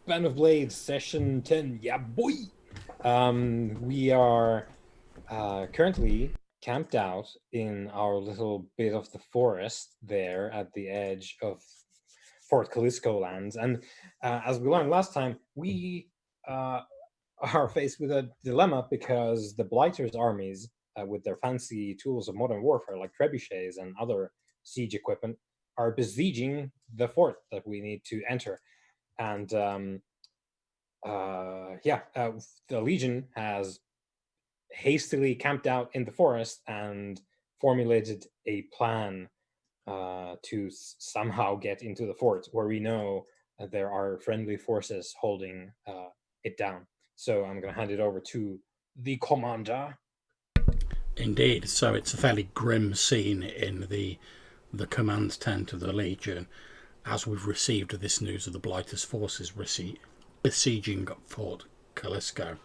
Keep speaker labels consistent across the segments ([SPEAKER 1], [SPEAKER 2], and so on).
[SPEAKER 1] Band of Blades, session 10. Yeah, boy! We are currently camped out in our little bit of the forest there at the edge of Fort Calisco lands. And as we learned last time, we uh, are faced with a dilemma because the Blighter's armies, with their fancy tools of modern warfare like trebuchets and other siege equipment, are besieging the fort that we need to enter. And the Legion has hastily camped out in the forest and formulated a plan to somehow get into the fort where we know there are friendly forces holding it down. So I'm going to hand it over to the commander.
[SPEAKER 2] Indeed, so it's a fairly grim scene in the command tent of the Legion as we've received this news of the Blighter's forces besieging Fort Calisco.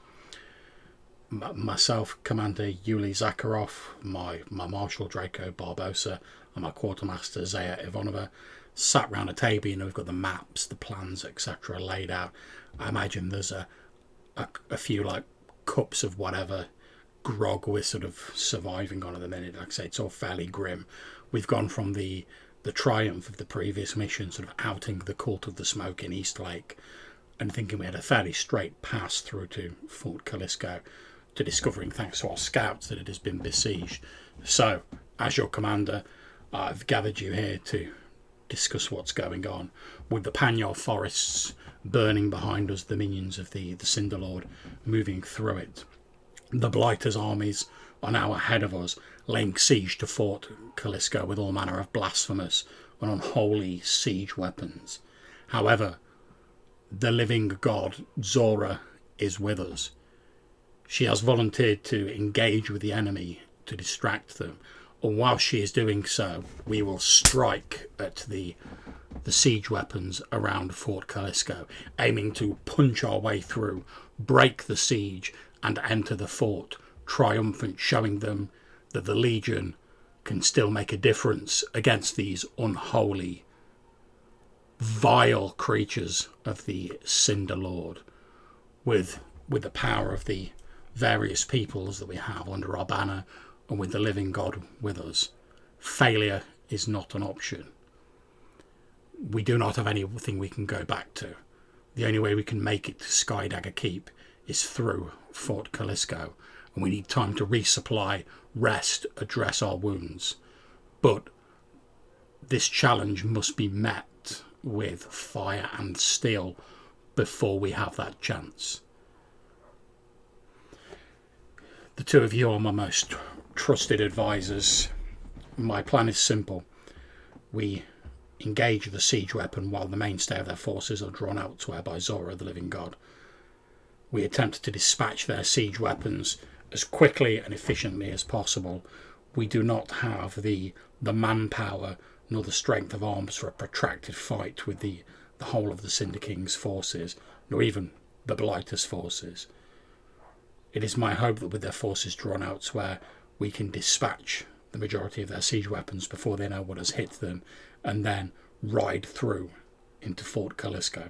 [SPEAKER 2] Myself, Commander Yuli Zhakarov, my Marshal Draco Barbosa, and my Quartermaster Zaya Ivanova sat round a table. We've got the maps, the plans, etc. laid out. I imagine there's a few like cups of whatever grog we're sort of surviving on at the minute. Like I say, it's all fairly grim. We've gone from the triumph of the previous mission, sort of outing the cult of the smoke in East Lake, and thinking we had a fairly straight pass through to Fort Calisco, to discovering, thanks to our scouts, that it has been besieged. So, as your commander, I've gathered you here to discuss what's going on. With the Panyar forests burning behind us, the minions of the Cinder Lord moving through it, the Blighter's armies are now ahead of us, laying siege to Fort Calisco with all manner of blasphemous and unholy siege weapons. However, the living god Zora is with us. She has volunteered to engage with the enemy to distract them, and while she is doing so, we will strike at the siege weapons around Fort Calisco, aiming to punch our way through, break the siege, and enter the fort, triumphant, showing them that the Legion can still make a difference against these unholy, vile creatures of the Cinder Lord, with the power of the various peoples that we have under our banner, and with the living God with us. Failure is not an option. We do not have anything we can go back to. The only way we can make it to Skydagger Keep is through Fort Calisco, and we need time to resupply, rest, address our wounds. But this challenge must be met with fire and steel before we have that chance. The two of you are my most trusted advisors. My plan is simple. We engage the siege weapon while the mainstay of their forces are drawn elsewhere by Zora, the living god. We attempt to dispatch their siege weapons as quickly and efficiently as possible. We do not have the manpower nor the strength of arms for a protracted fight with the whole of the Cinder King's forces, nor even the Blighter's forces. It is my hope that with their forces drawn elsewhere, we can dispatch the majority of their siege weapons before they know what has hit them, and then ride through into Fort Calisco.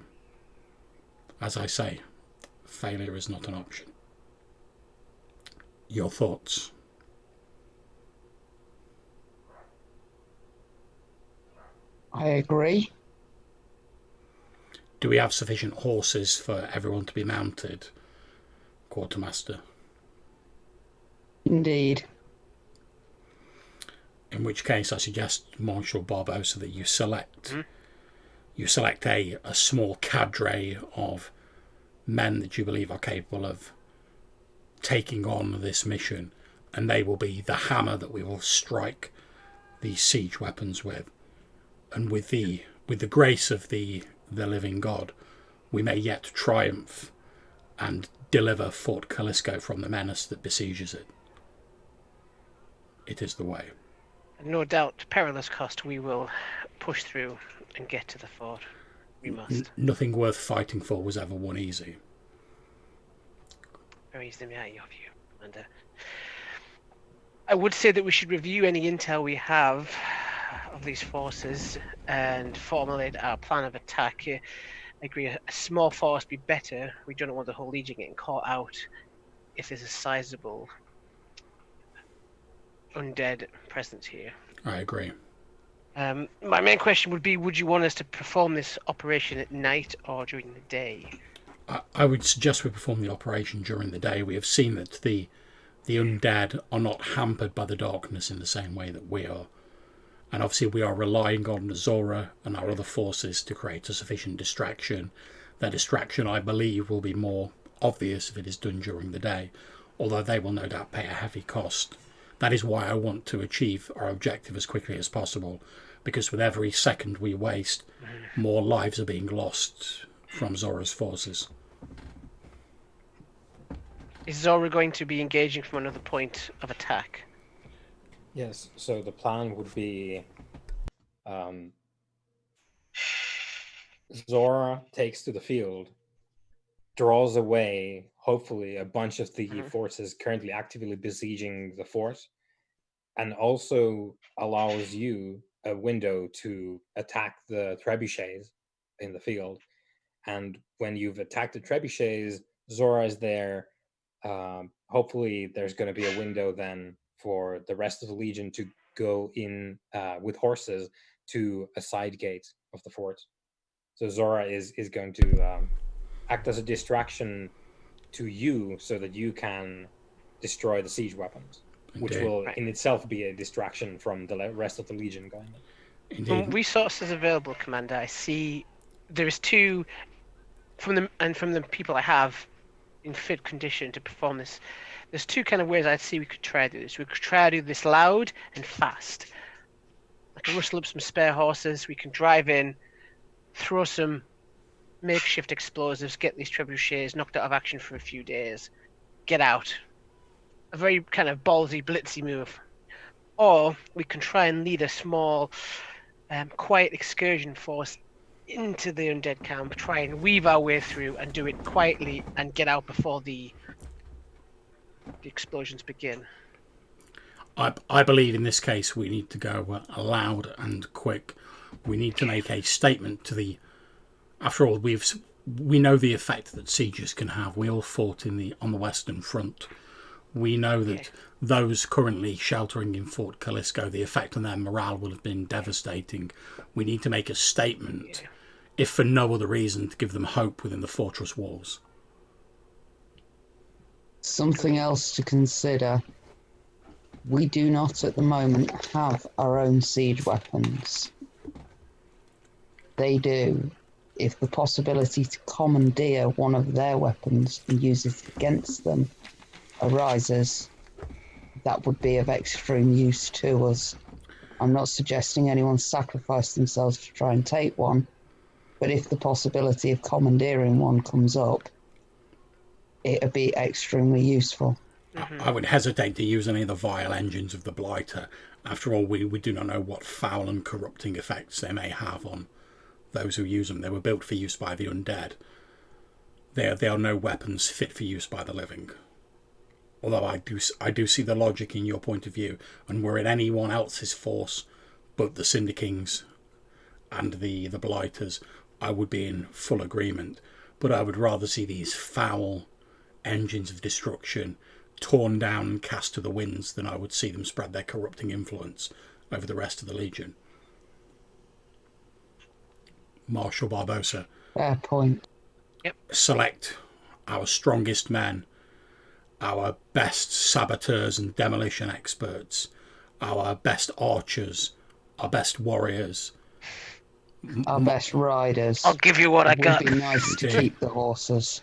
[SPEAKER 2] As I say, failure is not an option. Your thoughts?
[SPEAKER 3] I agree.
[SPEAKER 2] Do we have sufficient horses for everyone to be mounted, Quartermaster?
[SPEAKER 3] Indeed.
[SPEAKER 2] In which case, I suggest, Marshal Barbosa, that you select a small cadre of men that you believe are capable of taking on this mission, and they will be the hammer that we will strike these siege weapons with. And with the grace of the living God, we may yet triumph and deliver Fort Calisco from the menace that besieges it. It is the way.
[SPEAKER 4] No doubt, perilous cost, we will push through and get to the fort. We must.
[SPEAKER 2] Nothing worth fighting for was ever won easy.
[SPEAKER 4] Very easily of you, Commander. I would say that we should review any intel we have of these forces and formulate our plan of attack. I agree. A small force would be better. We don't want the whole Legion getting caught out if there's a sizable undead presence here.
[SPEAKER 2] I agree.
[SPEAKER 4] My main question would be, would you want us to perform this operation at night or during the day?
[SPEAKER 2] I would suggest we perform the operation during the day. We have seen that the undead are not hampered by the darkness in the same way that we are. And obviously we are relying on Zora and our other forces to create a sufficient distraction. That distraction, I believe, will be more obvious if it is done during the day, although they will no doubt pay a heavy cost. That is why I want to achieve our objective as quickly as possible, because with every second we waste, more lives are being lost from Zora's forces.
[SPEAKER 4] Is Zora going to be engaging from another point of attack?
[SPEAKER 1] Yes, so the plan would be Zora takes to the field, draws away, hopefully, a bunch of the forces currently actively besieging the fort, and also allows you a window to attack the trebuchets in the field. And when you've attacked the trebuchets, Zora is there. Hopefully, there's going to be a window then for the rest of the Legion to go in with horses to a side gate of the fort. So Zora is going to act as a distraction to you so that you can destroy the siege weapons, which will in itself be a distraction from the rest of the Legion going in.
[SPEAKER 2] Indeed.
[SPEAKER 4] From resources available, Commander, I see there is two from the people I have in fit condition to perform this. There's two kind of ways I'd see we could try to do this. We could try to do this loud and fast. I can rustle up some spare horses. We can drive in, throw some makeshift explosives, get these trebuchets knocked out of action for a few days, get out. A very kind of ballsy, blitzy move. Or we can try and lead a small, quiet excursion force into the undead camp, try and weave our way through and do it quietly and get out before the explosions begin.
[SPEAKER 2] I believe in this case we need to go loud and quick. We need to make a statement to the... After all, we know the effect that sieges can have. We all fought on the Western Front. We know that those currently sheltering in Fort Calisco, the effect on their morale will have been devastating. We need to make a statement, if for no other reason, to give them hope within the fortress walls.
[SPEAKER 3] Something else to consider. We do not at the moment have our own siege weapons. They do. If the possibility to commandeer one of their weapons and use it against them arises, that would be of extreme use to us. I'm not suggesting anyone sacrifice themselves to try and take one, but if the possibility of commandeering one comes up, it'd be extremely useful.
[SPEAKER 2] I would hesitate to use any of the vile engines of the Blighter. After all, we do not know what foul and corrupting effects they may have on those who use them. They were built for use by the undead. They are no weapons fit for use by the living. Although I do see the logic in your point of view, and were it anyone else's force but the Syndicings and the Blighters, I would be in full agreement. But I would rather see these foul engines of destruction torn down and cast to the winds than I would see them spread their corrupting influence over the rest of the Legion. Marshal Barbosa.
[SPEAKER 3] Fair point.
[SPEAKER 2] Select our strongest men, our best saboteurs and demolition experts, our best archers, our best warriors,
[SPEAKER 3] Our best riders.
[SPEAKER 4] I'll give you what I
[SPEAKER 3] It
[SPEAKER 4] got.
[SPEAKER 3] would be nice to keep the horses.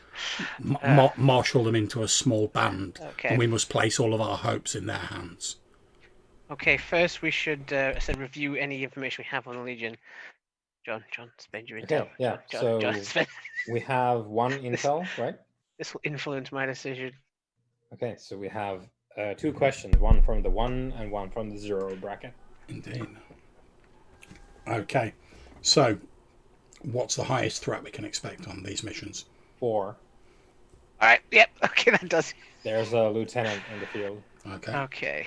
[SPEAKER 2] marshal them into a small band, and we must place all of our hopes in their hands.
[SPEAKER 4] Okay, first we should review any information we have on the Legion. John, spend your intel.
[SPEAKER 1] Okay, yeah.
[SPEAKER 4] John,
[SPEAKER 1] We have one intel, right?
[SPEAKER 4] This will influence my decision.
[SPEAKER 1] Okay, so we have two questions, one from the 1 and one from the 0 bracket.
[SPEAKER 2] Indeed. Okay, so what's the highest threat we can expect on these missions?
[SPEAKER 1] 4.
[SPEAKER 4] All right. Yep. Okay, that does.
[SPEAKER 1] There's a lieutenant in the field.
[SPEAKER 4] Okay.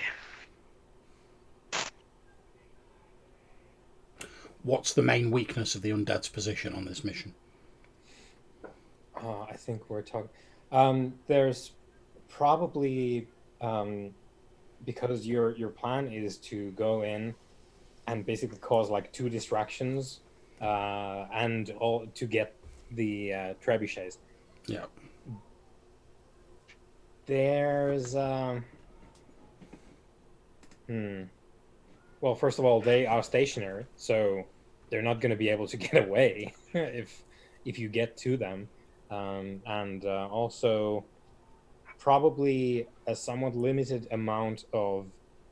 [SPEAKER 2] What's the main weakness of the undead's position on this mission?
[SPEAKER 1] I think we're talking. There's probably because your plan is to go in and basically cause like two distractions, and all to get the trebuchets.
[SPEAKER 2] Yeah.
[SPEAKER 1] There's well, first of all, they are stationary, so they're not going to be able to get away if you get to them, and also probably a somewhat limited amount of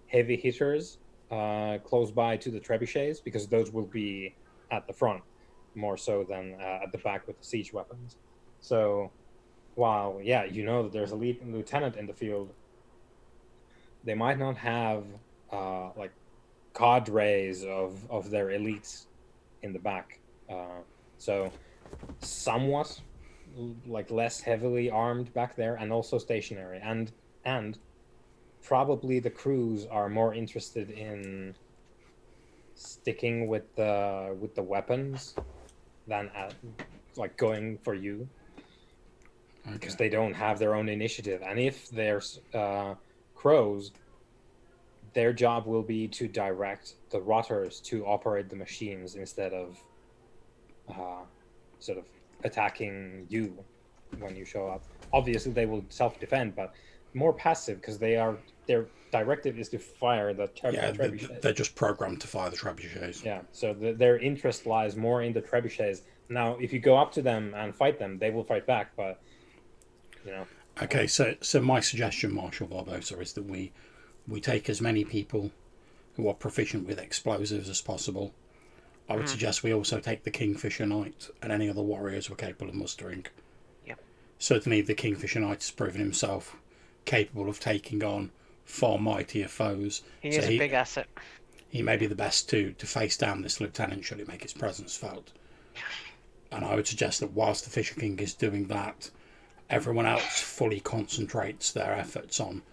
[SPEAKER 1] heavy hitters close by to the trebuchets, because those will be at the front more so than at the back with the siege weapons. So while you know that there's a lieutenant in the field, they might not have like cadres of their elites in the back. So somewhat like less heavily armed back there, and also stationary, and probably the crews are more interested in sticking with the weapons than like going for you, because
[SPEAKER 2] Okay.
[SPEAKER 1] they don't have their own initiative. And if there's crows, their job will be to direct the rotters to operate the machines instead of sort of attacking you when you show up. Obviously, they will self-defend, but more passive, because their directive is to fire the
[SPEAKER 2] Yeah,
[SPEAKER 1] trebuchets.
[SPEAKER 2] they're just programmed to fire the trebuchets.
[SPEAKER 1] Yeah, so their interest lies more in the trebuchets. Now, if you go up to them and fight them, they will fight back, but you know.
[SPEAKER 2] Okay, so my suggestion, Marshal Barbosa, is that we take as many people who are proficient with explosives as possible. I would suggest we also take the Kingfisher Knight and any other warriors we're capable of mustering.
[SPEAKER 4] Yep.
[SPEAKER 2] Certainly, the Kingfisher Knight has proven himself capable of taking on far mightier foes.
[SPEAKER 4] He is a big asset.
[SPEAKER 2] He may be the best to face down this lieutenant should it make his presence felt. And I would suggest that whilst the Fisher King is doing that, everyone else fully concentrates their efforts on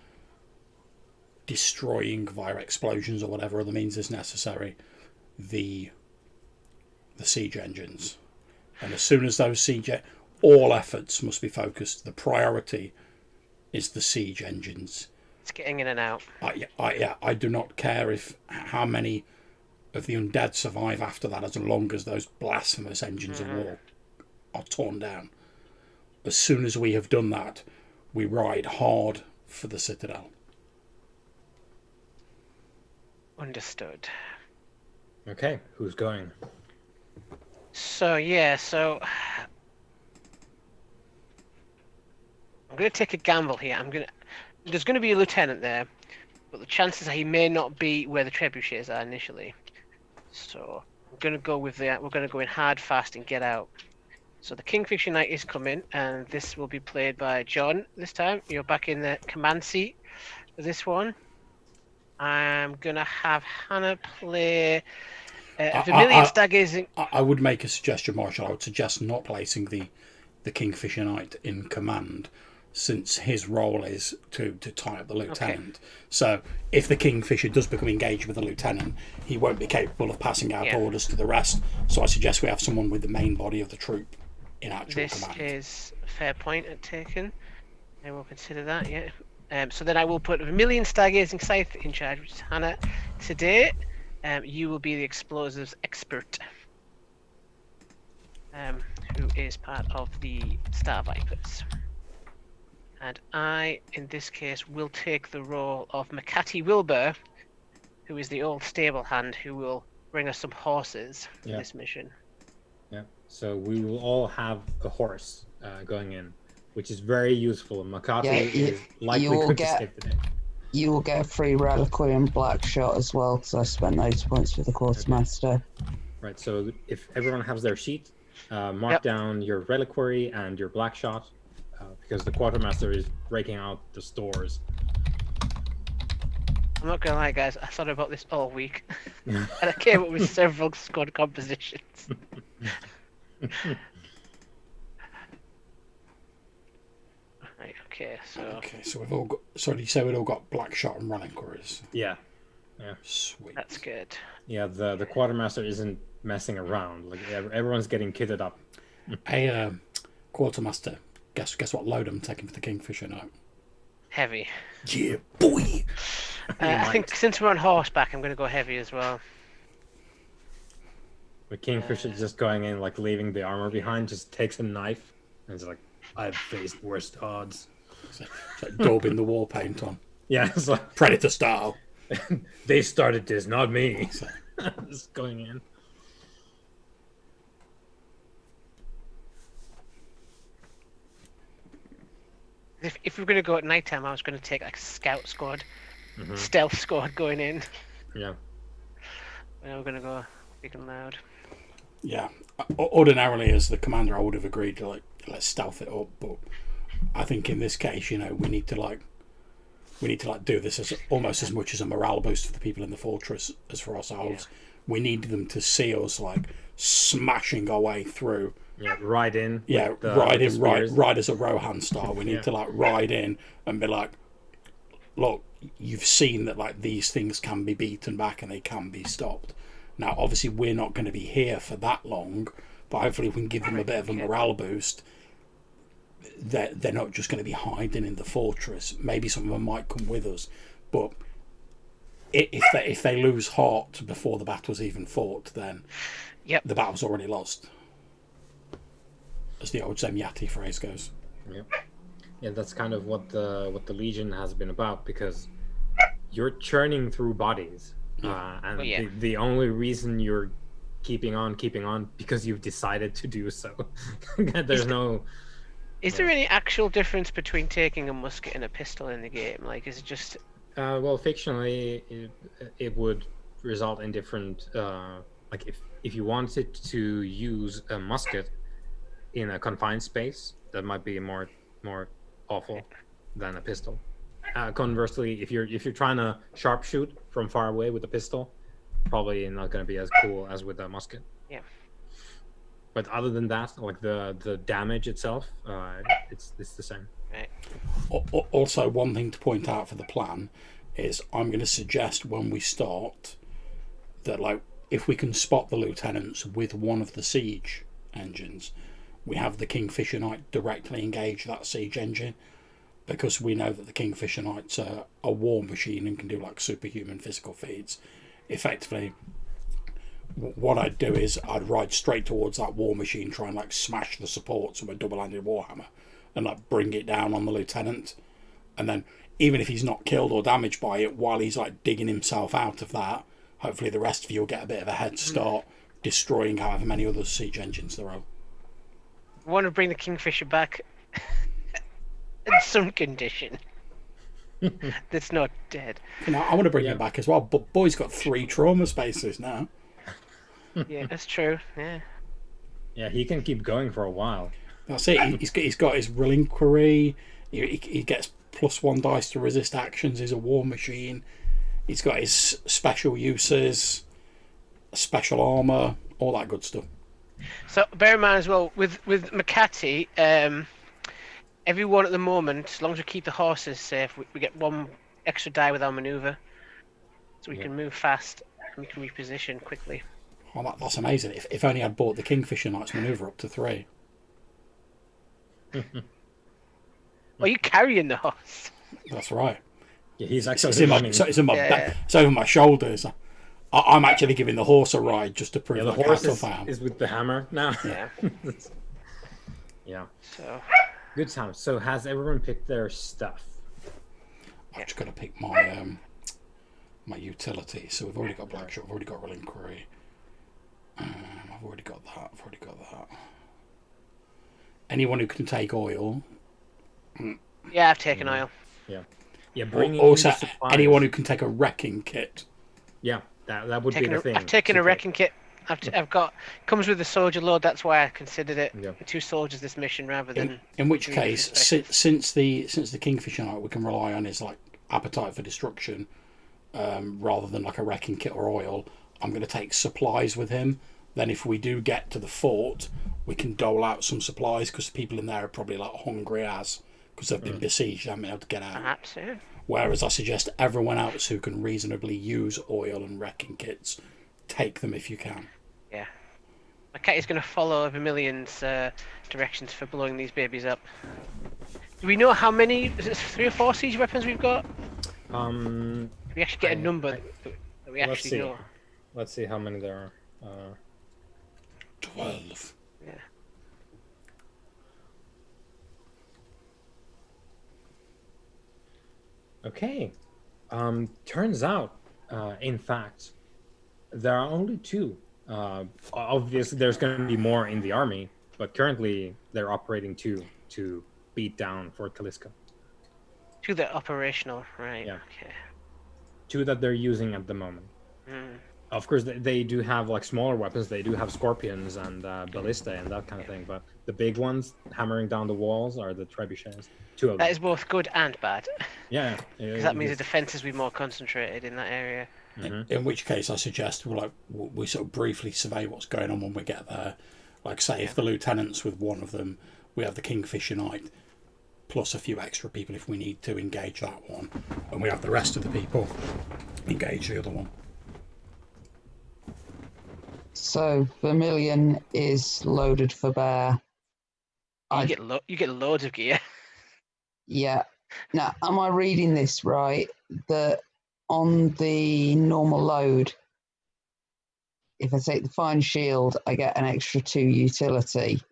[SPEAKER 2] destroying via explosions or whatever other means is necessary the siege engines. And as soon as those all efforts must be focused. The priority is the siege engines.
[SPEAKER 4] It's getting in and out.
[SPEAKER 2] I do not care how many of the undead survive after that, as long as those blasphemous engines of war are torn down. As soon as we have done that, we ride hard for the Citadel.
[SPEAKER 4] Understood.
[SPEAKER 1] Okay, who's going?
[SPEAKER 4] So I'm going to take a gamble here. There's going to be a lieutenant there, but the chances are he may not be where the trebuchets are initially. So I'm going to go with that. We're going to go in hard, fast, and get out. So the Kingfisher Knight is coming, and this will be played by John this time. You're back in the command seat for this one. I'm going to have Hannah play Vermilion Stargazing.
[SPEAKER 2] I would make a suggestion, Marshall. I would suggest not placing the Kingfisher Knight in command, since his role is to tie up the lieutenant. Okay. So if the Kingfisher does become engaged with the lieutenant, he won't be capable of passing out orders to the rest. So I suggest we have someone with the main body of the troop in actual command.
[SPEAKER 4] This is a fair point taken. I will consider that, yeah. So then I will put Vermilion Stargazing Scythe in charge, which is Hannah. Today, you will be the explosives expert, who is part of the Star Vipers. And I, in this case, will take the role of McCatty Wilbur, who is the old stable hand who will bring us some horses for this mission.
[SPEAKER 1] Yeah, so we will all have a horse going in, which is very useful. McCarthy is likely good to skip today.
[SPEAKER 3] You will get a free reliquary and black shot as well, because I spent those points for the quartermaster.
[SPEAKER 1] Okay. Right, so if everyone has their sheet, mark down your reliquary and your black shot, because the quartermaster is breaking out the stores.
[SPEAKER 4] I'm not gonna lie, guys. I thought about this all week, and I came up with several squad compositions. Right. Okay.
[SPEAKER 2] So we've all got. So did you say we'd all got black shot and reliquaries?
[SPEAKER 1] Yeah.
[SPEAKER 2] Sweet.
[SPEAKER 4] That's good.
[SPEAKER 1] Yeah. The quartermaster isn't messing around. Like everyone's getting kitted up.
[SPEAKER 2] Quartermaster, guess what load I'm taking for the Kingfisher now?
[SPEAKER 4] Heavy.
[SPEAKER 2] Yeah, boy!
[SPEAKER 4] I think since we're on horseback, I'm going to go heavy as well.
[SPEAKER 1] The Kingfisher just going in, like leaving the armor behind, just takes a knife and it's like, I've faced worse odds.
[SPEAKER 2] It's like daubing the war paint on.
[SPEAKER 1] Yeah, it's like
[SPEAKER 2] Predator style.
[SPEAKER 1] they started this, not me.
[SPEAKER 2] So,
[SPEAKER 1] Just going in.
[SPEAKER 4] If we were going to go at nighttime, I was going to take like scout squad, stealth squad going in.
[SPEAKER 1] Yeah.
[SPEAKER 4] Now we're going to go big and loud.
[SPEAKER 2] yeah. Ordinarily, as the commander, I would have agreed to like let's stealth it up, but I think in this case, you know, we need to do this as almost as much as a morale boost for the people in the fortress as for ourselves. Yeah. We need them to see us like smashing our way through.
[SPEAKER 1] Yeah, ride in.
[SPEAKER 2] Yeah, ride as a Rohan star. We need to like ride in and be like, look, you've seen that like these things can be beaten back and they can be stopped. Now, obviously, we're not going to be here for that long, but hopefully we can give them a bit of a morale boost. They're not just going to be hiding in the fortress. Maybe some of them might come with us, but if they lose heart before the battle's even fought, then the battle's already lost, as the old Zemyati phrase goes.
[SPEAKER 1] Yeah, that's kind of what the Legion has been about, because you're churning through bodies, and the only reason you're keeping on because you've decided to do so. There's no.
[SPEAKER 4] Is there any actual difference between taking a musket and a pistol in the game? Like, is it just?
[SPEAKER 1] Well, fictionally, it would result in different. Like, if you wanted to use a musket in a confined space, that might be more awful than a pistol. Conversely, if you're trying to sharpshoot from far away with a pistol, probably not going to be as cool as with a musket.
[SPEAKER 4] Yeah.
[SPEAKER 1] But other than that, like the damage itself, it's the same.
[SPEAKER 4] Right.
[SPEAKER 2] Also, one thing to point out for the plan is I'm going to suggest when we start that, like, if we can spot the lieutenants with one of the siege engines, we have the Kingfisher Knight directly engage that siege engine, because we know that the Kingfisher Knight's a war machine and can do like superhuman physical feats. Effectively, what I'd do is I'd ride straight towards that war machine, try and like smash the supports with a double-handed warhammer and like bring it down on the lieutenant, and then even if he's not killed or damaged by it, while he's like digging himself out of that, hopefully the rest of you will get a bit of a head start destroying however many other siege engines there are.
[SPEAKER 4] I want to bring the Kingfisher back in some condition that's not dead.
[SPEAKER 2] You know, I want to bring him back as well, but boy's got 3 trauma spaces now.
[SPEAKER 4] Yeah, that's true.
[SPEAKER 1] Yeah, he can keep going for a while.
[SPEAKER 2] That's it. He's got his relinquiry. He gets +1 dice to resist actions. He's a war machine. He's got his special uses, special armor, all that good stuff.
[SPEAKER 4] So bear in mind as well with Makati, everyone at the moment, as long as we keep the horses safe, we get 1 extra die with our maneuver, so we can move fast and we can reposition quickly.
[SPEAKER 2] Oh, that's amazing. If only I'd bought the Kingfisher Knight's maneuver up to 3.
[SPEAKER 4] Well, you carrying the horse.
[SPEAKER 2] That's right.
[SPEAKER 1] Yeah, he's actually
[SPEAKER 2] it's over my shoulders. I'm actually giving the horse a ride just to prove
[SPEAKER 1] the horse is with the hammer now.
[SPEAKER 4] Yeah.
[SPEAKER 1] Yeah.
[SPEAKER 4] So
[SPEAKER 1] good time. So has everyone picked their stuff?
[SPEAKER 2] I've just got to pick my my utility. So we've already got Blackshot, we've already got relinquiry. I've already got that. Anyone who can take oil.
[SPEAKER 4] yeah, I've taken oil.
[SPEAKER 1] Yeah. Bringing
[SPEAKER 2] Also, anyone who can take a wrecking kit.
[SPEAKER 1] Yeah, that would be the thing.
[SPEAKER 4] I've taken a wrecking kit. I've got comes with the soldier load. That's why I considered it 2 soldiers this mission rather than.
[SPEAKER 2] In which case, since the Kingfisher Knight, we can rely on his like appetite for destruction, rather than like a wrecking kit or oil. I'm going to take supplies with him. Then, if we do get to the fort, we can dole out some supplies because people in there are probably like hungry as because they've been besieged, haven't been able to get out.
[SPEAKER 4] Absolutely.
[SPEAKER 2] Whereas I suggest everyone else who can reasonably use oil and wrecking kits, take them if you can.
[SPEAKER 4] Yeah. My cat is going to follow Vermilion's directions for blowing these babies up. Do we know how many? Is it 3 or 4 siege weapons we've got?
[SPEAKER 1] Um,
[SPEAKER 4] Do we actually get a number that we
[SPEAKER 1] let's
[SPEAKER 4] actually
[SPEAKER 1] see.
[SPEAKER 4] know?
[SPEAKER 1] Let's see how many there are.
[SPEAKER 2] 12.
[SPEAKER 4] Yeah.
[SPEAKER 1] Okay. Turns out, in fact, there are only 2. Obviously, there's going to be more in the army, but currently they're operating 2 to beat down Fort Calisco.
[SPEAKER 4] 2 that are operational, right?
[SPEAKER 1] Yeah.
[SPEAKER 4] Okay.
[SPEAKER 1] 2 that they're using at the moment.
[SPEAKER 4] Mm.
[SPEAKER 1] Of course, they do have like smaller weapons. They do have scorpions and ballista and that kind of thing. But the big ones hammering down the walls are the trebuchets. 2 of them.
[SPEAKER 4] That is both good and bad.
[SPEAKER 1] Yeah.
[SPEAKER 4] Because that means the defense will be more concentrated in that area.
[SPEAKER 1] Mm-hmm.
[SPEAKER 2] In which case, I suggest we sort of briefly survey what's going on when we get there. Like, say, if the lieutenant's with one of them, we have the Kingfisher Knight, plus a few extra people if we need to engage that one, and we have the rest of the people engage the other one.
[SPEAKER 3] So Vermilion is loaded for bear.
[SPEAKER 4] You get loads of gear.
[SPEAKER 3] Yeah. Now, am I reading this right? That on the normal load, if I take the fine shield, I get an extra 2 utility.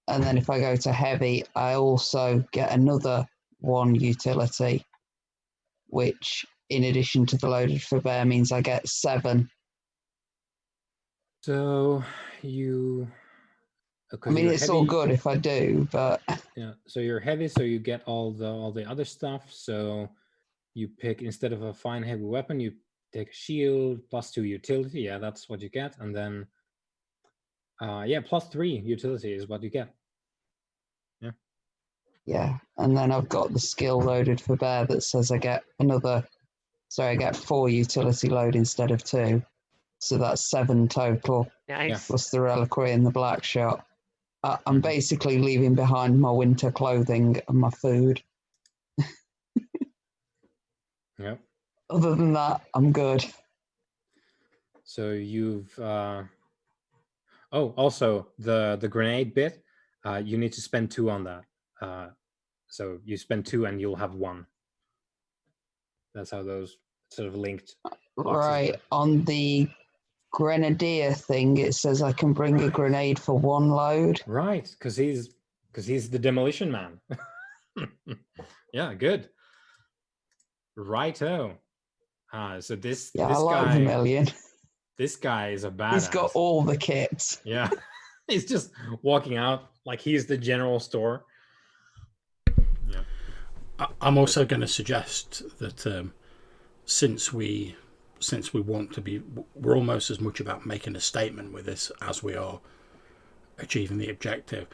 [SPEAKER 3] And then if I go to heavy, I also get another 1 utility, which in addition to the loaded for bear means I get 7.
[SPEAKER 1] So you.
[SPEAKER 3] I mean, it's
[SPEAKER 1] heavy,
[SPEAKER 3] all good if I do, but
[SPEAKER 1] yeah. So you're heavy, so you get all the other stuff. So you pick, instead of a fine heavy weapon, you take a shield plus 2 utility. Yeah, that's what you get, and then plus 3 utility is what you get.
[SPEAKER 3] yeah. And then I've got the skill loaded for bear that says I get I get 4 utility load instead of 2. So that's 7 total,
[SPEAKER 4] Nice.
[SPEAKER 3] plus the reliquary and the black shot. I'm basically leaving behind my winter clothing and my food.
[SPEAKER 1] Yep.
[SPEAKER 3] Other than that, I'm good.
[SPEAKER 1] So you've also the grenade bit, you need to spend 2 on that. So you spend 2 and you'll have 1. That's how those sort of linked.
[SPEAKER 3] Right.
[SPEAKER 1] work.
[SPEAKER 3] On the grenadier thing, it says I can bring a grenade for 1 load.
[SPEAKER 1] Right, because he's the demolition man. Yeah, good. Righto. So this
[SPEAKER 3] Yeah,
[SPEAKER 1] this
[SPEAKER 3] I like
[SPEAKER 1] guy
[SPEAKER 3] Vermilion.
[SPEAKER 1] this guy is a badass.
[SPEAKER 3] He's got all the kits.
[SPEAKER 1] Yeah. He's just walking out like he's the general store. Yeah.
[SPEAKER 2] I'm also going to suggest that since we want to be, we're almost as much about making a statement with this as we are achieving the objective.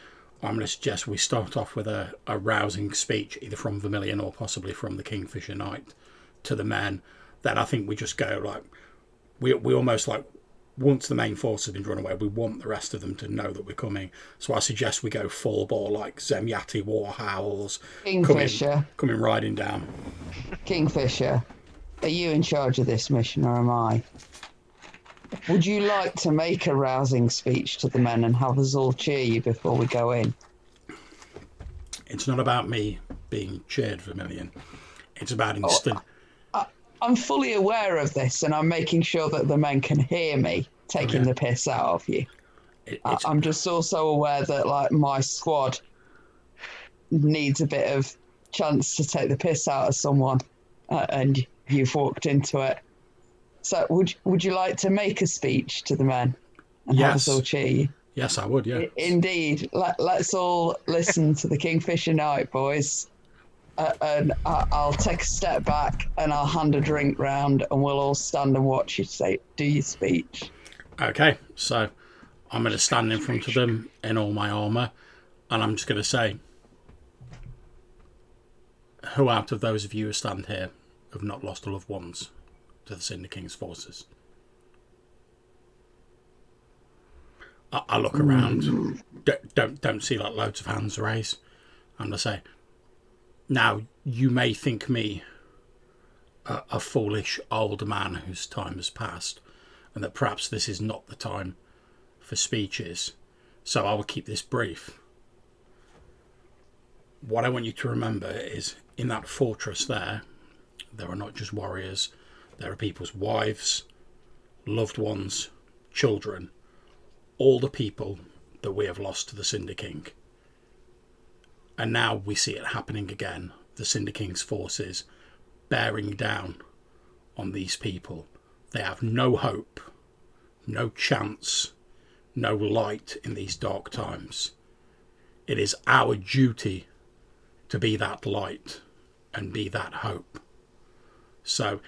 [SPEAKER 2] I'm going to suggest we start off with a rousing speech, either from Vermilion or possibly from the Kingfisher Knight, to the men. Then I think we just go like, we almost like, once the main force has been run away, we want the rest of them to know that we're coming. So I suggest we go full bore, like Zemyati war howls,
[SPEAKER 3] Kingfisher.
[SPEAKER 2] coming riding down.
[SPEAKER 3] Kingfisher, are you in charge of this mission or am I? Would you like to make a rousing speech to the men and have us all cheer you before we go in?
[SPEAKER 2] It's not about me being cheered, Vermilion. It's about instant.
[SPEAKER 3] I'm fully aware of this, and I'm making sure that the men can hear me taking the piss out of you. I'm just also aware that, like, my squad needs a bit of chance to take the piss out of someone, and you've walked into it. So, would you like to make a speech to the men and have us all cheer you?
[SPEAKER 2] Yes, I would. Yeah.
[SPEAKER 3] Indeed. Let's all listen to the Kingfisher Knight, boys. And I'll take a step back and I'll hand a drink round and we'll all stand and watch you do your speech.
[SPEAKER 2] Okay, so I'm going to stand in front of them in all my armour and I'm just going to say, who out of those of you who stand here have not lost a loved ones to the Cinder King's forces? I look around, don't see like loads of hands raised. I'm going to say, now, you may think me a foolish old man whose time has passed, and that perhaps this is not the time for speeches, so I will keep this brief. What I want you to remember is in that fortress there are not just warriors, there are people's wives, loved ones, children, all the people that we have lost to the Cinder King. And now we see it happening again, the Cinder King's forces bearing down on these people. They have no hope, no chance, no light in these dark times. It is our duty to be that light and be that hope. So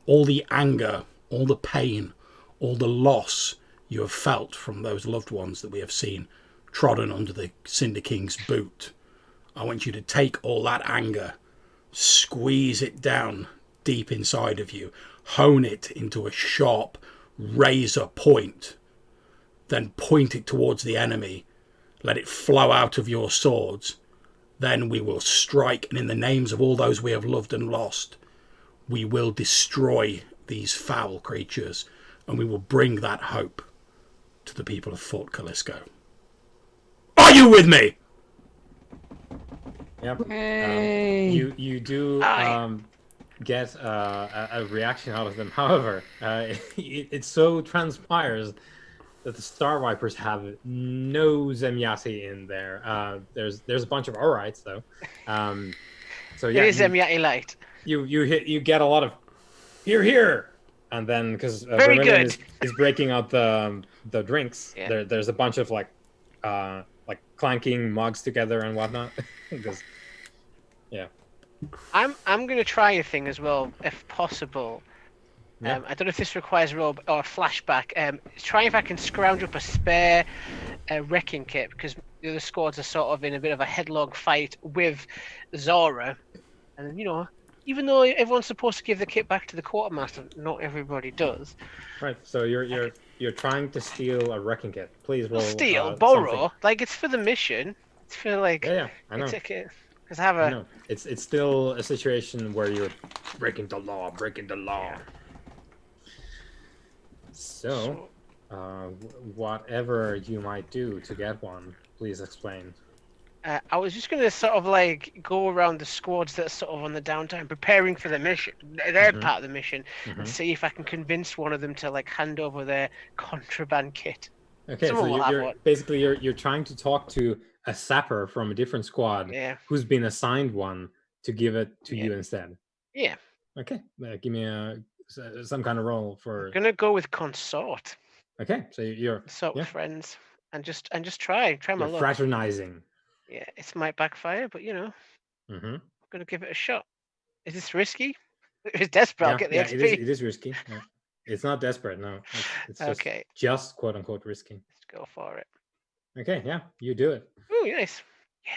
[SPEAKER 2] all the anger, all the pain, all the loss you have felt from those loved ones that we have seen trodden under the Cinder King's boot, I want you to take all that anger, squeeze it down deep inside of you, hone it into a sharp razor point, then point it towards the enemy, let it flow out of your swords. Then we will strike, and in the names of all those we have loved and lost, we will destroy these foul creatures, and we will bring that hope to the people of Fort Calisco. Are you with me?
[SPEAKER 1] Yep.
[SPEAKER 3] Hey.
[SPEAKER 1] You do get a reaction out of them. However, it so transpires that the Star Vipers have no Zemyati in there. There's a bunch of Alrights though. So yeah,
[SPEAKER 4] It is Zemyati light.
[SPEAKER 1] You get a lot of here, and then because
[SPEAKER 4] Very
[SPEAKER 1] Vermilion
[SPEAKER 4] good.
[SPEAKER 1] is breaking out the drinks.
[SPEAKER 4] Yeah.
[SPEAKER 1] There's a bunch of like clanking mugs together and whatnot. Because yeah.
[SPEAKER 4] I'm gonna try a thing as well, if possible.
[SPEAKER 1] Yeah.
[SPEAKER 4] I don't know if this requires a roll or a flashback. Try if I can scrounge up a spare wrecking kit, because the other squads are sort of in a bit of a headlong fight with Zora, and even though everyone's supposed to give the kit back to the quartermaster, not everybody does.
[SPEAKER 1] Right. So you're trying to steal a wrecking kit. Please roll.
[SPEAKER 4] Steal, borrow,
[SPEAKER 1] something.
[SPEAKER 4] like it's for the mission. It's for like.
[SPEAKER 1] Yeah, I know.
[SPEAKER 4] Because I have a.
[SPEAKER 1] I know. It's still a situation where you're breaking the law.
[SPEAKER 4] Yeah.
[SPEAKER 1] So, whatever you might do to get one, please explain.
[SPEAKER 4] I was just going to sort of like go around the squads that are sort of on the downtime, preparing for the mission, their part of the mission, and see if I can convince one of them to like hand over their contraband kit.
[SPEAKER 1] Okay,
[SPEAKER 4] Someone will
[SPEAKER 1] so
[SPEAKER 4] have
[SPEAKER 1] you're
[SPEAKER 4] one.
[SPEAKER 1] basically you're trying to talk to a sapper from a different squad who's been assigned one to give it to you instead.
[SPEAKER 4] Yeah.
[SPEAKER 1] Okay, give me some kind of roll for.
[SPEAKER 4] I'm gonna go with consort.
[SPEAKER 1] Okay, so you're
[SPEAKER 4] Consort with friends, and just try my luck.
[SPEAKER 1] Fraternizing.
[SPEAKER 4] Yeah, it might backfire, but I'm gonna give it a shot. Is this risky? It's desperate. I'll get the XP.
[SPEAKER 1] It is risky. Yeah. It's not desperate. No, it's just quote unquote risky.
[SPEAKER 4] Let's go for it.
[SPEAKER 1] Okay, yeah, you do it.
[SPEAKER 4] Ooh, nice. Yeah.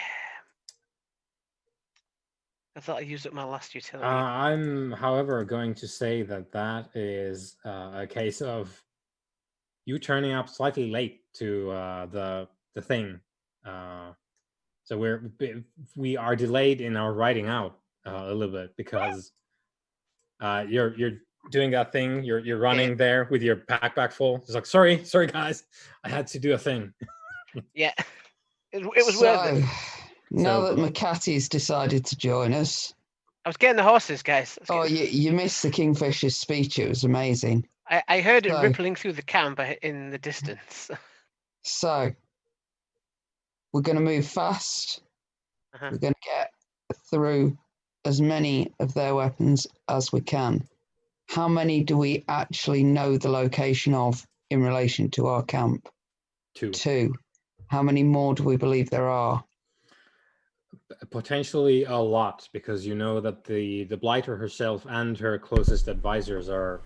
[SPEAKER 4] I thought I used up my last utility.
[SPEAKER 1] I'm, however, going to say that is a case of you turning up slightly late to the thing. So we are delayed in our writing out a little bit because you're doing that thing. You're running there with your backpack full. It's like sorry guys, I had to do a thing.
[SPEAKER 4] Yeah, it was worth it.
[SPEAKER 3] Now that McCarthy's decided to join us.
[SPEAKER 4] I was getting the horses, guys.
[SPEAKER 3] You missed the Kingfisher's speech. It was amazing.
[SPEAKER 4] I heard it rippling through the camp in the distance.
[SPEAKER 3] So, we're going to move fast. We're going to get through as many of their weapons as we can. How many do we actually know the location of in relation to our camp? 2. How many more do we believe there are?
[SPEAKER 1] Potentially a lot, because you know that the Blighter herself and her closest advisors are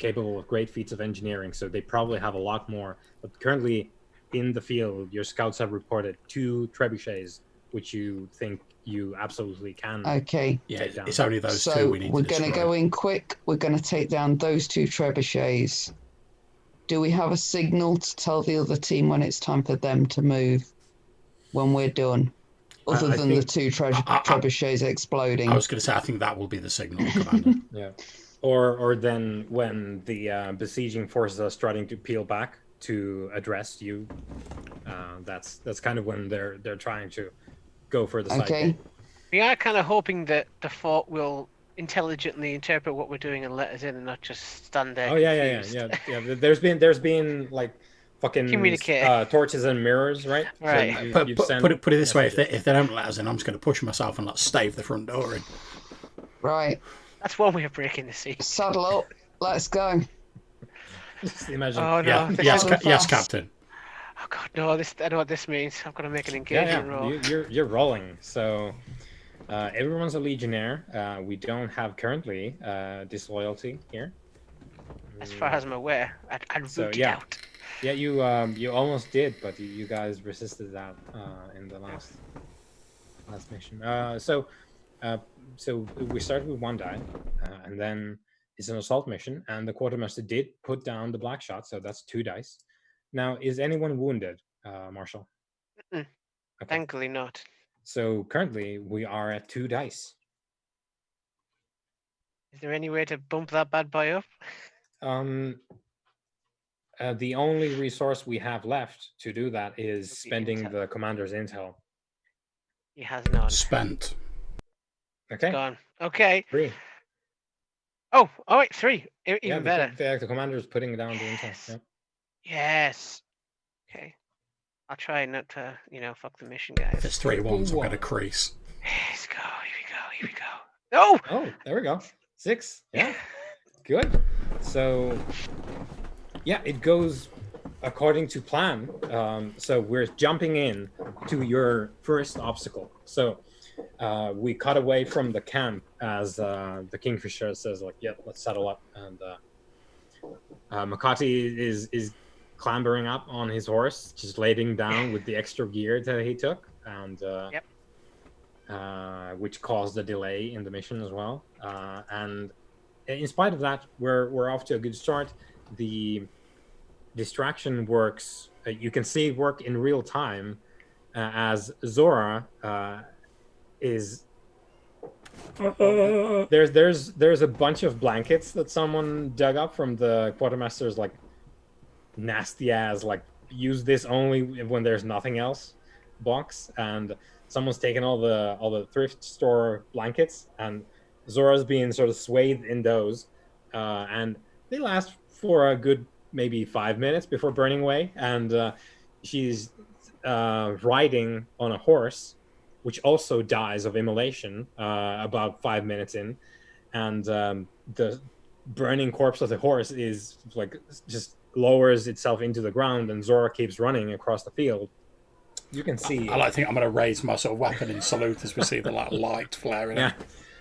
[SPEAKER 1] capable of great feats of engineering, so they probably have a lot more. But currently in the field, your scouts have reported 2 trebuchets, which you think you absolutely can take down.
[SPEAKER 2] It's only those 2 we need to
[SPEAKER 3] we're going to go in quick. We're going to take down those 2 trebuchets. Do we have a signal to tell the other team when it's time for them to move when we're done? Other than the 2 trebuchets exploding.
[SPEAKER 2] I was going to say, I think that will be the signal, Commander.
[SPEAKER 1] Yeah. Or then when the besieging forces are starting to peel back, to address you. That's kind of when they're trying to go for the side
[SPEAKER 3] Okay.
[SPEAKER 1] gate.
[SPEAKER 4] We are kind of hoping that the fort will intelligently interpret what we're doing and let us in, and not just stand there
[SPEAKER 1] Oh
[SPEAKER 4] confused.
[SPEAKER 1] yeah. There's been like fucking
[SPEAKER 4] Communicate.
[SPEAKER 1] torches and mirrors, right?
[SPEAKER 4] Right.
[SPEAKER 1] So
[SPEAKER 2] But
[SPEAKER 1] you've
[SPEAKER 2] put,
[SPEAKER 1] sent
[SPEAKER 2] put it this way: if
[SPEAKER 1] messages.
[SPEAKER 2] they don't let us in, I'm just going to push myself and like stave the front door in.
[SPEAKER 3] Right.
[SPEAKER 4] That's one way of breaking the siege.
[SPEAKER 3] Saddle up. Let's go.
[SPEAKER 1] Just imagine.
[SPEAKER 4] Oh no!
[SPEAKER 2] Yeah,
[SPEAKER 4] This
[SPEAKER 2] yes,
[SPEAKER 4] is...
[SPEAKER 2] yes,
[SPEAKER 3] fast.
[SPEAKER 2] Captain.
[SPEAKER 4] Oh god, no! I know what this means. I've got to make an
[SPEAKER 1] Yeah,
[SPEAKER 4] engagement roll.
[SPEAKER 1] You're rolling. So everyone's a legionnaire. We don't have currently disloyalty here.
[SPEAKER 4] As far as I'm aware, I'd
[SPEAKER 1] So,
[SPEAKER 4] root it
[SPEAKER 1] yeah.
[SPEAKER 4] out.
[SPEAKER 1] Yeah, you almost did, but you guys resisted that in the last mission. So we started with 1 die, and then it's an assault mission, and the quartermaster did put down the black shot, so that's 2 dice. Now, is anyone wounded, Marshall?
[SPEAKER 4] Mm-mm.
[SPEAKER 1] Okay.
[SPEAKER 4] Thankfully not.
[SPEAKER 1] So currently we are at 2 dice.
[SPEAKER 4] Is there any way to bump that bad boy up?
[SPEAKER 1] The only resource we have left to do that is
[SPEAKER 4] Would be
[SPEAKER 1] spending
[SPEAKER 4] intel.
[SPEAKER 1] the commander's intel.
[SPEAKER 4] He has none.
[SPEAKER 2] Spent.
[SPEAKER 4] It's
[SPEAKER 1] Okay,
[SPEAKER 4] gone. Okay.
[SPEAKER 1] 3.
[SPEAKER 4] Oh wait, 3.
[SPEAKER 1] Yeah,
[SPEAKER 4] Even better.
[SPEAKER 1] the commander's putting down the intel.
[SPEAKER 4] Yes.
[SPEAKER 1] Yeah.
[SPEAKER 4] Yes. Okay. I'll try not to, fuck the mission,
[SPEAKER 2] If
[SPEAKER 4] guys.
[SPEAKER 2] it's 3 ones, I'm going to crease.
[SPEAKER 4] Let's go. Here we go. No!
[SPEAKER 1] Oh, there we go. 6. Yeah. Good. So, yeah, it goes according to plan. So we're jumping in to your first obstacle. So we cut away from the camp as the Kingfisher says, like, yeah, let's settle up. And Makati is clambering up on his horse, just laying down with the extra gear that he took, and
[SPEAKER 4] Yep.
[SPEAKER 1] Which caused a delay in the mission as well. And in spite of that, we're off to a good start. The distraction works. You can see work in real time as Zora is. There's a bunch of blankets that someone dug up from the quartermaster's like nasty ass like use this only when there's nothing else box, and someone's taken all the thrift store blankets, and Zora's being sort of swathed in those, and they last for a good maybe 5 minutes before burning away, and she's riding on a horse which also dies of immolation about 5 minutes in, and the burning corpse of the horse is like just lowers itself into the ground, and Zora keeps running across the field. You can see.
[SPEAKER 2] I like think I'm going to raise my sort of weapon in salute as we see the like light flaring.
[SPEAKER 1] Yeah,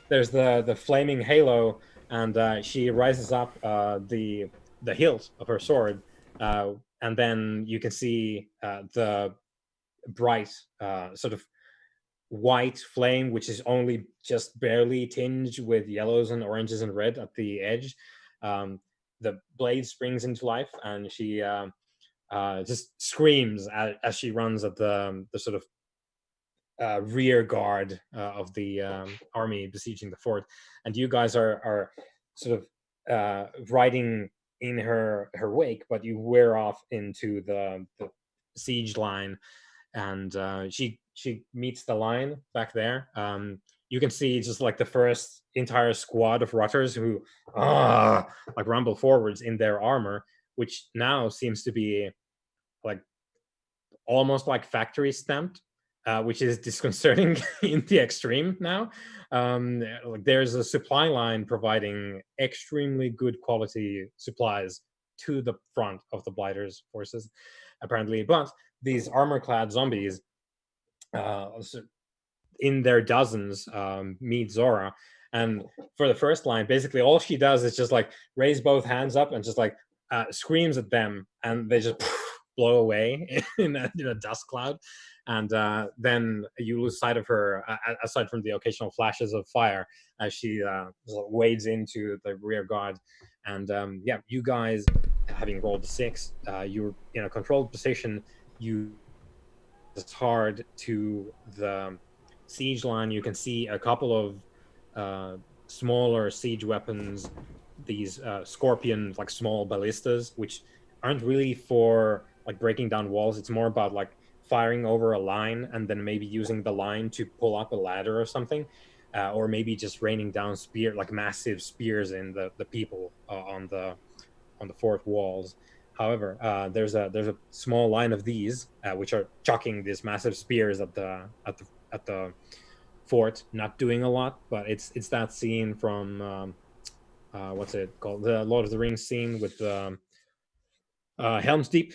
[SPEAKER 1] there's the flaming halo, and she rises up the hilt of her sword, and then you can see the bright sort of white flame, which is only just barely tinged with yellows and oranges and red at the edge. The blade springs into life, and she just screams as she runs at the sort of rear guard of the army besieging the fort. And you guys are sort of riding in her wake, but you wear off into the siege line, and she meets the line back there. You can see just like the first entire squad of rutters who like rumble forwards in their armor, which now seems to be like almost like factory stamped, which is disconcerting in the extreme now. Like there's a supply line providing extremely good quality supplies to the front of the Blighter's forces, apparently. But these armor-clad zombies, in their dozens, meet Zora. And for the first line, basically all she does is just like raise both hands up and just like screams at them, and they just blow away in a dust cloud. And then you lose sight of her, aside from the occasional flashes of fire, as she wades into the rear guard. And yeah, you guys, having rolled a 6, you're in a controlled position. You hard to the siege line. You can see a couple of smaller siege weapons, these scorpion like small ballistas, which aren't really for like breaking down walls. It's more about like firing over a line and then maybe using the line to pull up a ladder or something, or maybe just raining down like massive spears in the people on the fort walls. However, there's a small line of these which are chucking these massive spears at the fort, not doing a lot, but it's that scene from what's it called, the Lord of the Rings scene with Helm's Deep,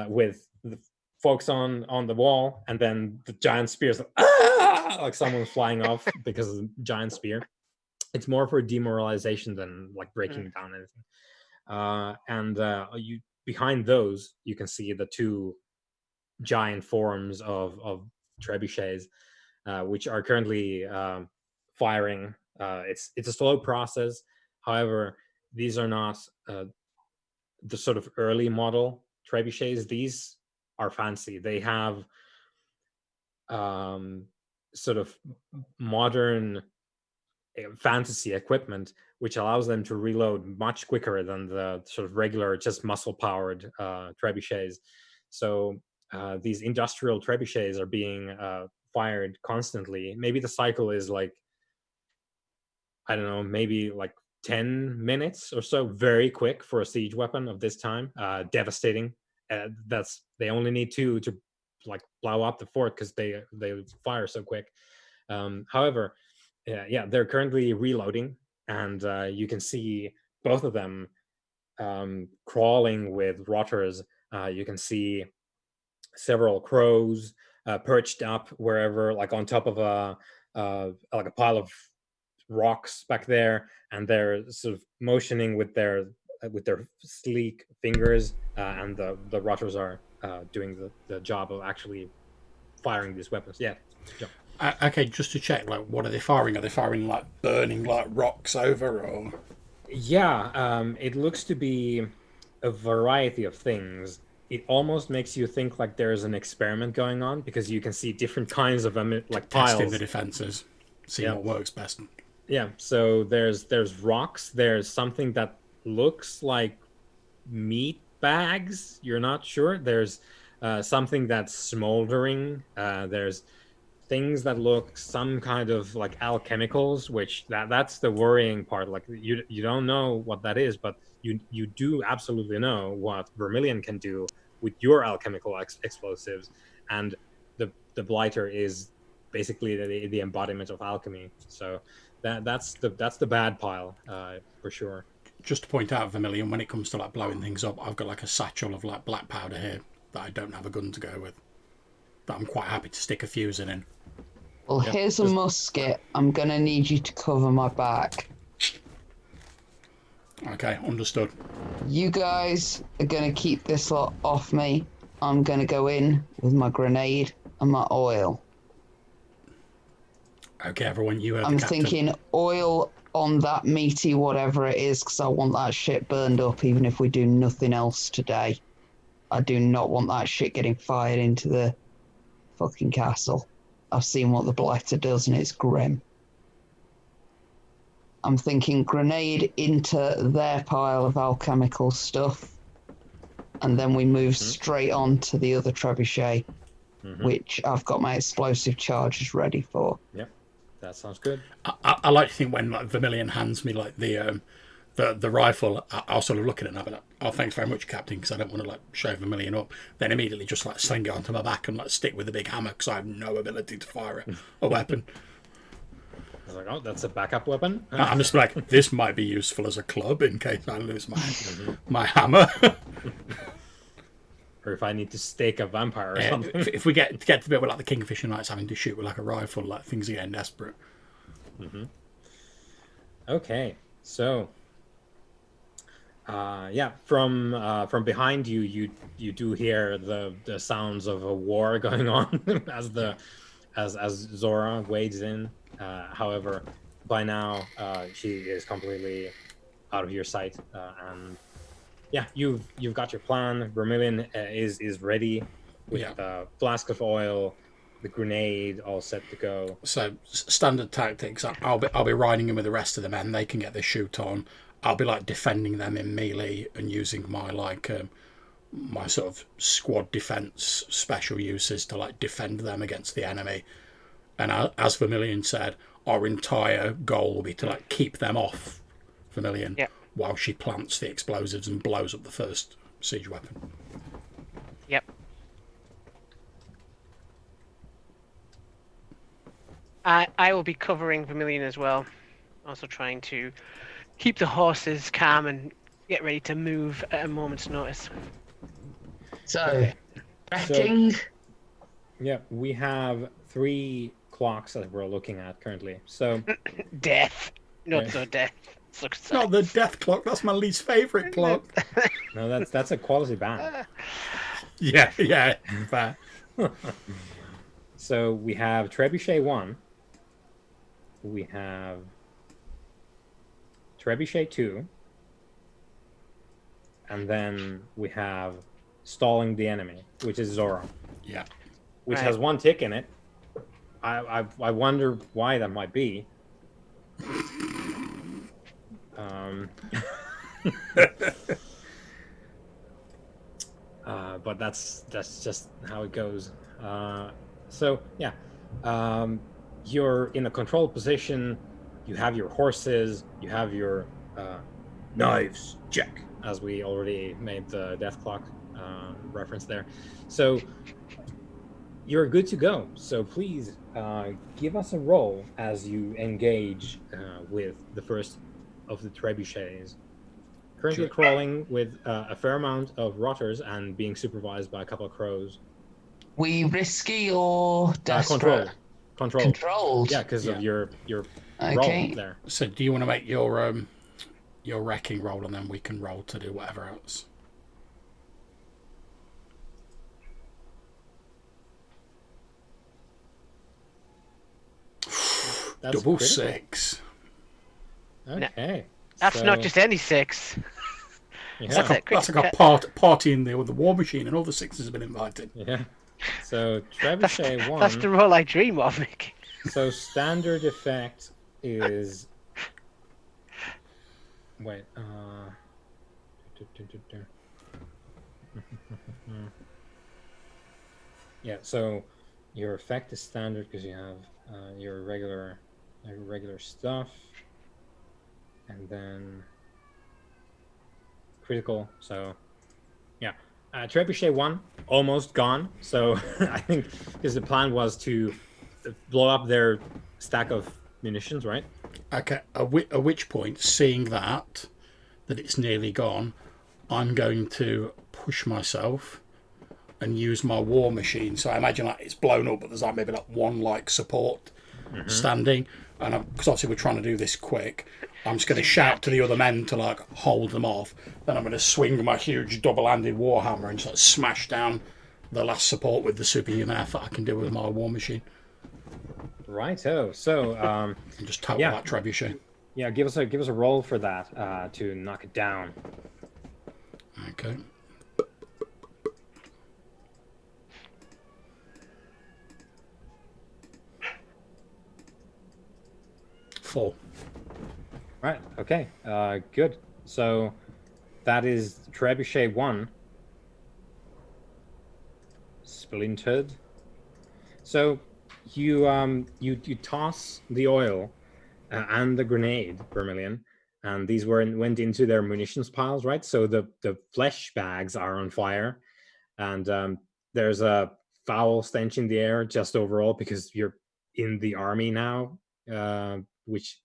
[SPEAKER 1] with the folks on the wall, and then the giant spears, like someone's flying off because of the giant spear. It's more for demoralization than like breaking down anything. And you behind those, you can see the two giant forms of trebuchets, which are currently firing. It's a slow process. However, these are not the sort of early model trebuchets. These are fancy. They have sort of modern fantasy equipment, which allows them to reload much quicker than the sort of regular, just muscle powered trebuchets. So these industrial trebuchets are being fired constantly. Maybe the cycle is like, I don't know, maybe like 10 minutes or so, very quick for a siege weapon of this time. Devastating. They only need two to like blow up the fort because they fire so quick. However, they're currently reloading, and you can see both of them crawling with rotters. You can see several crows perched up wherever, like on top of like a pile of rocks back there, and they're sort of motioning with their sleek fingers, and the rotters are doing the job of actually firing these weapons. Yeah.
[SPEAKER 2] Okay, just to check, like, what are they firing? Are they firing like burning like rocks over, or?
[SPEAKER 1] Yeah, it looks to be a variety of things. It almost makes you think like there's an experiment going on, because you can see different kinds of like
[SPEAKER 2] Testing
[SPEAKER 1] piles.
[SPEAKER 2] the defenses, seeing what works best.
[SPEAKER 1] Yeah, so there's rocks. There's something that looks like meat bags. You're not sure. There's something that's smoldering. There's things that look some kind of like alchemicals, which that's the worrying part. Like you don't know what that is, but you do absolutely know what Vermilion can do with your alchemical explosives, and the Blighter is basically the embodiment of alchemy. So that's the bad pile, for sure.
[SPEAKER 2] Just to point out, Vermilion, when it comes to like blowing things up, I've got like a satchel of like black powder here that I don't have a gun to go with, that I'm quite happy to stick a fuse in.
[SPEAKER 3] Well, here's a musket. I'm going to need you to cover my back.
[SPEAKER 2] Okay, understood.
[SPEAKER 3] You guys are going to keep this lot off me. I'm going to go in with my grenade and my oil.
[SPEAKER 2] Okay, everyone, you heard
[SPEAKER 3] I'm
[SPEAKER 2] the captain.
[SPEAKER 3] thinking oil on that meaty whatever it is, because I want that shit burned up even if we do nothing else today. I do not want that shit getting fired into the fucking castle. I've seen what the Blighter does, and it's grim. I'm thinking grenade into their pile of alchemical stuff, and then we move straight on to the other trebuchet, which I've got my explosive charges ready for.
[SPEAKER 1] Yep, that sounds good.
[SPEAKER 2] I like to think when like Vermilion hands me like the rifle, I'll sort of look at it and I'll be like, "Oh, thanks very much, Captain," because I don't want to like show Vermilion up. Then immediately just like sling it onto my back and like stick with the big hammer, because I have no ability to fire a weapon.
[SPEAKER 1] I was like, oh, that's a backup weapon.
[SPEAKER 2] I'm just like, this might be useful as a club in case I lose my hammer.
[SPEAKER 1] Or if I need to stake a vampire or something.
[SPEAKER 2] If we get to the bit where like the Kingfisher Knights having to shoot with like a rifle, like things are getting desperate.
[SPEAKER 1] Okay, so from behind you, you do hear the sounds of a war going on as Zora wades in. However, by now she is completely out of your sight, and yeah, you've got your plan. Vermilion is ready with the flask of oil, the grenade all set to go.
[SPEAKER 2] So standard tactics. I'll be riding in with the rest of the men. They can get their shoot on. I'll be like defending them in melee and using my like my sort of squad defense special uses to like defend them against the enemy. And as Vermilion said, our entire goal will be to like keep them off Vermilion while she plants the explosives and blows up the first siege weapon.
[SPEAKER 4] Yep. I will be covering Vermilion as well. Also trying to keep the horses calm and get ready to move at a moment's notice.
[SPEAKER 3] So,
[SPEAKER 1] Okay.
[SPEAKER 3] betting.
[SPEAKER 1] Yeah, we have 3 clocks that we're looking at currently. So
[SPEAKER 4] Death. Not
[SPEAKER 1] Yeah.
[SPEAKER 4] so death. Success.
[SPEAKER 2] Not the death clock. That's my least favourite clock.
[SPEAKER 1] no, that's a quality band.
[SPEAKER 2] Yeah, fair.
[SPEAKER 1] So we have Trebuchet 1. We have Trebuchet 2. And then we have Stalling the Enemy, which is Zora.
[SPEAKER 2] Yeah.
[SPEAKER 1] Which
[SPEAKER 4] Right.
[SPEAKER 1] has 1 tick in it. I wonder why that might be. But that's just how it goes. So yeah, you're in a controlled position. You have your horses. You have your knives. Check, as we already made the death clock reference there. So you're good to go. So please give us a roll as you engage with the first of the trebuchets. Currently
[SPEAKER 2] Sure.
[SPEAKER 1] crawling with a fair amount of rotters and being supervised by a couple of crows.
[SPEAKER 3] We risky or desperate?
[SPEAKER 1] Controlled. Yeah, because
[SPEAKER 2] Yeah.
[SPEAKER 1] of your
[SPEAKER 3] Okay.
[SPEAKER 1] roll there.
[SPEAKER 2] So do you want to make your wrecking roll, and then we can roll to do whatever else?
[SPEAKER 1] That's
[SPEAKER 2] Double
[SPEAKER 1] critical.
[SPEAKER 2] 6.
[SPEAKER 1] Okay.
[SPEAKER 4] That's
[SPEAKER 1] so,
[SPEAKER 4] not just any 6.
[SPEAKER 1] yeah.
[SPEAKER 4] That's it.
[SPEAKER 2] That's like a party in there with the war machine, and all the 6s have been invited.
[SPEAKER 1] Yeah. So
[SPEAKER 4] That's,
[SPEAKER 1] trebuchet 1.
[SPEAKER 4] that's the role I dream of, Mick.
[SPEAKER 1] So standard effect is. Wait. Yeah. So your effect is standard because you have your regular stuff, and then critical. So yeah. Trebuchet 1 almost gone. So I think because the plan was to blow up their stack of munitions, right?
[SPEAKER 2] Okay, at which point, seeing that it's nearly gone, I'm going to push myself and use my war machine. So I imagine like it's blown up, but there's like maybe like 1 like support standing, and because obviously we're trying to do this quick, I'm just going to shout to the other men to like hold them off. Then I'm going to swing my huge double-handed warhammer and just like smash down the last support with the superhuman effort I can do with my war machine.
[SPEAKER 1] Righto. So
[SPEAKER 2] And just total that trebuchet.
[SPEAKER 1] yeah, give us a roll for that to knock it down.
[SPEAKER 2] Okay. Four.
[SPEAKER 1] Right. Okay. Good. So that is Trebuchet 1. Splintered. So you toss the oil and the grenade, Vermilion, and these went into their munitions piles, right? So the flesh bags are on fire, and there's a foul stench in the air just overall because you're in the army now, which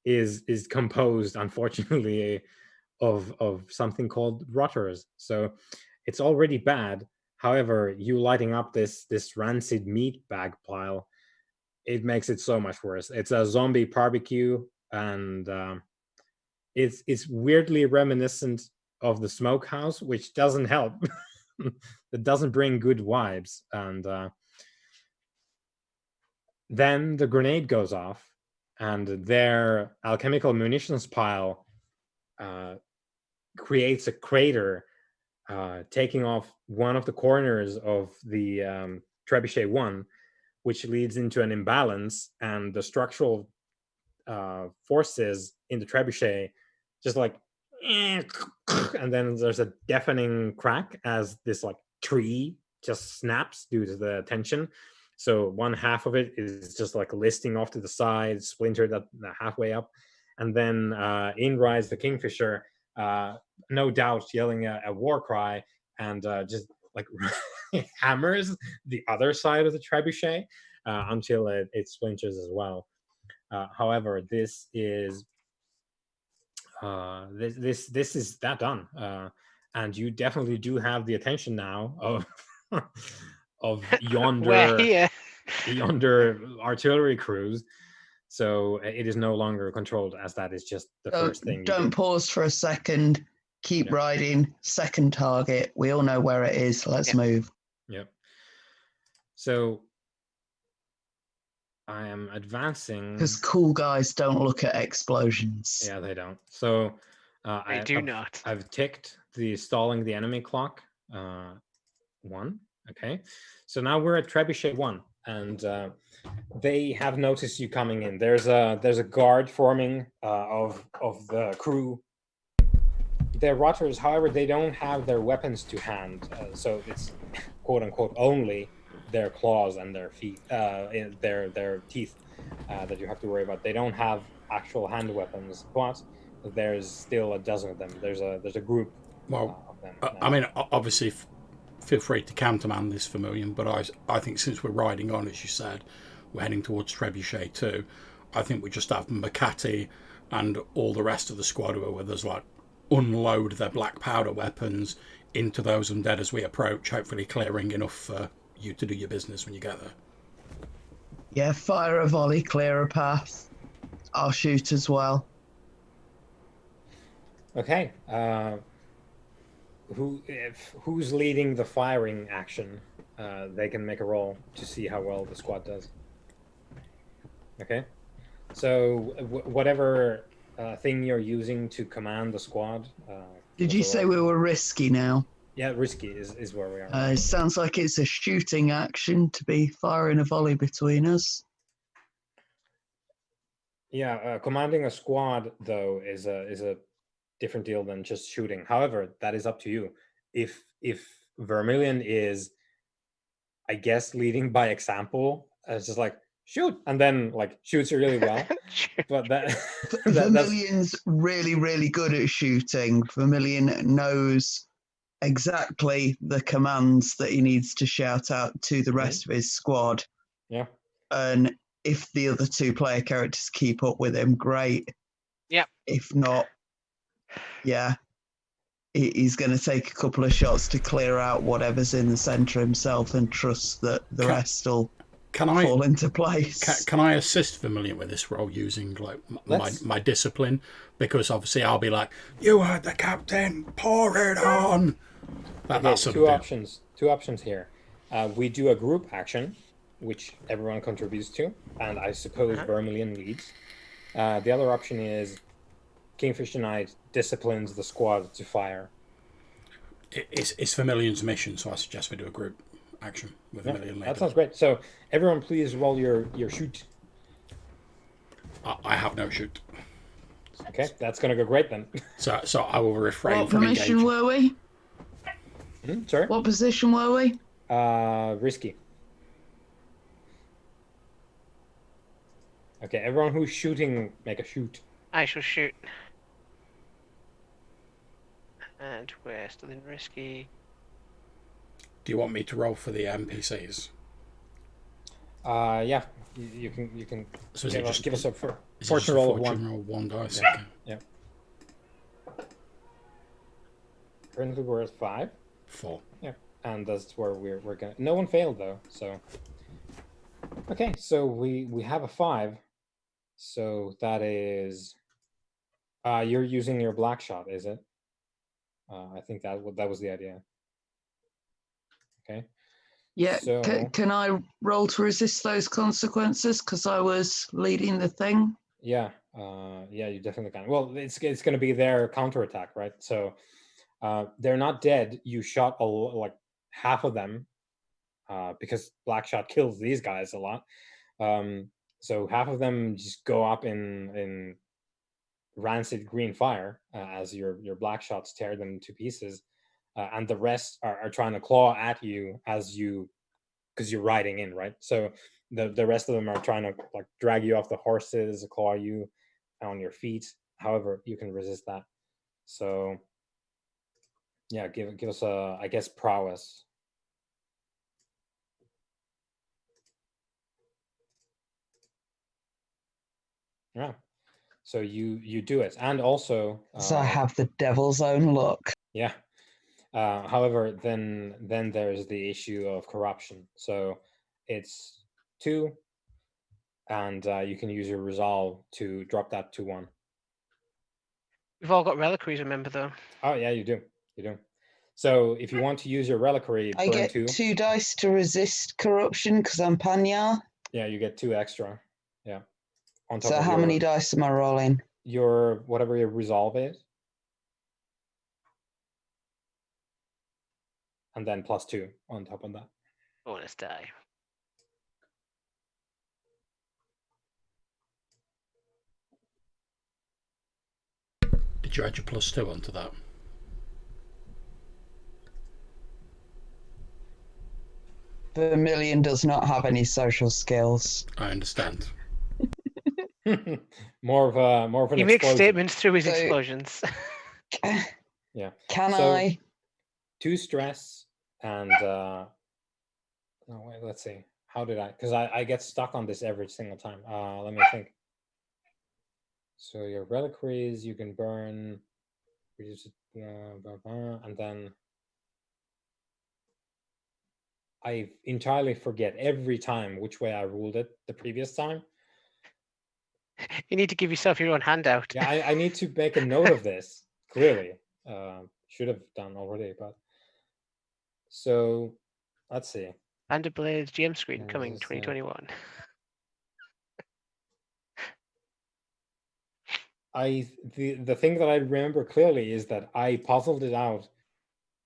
[SPEAKER 1] is composed, unfortunately, of something called rotters. So it's already bad. However, you lighting up this rancid meat bag pile, it makes it so much worse. It's a zombie barbecue, and it's weirdly reminiscent of the smokehouse, which doesn't help. It doesn't bring good vibes. And then the grenade goes off, and their alchemical munitions pile creates a crater, taking off one of the corners of the trebuchet 1, which leads into an imbalance, and the structural forces in the trebuchet just like and then there's a deafening crack as this like tree just snaps due to the tension. So one half of it is just like listing off to the side, splintered at the halfway up, and then in rides the kingfisher, no doubt yelling a war cry, and just like hammers the other side of the trebuchet until it splinters as well. However, this is this is that done, and you definitely do have the attention now of of
[SPEAKER 4] We're here.
[SPEAKER 1] yonder artillery crews. So it is no longer controlled, as that is just the first thing you
[SPEAKER 3] Don't
[SPEAKER 1] did.
[SPEAKER 3] pause for a second. Keep
[SPEAKER 1] Yep.
[SPEAKER 3] riding. Second target. We all know where it is. Let's
[SPEAKER 4] Yep.
[SPEAKER 3] move.
[SPEAKER 1] Yep. So I am advancing.
[SPEAKER 3] Because cool guys don't look at explosions.
[SPEAKER 1] Yeah, they don't. So
[SPEAKER 4] They do not.
[SPEAKER 1] I've ticked the stalling the enemy clock. 1. Okay. So now we're at trebuchet 1, and they have noticed you coming in. There's a guard forming of the crew. They're rotters, however, they don't have their weapons to hand, so it's quote unquote only their claws and their feet, their teeth that you have to worry about. They don't have actual hand weapons, but there's still a dozen of them. There's a group of them.
[SPEAKER 2] I mean, obviously, feel free to countermand this, Vermilion, but I think since we're riding on, as you said, we're heading towards Trebuchet 2, I think we just have Makati and all the rest of the squad where there's like unload their black powder weapons into those undead as we approach, hopefully clearing enough for you to do your business when you get there.
[SPEAKER 3] Yeah, fire a volley, clear a path. I'll shoot as well.
[SPEAKER 1] Okay. Who's leading the firing action? They can make a roll to see how well the squad does. Okay. So whatever thing you're using to command the squad.
[SPEAKER 3] Did you say we were risky now?
[SPEAKER 1] Yeah, risky is where we are.
[SPEAKER 3] It sounds like it's a shooting action to be firing a volley between us.
[SPEAKER 1] Yeah, commanding a squad though is a different deal than just shooting. However, that is up to you. If Vermilion is, I guess, leading by example, it's just like shoot, and then like shoots really well. But
[SPEAKER 3] Vermilion's really, really good at shooting. Vermilion knows exactly the commands that he needs to shout out to the rest of his squad.
[SPEAKER 1] Yeah.
[SPEAKER 3] And if the other two player characters keep up with him, great.
[SPEAKER 4] Yep.
[SPEAKER 3] If not, yeah, he's going to take a couple of shots to clear out whatever's in the centre himself and trust that the rest will fall into place.
[SPEAKER 2] Can I assist Vermilion with this role using like my discipline? Because obviously I'll be like, you heard the captain, pour it on. That's
[SPEAKER 1] two options. Two options here. We do a group action, which everyone contributes to, and I suppose Vermilion leads. The other option is Kingfisher Knight disciplines the squad to fire.
[SPEAKER 2] It's Vermilion's mission, so I suggest we do a group action with Vermilion later.
[SPEAKER 1] That sounds great. So everyone please roll your shoot.
[SPEAKER 2] I have no shoot.
[SPEAKER 1] Okay, that's going to go great then.
[SPEAKER 2] So I will refrain from engaging.
[SPEAKER 3] What mission were we?
[SPEAKER 1] Sorry?
[SPEAKER 3] What position were we?
[SPEAKER 1] Risky. Okay, everyone who's shooting, make a shoot.
[SPEAKER 4] I shall shoot. And we're still in risky.
[SPEAKER 2] Do you want me to roll for the NPCs?
[SPEAKER 1] Yeah, you can.
[SPEAKER 2] So
[SPEAKER 1] give us a fortune roll of 1.
[SPEAKER 2] Roll 1 dice.
[SPEAKER 1] Yeah.
[SPEAKER 2] Okay.
[SPEAKER 1] Yeah. Currently we're at 5.
[SPEAKER 2] 4.
[SPEAKER 1] Yeah, and that's where we're gonna. No one failed though, so. Okay, so we have a 5. So that is. You're using your black shot, is it? I think that was the idea. Okay.
[SPEAKER 3] Yeah.
[SPEAKER 1] So,
[SPEAKER 3] can I roll to resist those consequences because I was leading the thing?
[SPEAKER 1] Yeah. Yeah, you definitely can. Well, it's going to be their counterattack, right? So they're not dead. You shot like half of them because black shot kills these guys a lot. So half of them just go up in rancid green fire as your black shots tear them to pieces, and the rest are trying to claw at you as you, because you're riding in, right? So the rest of them are trying to like drag you off the horses, claw you on your feet. However, you can resist that. So yeah, give us a, I guess, prowess. Yeah. So you do it, and also
[SPEAKER 3] So I have the devil's own luck.
[SPEAKER 1] yeah. However, then there's the issue of corruption. So it's 2, and you can use your resolve to drop that to 1.
[SPEAKER 4] We've all got reliquaries, remember, though.
[SPEAKER 1] Oh yeah, you do. You do. So if you want to use your reliquary,
[SPEAKER 3] I
[SPEAKER 1] burn
[SPEAKER 3] get
[SPEAKER 1] 2.
[SPEAKER 3] 2 dice to resist corruption because I'm Panya.
[SPEAKER 1] Yeah, you get 2 extra. Yeah. On top
[SPEAKER 3] So
[SPEAKER 1] of
[SPEAKER 3] how many dice am I rolling?
[SPEAKER 1] your whatever your resolve is, and then +2 on top of that.
[SPEAKER 4] Bonus die.
[SPEAKER 2] Did you add your +2 onto that?
[SPEAKER 3] Vermilion does not have any social skills.
[SPEAKER 2] I understand.
[SPEAKER 1] more of an
[SPEAKER 4] He makes
[SPEAKER 1] explosion.
[SPEAKER 4] statements through his
[SPEAKER 3] So-
[SPEAKER 4] explosions.
[SPEAKER 1] Yeah.
[SPEAKER 3] Can
[SPEAKER 1] So-
[SPEAKER 3] I?
[SPEAKER 1] 2 stress and no wait, let's see. How did I? Because I get stuck on this every single time. Let me think. So your reliquaries you can burn, reduce it, and then I entirely forget every time which way I ruled it the previous time.
[SPEAKER 4] You need to give yourself your own handout.
[SPEAKER 1] Yeah, I need to make a note of this. Clearly, should have done already, but so let's see.
[SPEAKER 4] Vanderblade's GM screen
[SPEAKER 1] Yeah,
[SPEAKER 4] coming
[SPEAKER 1] this is,
[SPEAKER 4] 2021.
[SPEAKER 1] The thing that I remember clearly is that I puzzled it out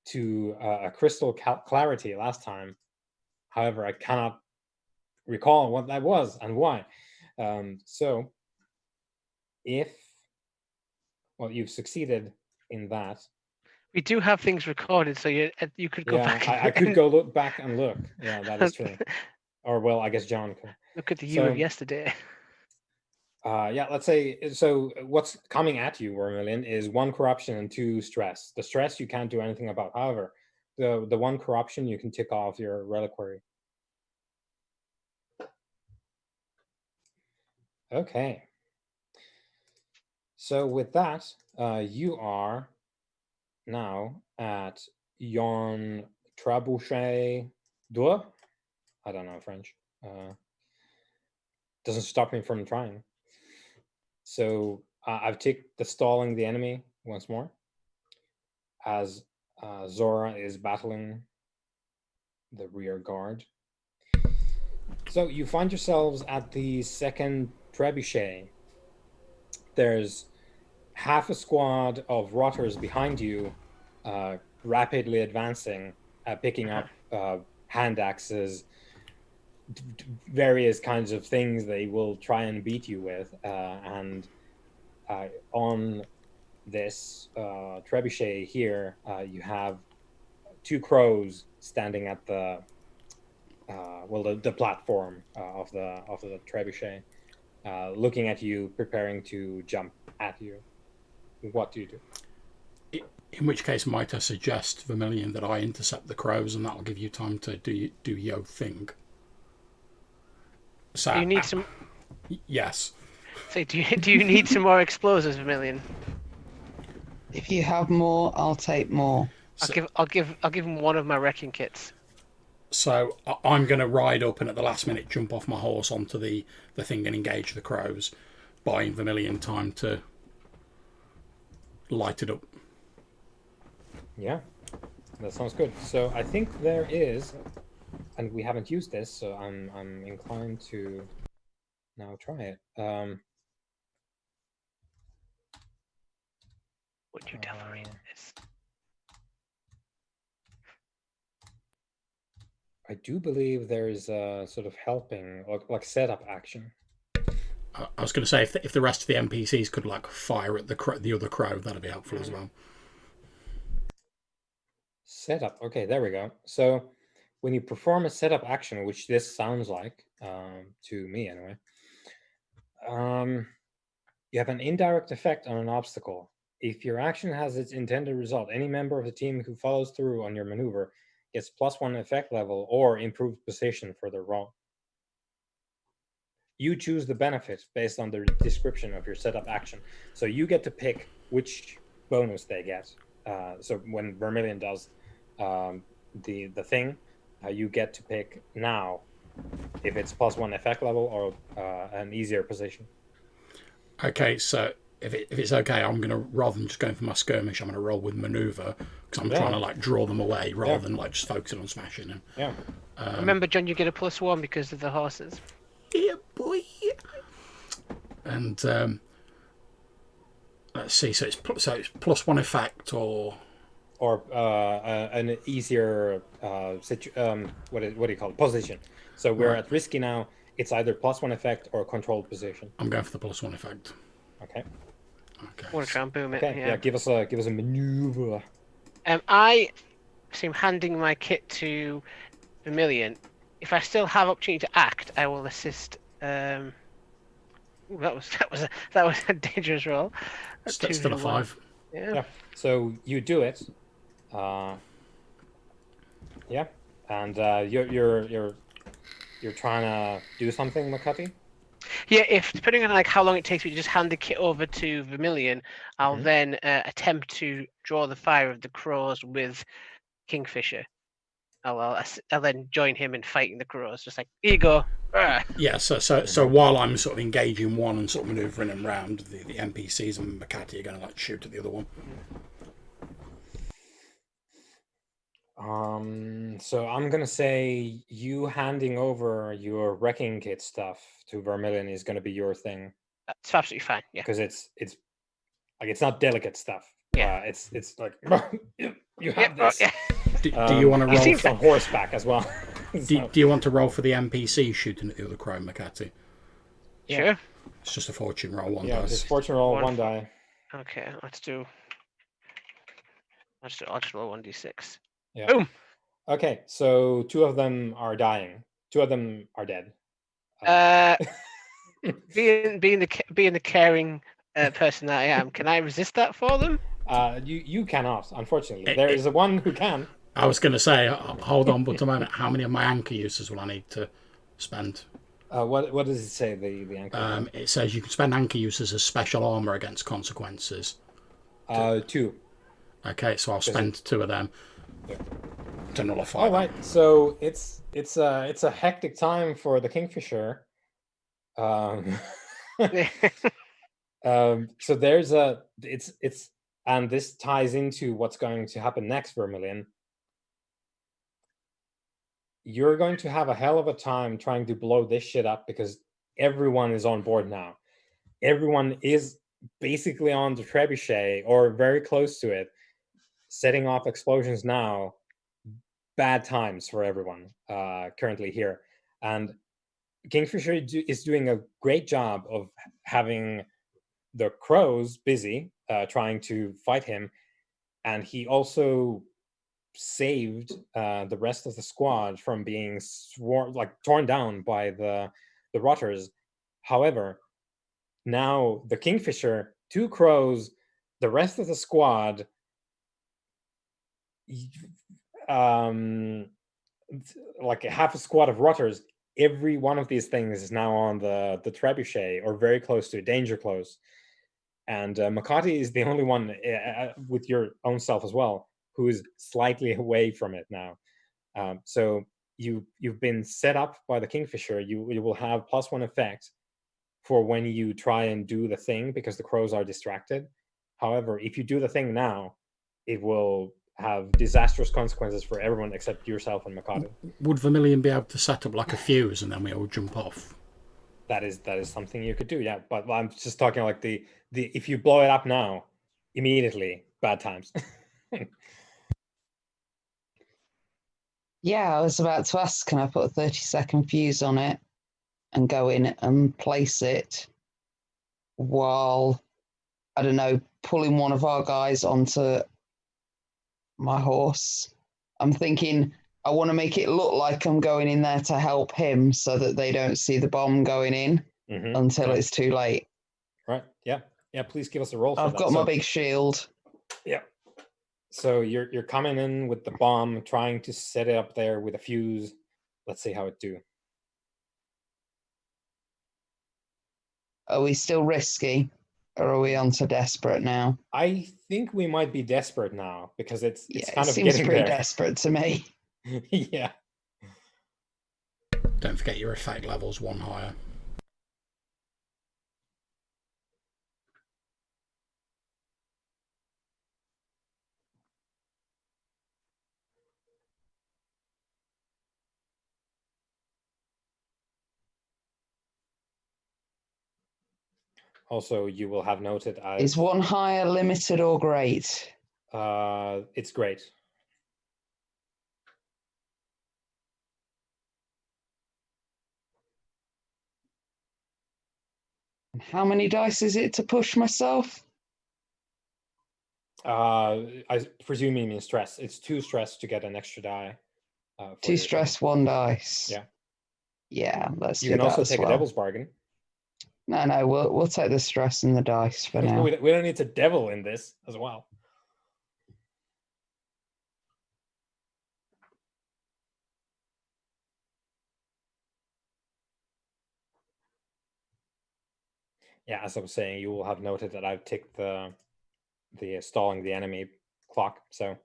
[SPEAKER 1] to a crystal clarity last time. However, I cannot recall what that was and why. So, if you've succeeded in that.
[SPEAKER 4] We do have things recorded, so you could go back.
[SPEAKER 1] Yeah, I could go look back and look. Yeah, that is true. Or well, I guess John could.
[SPEAKER 4] Look at the you of yesterday.
[SPEAKER 1] Yeah, let's say, so what's coming at you, Vermilion, is 1 corruption and 2 stress. The stress you can't do anything about. However, the 1 corruption you can tick off your reliquary. Okay. So with that, you are now at Yon Trebuchet Deux. I don't know French. Doesn't stop me from trying. So I've ticked the stalling the enemy once more, as Zora is battling the rear guard. So you find yourselves at the second trebuchet. There's half a squad of rotters behind you, rapidly advancing, picking up hand axes, various kinds of things they will try and beat you with, and on this trebuchet here, you have 2 crows standing at the the platform of the trebuchet, looking at you, preparing to jump at you. What do you do?
[SPEAKER 2] In which case, might I suggest, Vermilion, that I intercept the crows, and that'll give you time to do your thing. So
[SPEAKER 4] Do you need some?
[SPEAKER 2] Yes.
[SPEAKER 4] Say, do you need some more explosives, Vermilion?
[SPEAKER 3] If you have more, I'll take more.
[SPEAKER 4] I'll give him one of my wrecking kits.
[SPEAKER 2] So I'm going to ride up and at the last minute jump off my horse onto the thing and engage the crows, buying Vermilion time to light it up.
[SPEAKER 1] Yeah, that sounds good. So I think there is, and we haven't used this, so I'm inclined to now try it.
[SPEAKER 4] Would you devilry this?
[SPEAKER 1] I do believe there is a sort of helping, like setup action.
[SPEAKER 2] I was going to say if the rest of the NPCs could like fire at the other crow, that'd be helpful as well.
[SPEAKER 1] Setup. Okay, there we go. So when you perform a setup action, which this sounds like to me anyway, you have an indirect effect on an obstacle. If your action has its intended result, any member of the team who follows through on your maneuver gets +1 effect level or improved position for their roll. You choose the benefit based on the description of your setup action. So you get to pick which bonus they get. So when Vermilion does the thing, you get to pick now if it's +1 effect level or an easier position.
[SPEAKER 2] Okay, so if it's okay, I'm going to, rather than just going for my skirmish, I'm going to roll with maneuver because I'm trying to like draw them away rather than like just focusing on smashing them.
[SPEAKER 1] Yeah.
[SPEAKER 4] Remember, John, you get a +1 because of the horses.
[SPEAKER 2] Yeah, boy. And let's see. So it's +1 effect or
[SPEAKER 1] an easier what do you call it? Position. So we're at risky now. It's either +1 effect or a controlled position.
[SPEAKER 2] I'm going for the +1 effect.
[SPEAKER 1] Okay.
[SPEAKER 4] I want to try and boom it.
[SPEAKER 1] Okay. Yeah. Give us a maneuver.
[SPEAKER 4] I seem handing my kit to Vermilion. If I still have opportunity to act, I will assist. That was a dangerous roll.
[SPEAKER 2] Still a 5.
[SPEAKER 4] Yeah.
[SPEAKER 1] So you do it. Yeah. And you're trying to do something, Makati?
[SPEAKER 4] Yeah, if depending on like how long it takes me to just hand the kit over to Vermilion, I'll then attempt to draw the fire of the crows with Kingfisher. I'll then join him in fighting the crows. Just like, here you go.
[SPEAKER 2] Yeah, so while I'm sort of engaging one and sort of manoeuvring them round, the NPCs and Makati are going to like shoot at the other one.
[SPEAKER 1] So I'm gonna say you handing over your wrecking kit stuff to Vermilion is gonna be your thing.
[SPEAKER 4] That's absolutely fine. Yeah,
[SPEAKER 1] because it's like it's not delicate stuff.
[SPEAKER 4] Yeah,
[SPEAKER 1] it's like you have this.
[SPEAKER 4] Yeah.
[SPEAKER 2] Do you want to roll
[SPEAKER 1] on horseback as well?
[SPEAKER 2] Do you want to roll for the NPC shooting at the other crow, Makati?
[SPEAKER 1] Yeah.
[SPEAKER 4] Sure.
[SPEAKER 2] It's just a fortune roll, one
[SPEAKER 1] yeah,
[SPEAKER 2] dice.
[SPEAKER 1] just fortune roll, one die.
[SPEAKER 4] Okay, I'll just roll 1d6.
[SPEAKER 1] Yeah.
[SPEAKER 4] Boom.
[SPEAKER 1] Okay, so 2 of them are dying. 2 of them are dead.
[SPEAKER 4] Being the caring person that I am, can I resist that for them?
[SPEAKER 1] You cannot, unfortunately. There is one who can.
[SPEAKER 2] I was going to say, hold on, but a moment. How many of my anchor uses will I need to spend?
[SPEAKER 1] What does it say? The anchor.
[SPEAKER 2] It says you can spend anchor uses as special armor against consequences.
[SPEAKER 1] 2.
[SPEAKER 2] Okay, so I'll spend 2 of them.
[SPEAKER 1] Yeah.
[SPEAKER 2] To nullify.
[SPEAKER 1] All right, so it's a hectic time for the Kingfisher. So there's it's and this ties into what's going to happen next, Vermilion. You're going to have a hell of a time trying to blow this shit up because everyone is on board now. Everyone is basically on the trebuchet or very close to it, setting off explosions now. Bad times for everyone currently here. And Kingfisher is doing a great job of having the crows busy trying to fight him. And he also saved the rest of the squad from being torn down by the rotters. However, now the Kingfisher, 2 crows, the rest of the squad, like half a squad of rotters, every one of these things is now on the trebuchet or very close to it, danger close. And Makati is the only one with your own self as well who is slightly away from it now. So you've been set up by the Kingfisher. You will have +1 effect for when you try and do the thing because the crows are distracted. However, if you do the thing now, it will have disastrous consequences for everyone except yourself and Makati.
[SPEAKER 2] Would Vermilion be able to set up like a fuse and then we all jump off?
[SPEAKER 1] That is something you could do, yeah. But I'm just talking like the if you blow it up now, immediately bad times.
[SPEAKER 3] Yeah, I was about to ask, can I put a 30-second fuse on it and go in and place it while, I don't know, pulling one of our guys onto my horse. I'm thinking I want to make it look like I'm going in there to help him so that they don't see the bomb going in until it's too late.
[SPEAKER 1] Right. Yeah. Yeah. Please give us a roll for
[SPEAKER 3] I've
[SPEAKER 1] that.
[SPEAKER 3] got my big shield.
[SPEAKER 1] Yeah. So you're coming in with the bomb, trying to set it up there with a fuse. Let's see how it do.
[SPEAKER 3] Are we still risky, or are we on to desperate now?
[SPEAKER 1] I think we might be desperate now because it's kind
[SPEAKER 3] it
[SPEAKER 1] of
[SPEAKER 3] seems
[SPEAKER 1] getting
[SPEAKER 3] pretty
[SPEAKER 1] there.
[SPEAKER 3] desperate to me.
[SPEAKER 1] Yeah.
[SPEAKER 2] Don't forget your effect levels 1 higher.
[SPEAKER 1] Also, you will have noted
[SPEAKER 3] Is 1 higher limited or great?
[SPEAKER 1] It's great.
[SPEAKER 3] And how many dice is it to push myself?
[SPEAKER 1] I presume you mean stress. It's 2 stress to get an extra die.
[SPEAKER 3] 2 stress, 1 dice.
[SPEAKER 1] Yeah.
[SPEAKER 3] Yeah, let's
[SPEAKER 1] You
[SPEAKER 3] do
[SPEAKER 1] can
[SPEAKER 3] that
[SPEAKER 1] also
[SPEAKER 3] as
[SPEAKER 1] take
[SPEAKER 3] well.
[SPEAKER 1] a devil's bargain.
[SPEAKER 3] No, we'll take the stress and the dice for now.
[SPEAKER 1] We don't need to devil in this as well. Yeah, as I was saying, you will have noted that I've ticked the stalling the enemy clock, so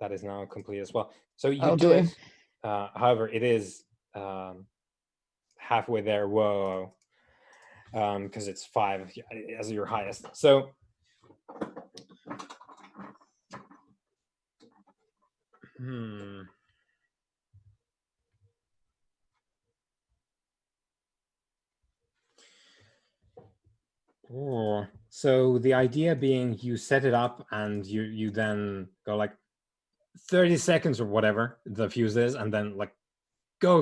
[SPEAKER 1] that is now complete as well. So you do it. However, it is halfway there. Whoa. Because it's 5 as your highest. So So the idea being you set it up and you then go like 30 seconds or whatever the fuse is, and then like go.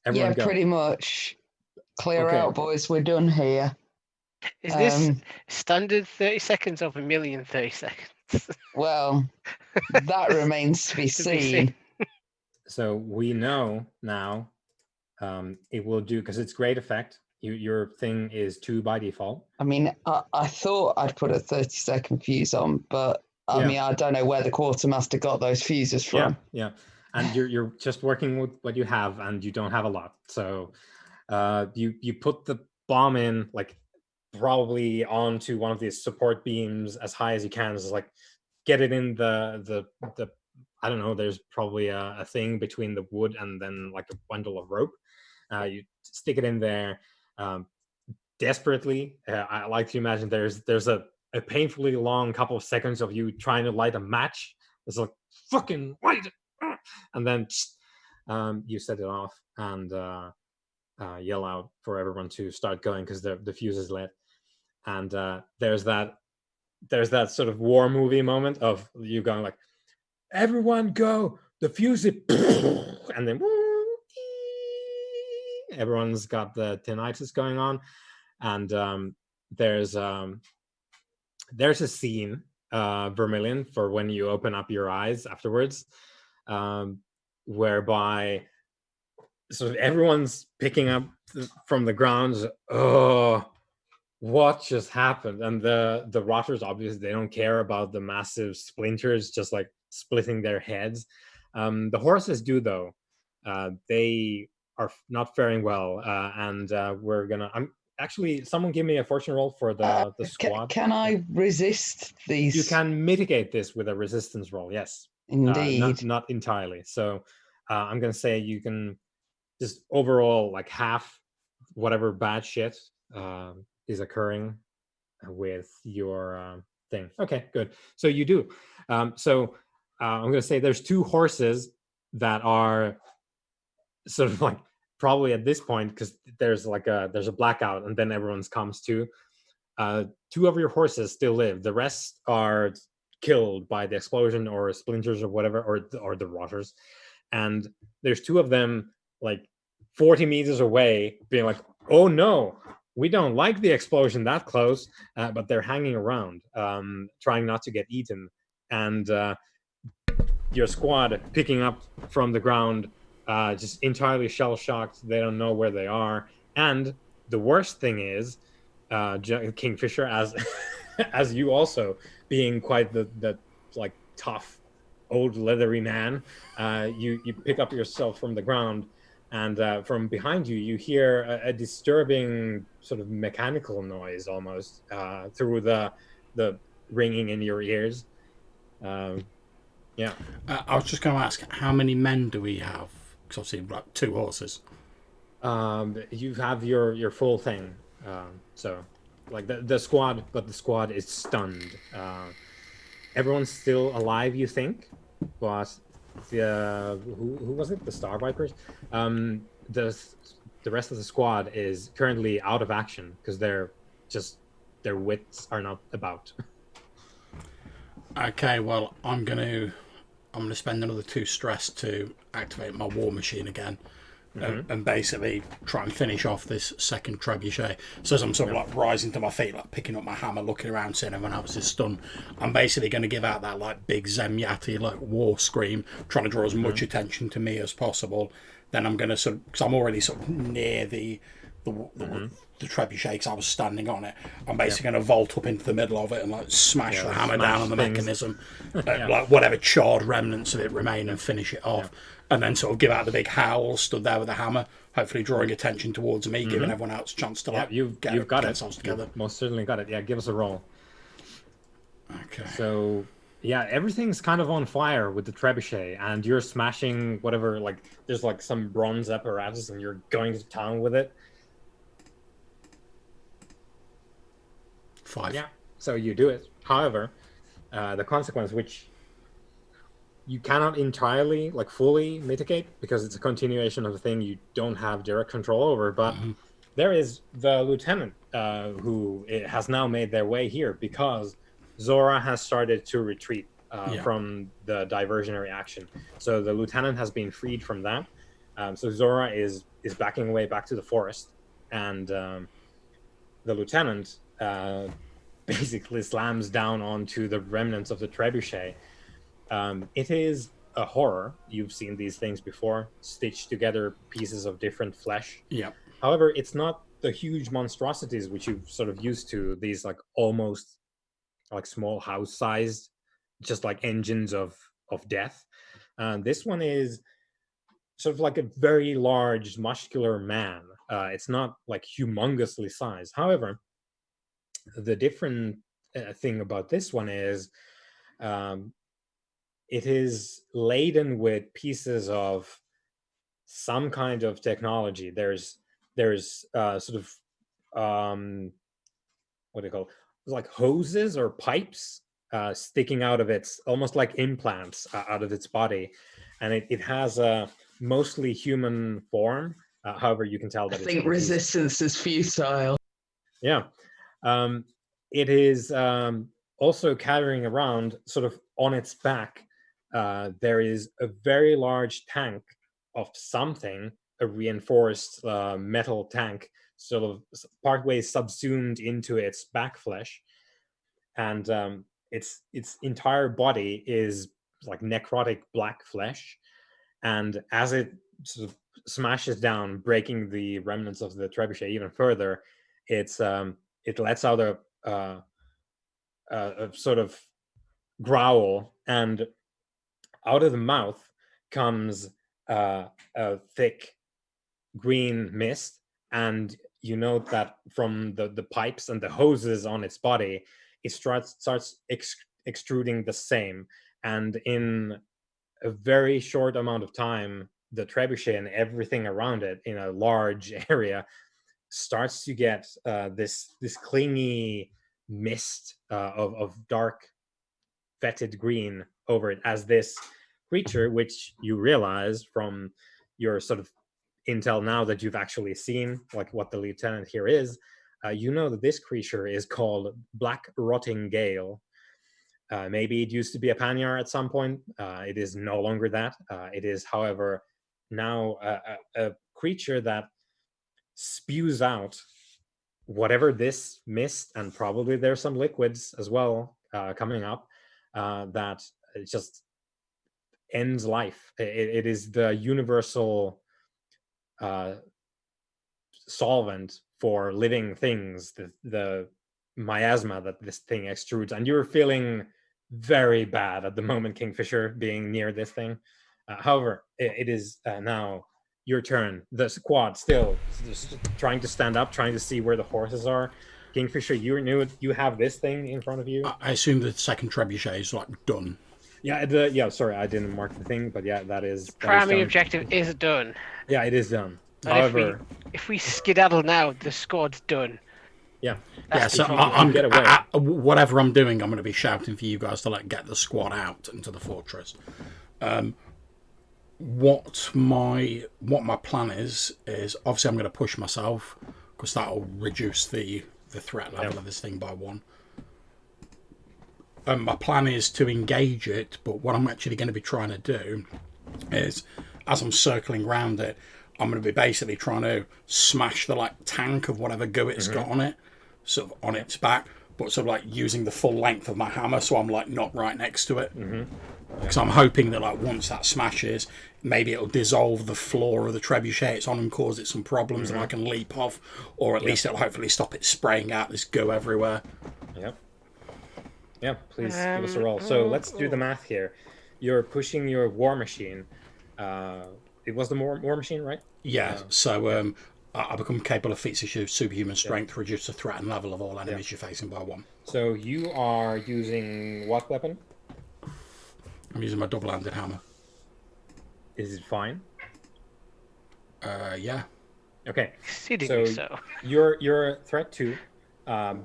[SPEAKER 1] Everyone go.
[SPEAKER 3] Pretty much. Clear out, boys. We're done here.
[SPEAKER 4] Is this standard 30 seconds or a million 30 seconds?
[SPEAKER 3] Well, that remains to be seen.
[SPEAKER 1] So we know now it will do, because it's great effect. Your thing is 2 by default.
[SPEAKER 3] I mean, I thought I'd put a 30-second fuse on, but I mean, I don't know where the quartermaster got those fuses from.
[SPEAKER 1] Yeah. And you're just working with what you have, and you don't have a lot. So you put the bomb in, like probably onto one of these support beams as high as you can. Just like get it in the I don't know. There's probably a thing between the wood and then like a bundle of rope. You stick it in there. Desperately, I like to imagine there's a painfully long couple of seconds of you trying to light a match. It's like fucking light it, and then you set it off and yell out for everyone to start going because the fuse is lit. And there's that sort of war movie moment of you going like, everyone go, the fuse is, and then everyone's got the tinnitus going on. And there's a scene, Vermilion, for when you open up your eyes afterwards, whereby sort of everyone's picking up from the ground. Oh, what just happened? And the rotters, obviously, they don't care about the massive splinters just like splitting their heads. The horses do, though. They are not faring well, and we're gonna. Actually, someone give me a fortune roll for the squad.
[SPEAKER 3] Can I resist these?
[SPEAKER 1] You can mitigate this with a resistance roll, yes.
[SPEAKER 3] Indeed.
[SPEAKER 1] Not entirely. So I'm going to say you can just overall like half whatever bad shit is occurring with your thing. Okay, good. So you do. So I'm going to say there's 2 horses that are sort of like probably at this point, because there's a blackout and then everyone's comes to. 2 of your horses still live. The rest are killed by the explosion or splinters or whatever, or the rotters. And there's 2 of them like 40 meters away being like, oh no, we don't like the explosion that close, but they're hanging around, trying not to get eaten. And your squad picking up from the ground, just entirely shell-shocked. They don't know where they are. And the worst thing is, Kingfisher, as as you also being quite the like tough old leathery man, you pick up yourself from the ground, and from behind you you hear a disturbing sort of mechanical noise almost, through the ringing in your ears. Yeah.
[SPEAKER 2] I was just going to ask, how many men do we have? Because obviously, like 2 horses.
[SPEAKER 1] You have your full thing. So like the squad, but the squad is stunned. Everyone's still alive, you think, but who was it? The Star Vipers. The rest of the squad is currently out of action because their wits are not about.
[SPEAKER 2] Okay, well, I'm gonna spend another 2 stress to activate my war machine again, and basically try and finish off this second trebuchet. So as I'm sort of like rising to my feet, like picking up my hammer, looking around, seeing everyone else is stunned, I'm basically going to give out that like big Zemyati like war scream, trying to draw as much attention to me as possible. Then I'm going to sort of, because I'm already sort of near the trebuchet, because I was standing on it. I'm basically going to vault up into the middle of it and like smash the hammer down on the mechanism, like whatever charred remnants of it remain, and finish it off. And then sort of give out the big howl, stood there with the hammer, hopefully drawing attention towards me, giving everyone else a chance to like
[SPEAKER 1] you've got it.
[SPEAKER 2] themselves together.
[SPEAKER 1] You've most certainly got it. Yeah, give us a roll.
[SPEAKER 2] Okay.
[SPEAKER 1] So yeah, everything's kind of on fire with the trebuchet, and you're smashing whatever, like there's like some bronze apparatus, and you're going to town with it.
[SPEAKER 2] 5.
[SPEAKER 1] Yeah, so you do it. However, the consequence, which you cannot entirely, like fully mitigate, because it's a continuation of a thing you don't have direct control over, but there is the lieutenant, who has now made their way here because Zora has started to retreat from the diversionary action. So the lieutenant has been freed from that. So Zora is backing away back to the forest, and the lieutenant basically slams down onto the remnants of the trebuchet. It is a horror. You've seen these things before, stitched together pieces of different flesh.
[SPEAKER 2] Yeah.
[SPEAKER 1] However, it's not the huge monstrosities which you've sort of used to, these like almost like small house sized, just like engines of death. This one is sort of like a very large muscular man. It's not like humongously sized. However, the different thing about this one is it is laden with pieces of some kind of technology. There's sort of what do you call it? Like hoses or pipes sticking out of its, almost like implants out of its body, and it has a mostly human form. However, you can tell that
[SPEAKER 3] I think resistance is futile.
[SPEAKER 1] Yeah. It is also carrying around, sort of on its back, there is a very large tank of something, a reinforced metal tank, sort of partway subsumed into its back flesh. And its entire body is like necrotic black flesh. And as it sort of smashes down, breaking the remnants of the trebuchet even further, it lets out a sort of growl, and out of the mouth comes a thick green mist. And you note that from the pipes and the hoses on its body, it starts extruding the same. And in a very short amount of time, the trebuchet and everything around it in a large area starts to get this clingy mist of dark fetid green over it, as this creature, which you realize from your sort of intel now that you've actually seen like what the lieutenant here is, you know that this creature is called Black Rotting Gale. Maybe it used to be a Panyar at some point. It is no longer that. It is, however, now a creature that spews out whatever this mist, and probably there's some liquids as well coming up, that it just ends life. It is the universal solvent for living things, the miasma that this thing extrudes. And you're feeling very bad at the moment, Kingfisher, being near this thing. However, it is now your turn. The squad still just trying to stand up, trying to see where the horses are. Kingfisher, you have this thing in front of you.
[SPEAKER 2] I assume the second trebuchet is like done.
[SPEAKER 1] Yeah, sorry, I didn't mark the thing, but yeah, that is
[SPEAKER 4] Primary objective is done.
[SPEAKER 1] Yeah, it is done.
[SPEAKER 4] And
[SPEAKER 1] However,
[SPEAKER 4] if we skedaddle now, the squad's done.
[SPEAKER 1] yeah.
[SPEAKER 4] That's
[SPEAKER 2] So
[SPEAKER 4] the problem.
[SPEAKER 2] I'm
[SPEAKER 1] Get away.
[SPEAKER 2] whatever I'm doing, I'm going to be shouting for you guys to like get the squad out into the fortress. What my plan is obviously I'm going to push myself because that'll reduce the threat level of this thing by 1. My plan is to engage it, but what I'm actually going to be trying to do is, as I'm circling around it, I'm going to be basically trying to smash the like tank of whatever go it's got on it, sort of on its back, but sort of like using the full length of my hammer, so I'm like not right next to it. Because I'm hoping that like once that smashes, maybe it'll dissolve the floor of the trebuchet it's on and cause it some problems, and I can leap off, or at least it'll hopefully stop it spraying out this go everywhere.
[SPEAKER 1] Yep. Yeah, please give us a roll. So let's do the math here. You're pushing your war machine. It was the war machine, right?
[SPEAKER 2] Yeah. So I become capable of feats of superhuman strength, reduce the threat and level of all enemies you're facing by 1.
[SPEAKER 1] So you are using what weapon?
[SPEAKER 2] I'm using my double-handed hammer.
[SPEAKER 1] Is it fine?
[SPEAKER 2] Yeah.
[SPEAKER 1] Okay.
[SPEAKER 4] Exceedingly so.
[SPEAKER 1] Your threat 2,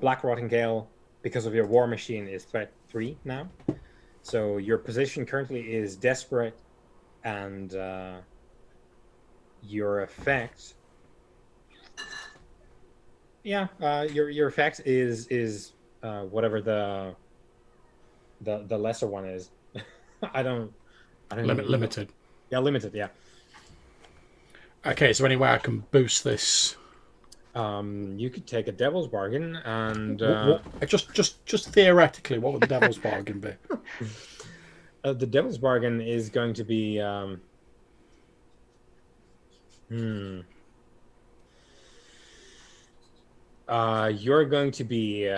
[SPEAKER 1] Black Rotting Gale, because of your war machine, is threat 3 now. So your position currently is desperate, and your effect. Yeah, your effect is whatever the lesser one is. I don't
[SPEAKER 2] Limited.
[SPEAKER 1] Yeah, limited. Yeah.
[SPEAKER 2] Okay, is there any way I can boost this?
[SPEAKER 1] You could take a devil's bargain and
[SPEAKER 2] just theoretically, what would the devil's bargain be?
[SPEAKER 1] The devil's bargain is going to be you're going to be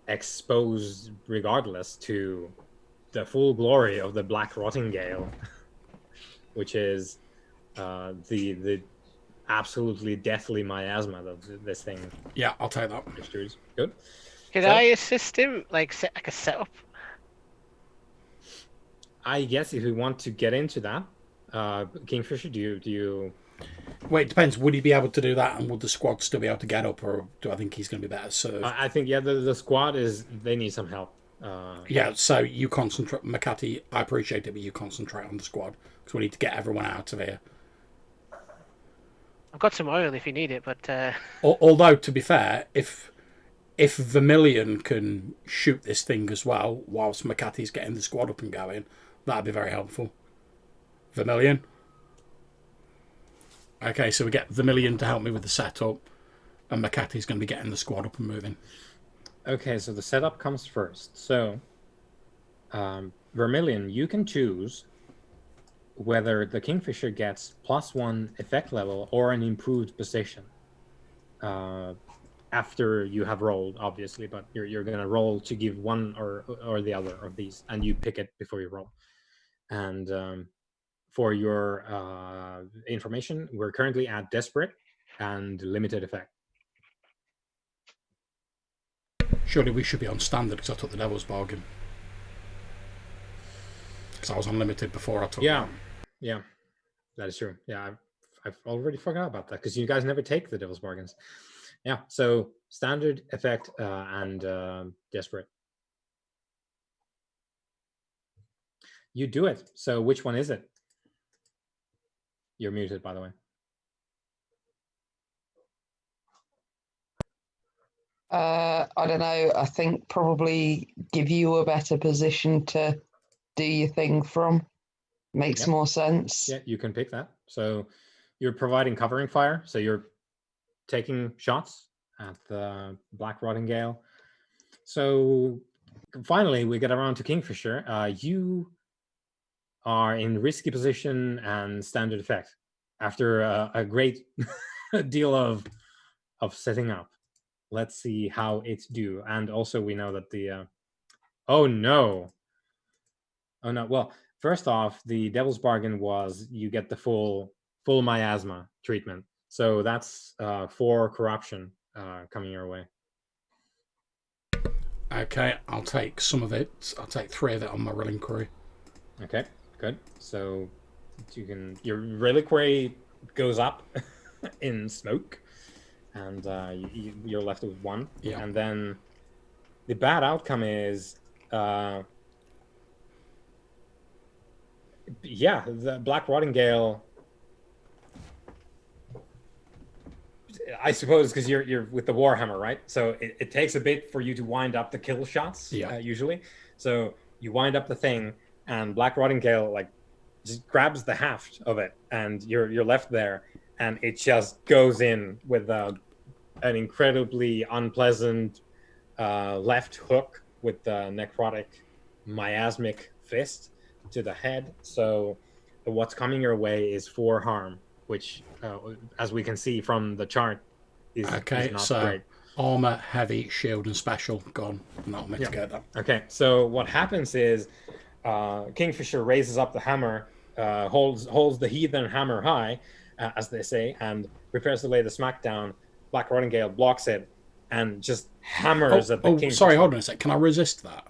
[SPEAKER 1] exposed regardless to the full glory of the Black Rotting Gale, which is the absolutely deathly miasma that this thing.
[SPEAKER 2] Yeah, I'll take that.
[SPEAKER 1] Good.
[SPEAKER 4] Could I assist him, like a setup?
[SPEAKER 1] I guess if we want to get into that, Kingfisher, do you?
[SPEAKER 2] Wait, it depends. Would he be able to do that, and would the squad still be able to get up, or do I think he's going to be better served?
[SPEAKER 1] I think the squad they need some help.
[SPEAKER 2] Yeah, so you concentrate, Makati. I appreciate it, but you concentrate on the squad because we need to get everyone out of here.
[SPEAKER 4] I've got some oil if you need it, but
[SPEAKER 2] although to be fair, if Vermilion can shoot this thing as well whilst Makati's getting the squad up and going, that'd be very helpful. Vermilion. Okay, so we get Vermilion to help me with the setup, and Makati's going to be getting the squad up and moving.
[SPEAKER 1] Okay, so the setup comes first. So, Vermilion, you can choose whether the Kingfisher gets +1 effect level or an improved position. After you have rolled, obviously, but you're going to roll to give one or the other of these, and you pick it before you roll. And for your information, we're currently at desperate and limited effect.
[SPEAKER 2] Surely we should be on standard because I took the devil's bargain. Because I was unlimited before I took that.
[SPEAKER 1] Yeah, that is true. Yeah, I've already forgot about that because you guys never take the devil's bargains. Yeah, so standard, effect, and desperate. You do it. So which one is it? You're muted, by the way.
[SPEAKER 3] I don't know. I think probably give you a better position to do your thing from. Makes more sense.
[SPEAKER 1] Yeah, you can pick that. So you're providing covering fire. So you're taking shots at the Black Rottingale. So finally, we get around to Kingfisher. You are in risky position and standard effect after a great deal of setting up. Let's see how it's due. And also, we know that the oh no. Well, first off, the Devil's Bargain was you get the full miasma treatment. So that's 4 corruption coming your way.
[SPEAKER 2] Okay, I'll take some of it. I'll take 3 of it on my reliquary.
[SPEAKER 1] Okay, good. So your reliquary goes up in smoke, and you're left with 1.
[SPEAKER 2] Yeah.
[SPEAKER 1] And then the bad outcome is, the Black Rottingale. I suppose because you're with the Warhammer, right? So it takes a bit for you to wind up the kill shots, usually. So you wind up the thing, and Black Rottingale like just grabs the haft of it, and you're left there, and it just goes in with an incredibly unpleasant left hook with the necrotic miasmic fist to the head. So what's coming your way is 4 harm, which, as we can see from the chart, is not great.
[SPEAKER 2] Armor, heavy, shield, and special gone. Not mitigate that.
[SPEAKER 1] Okay, so what happens is Kingfisher raises up the hammer, holds the heathen hammer high, as they say, and prepares to lay the smack down. Black Rottingale blocks it and just hammers at the Kingfisher.
[SPEAKER 2] Sorry, hold on a sec. Can I resist that?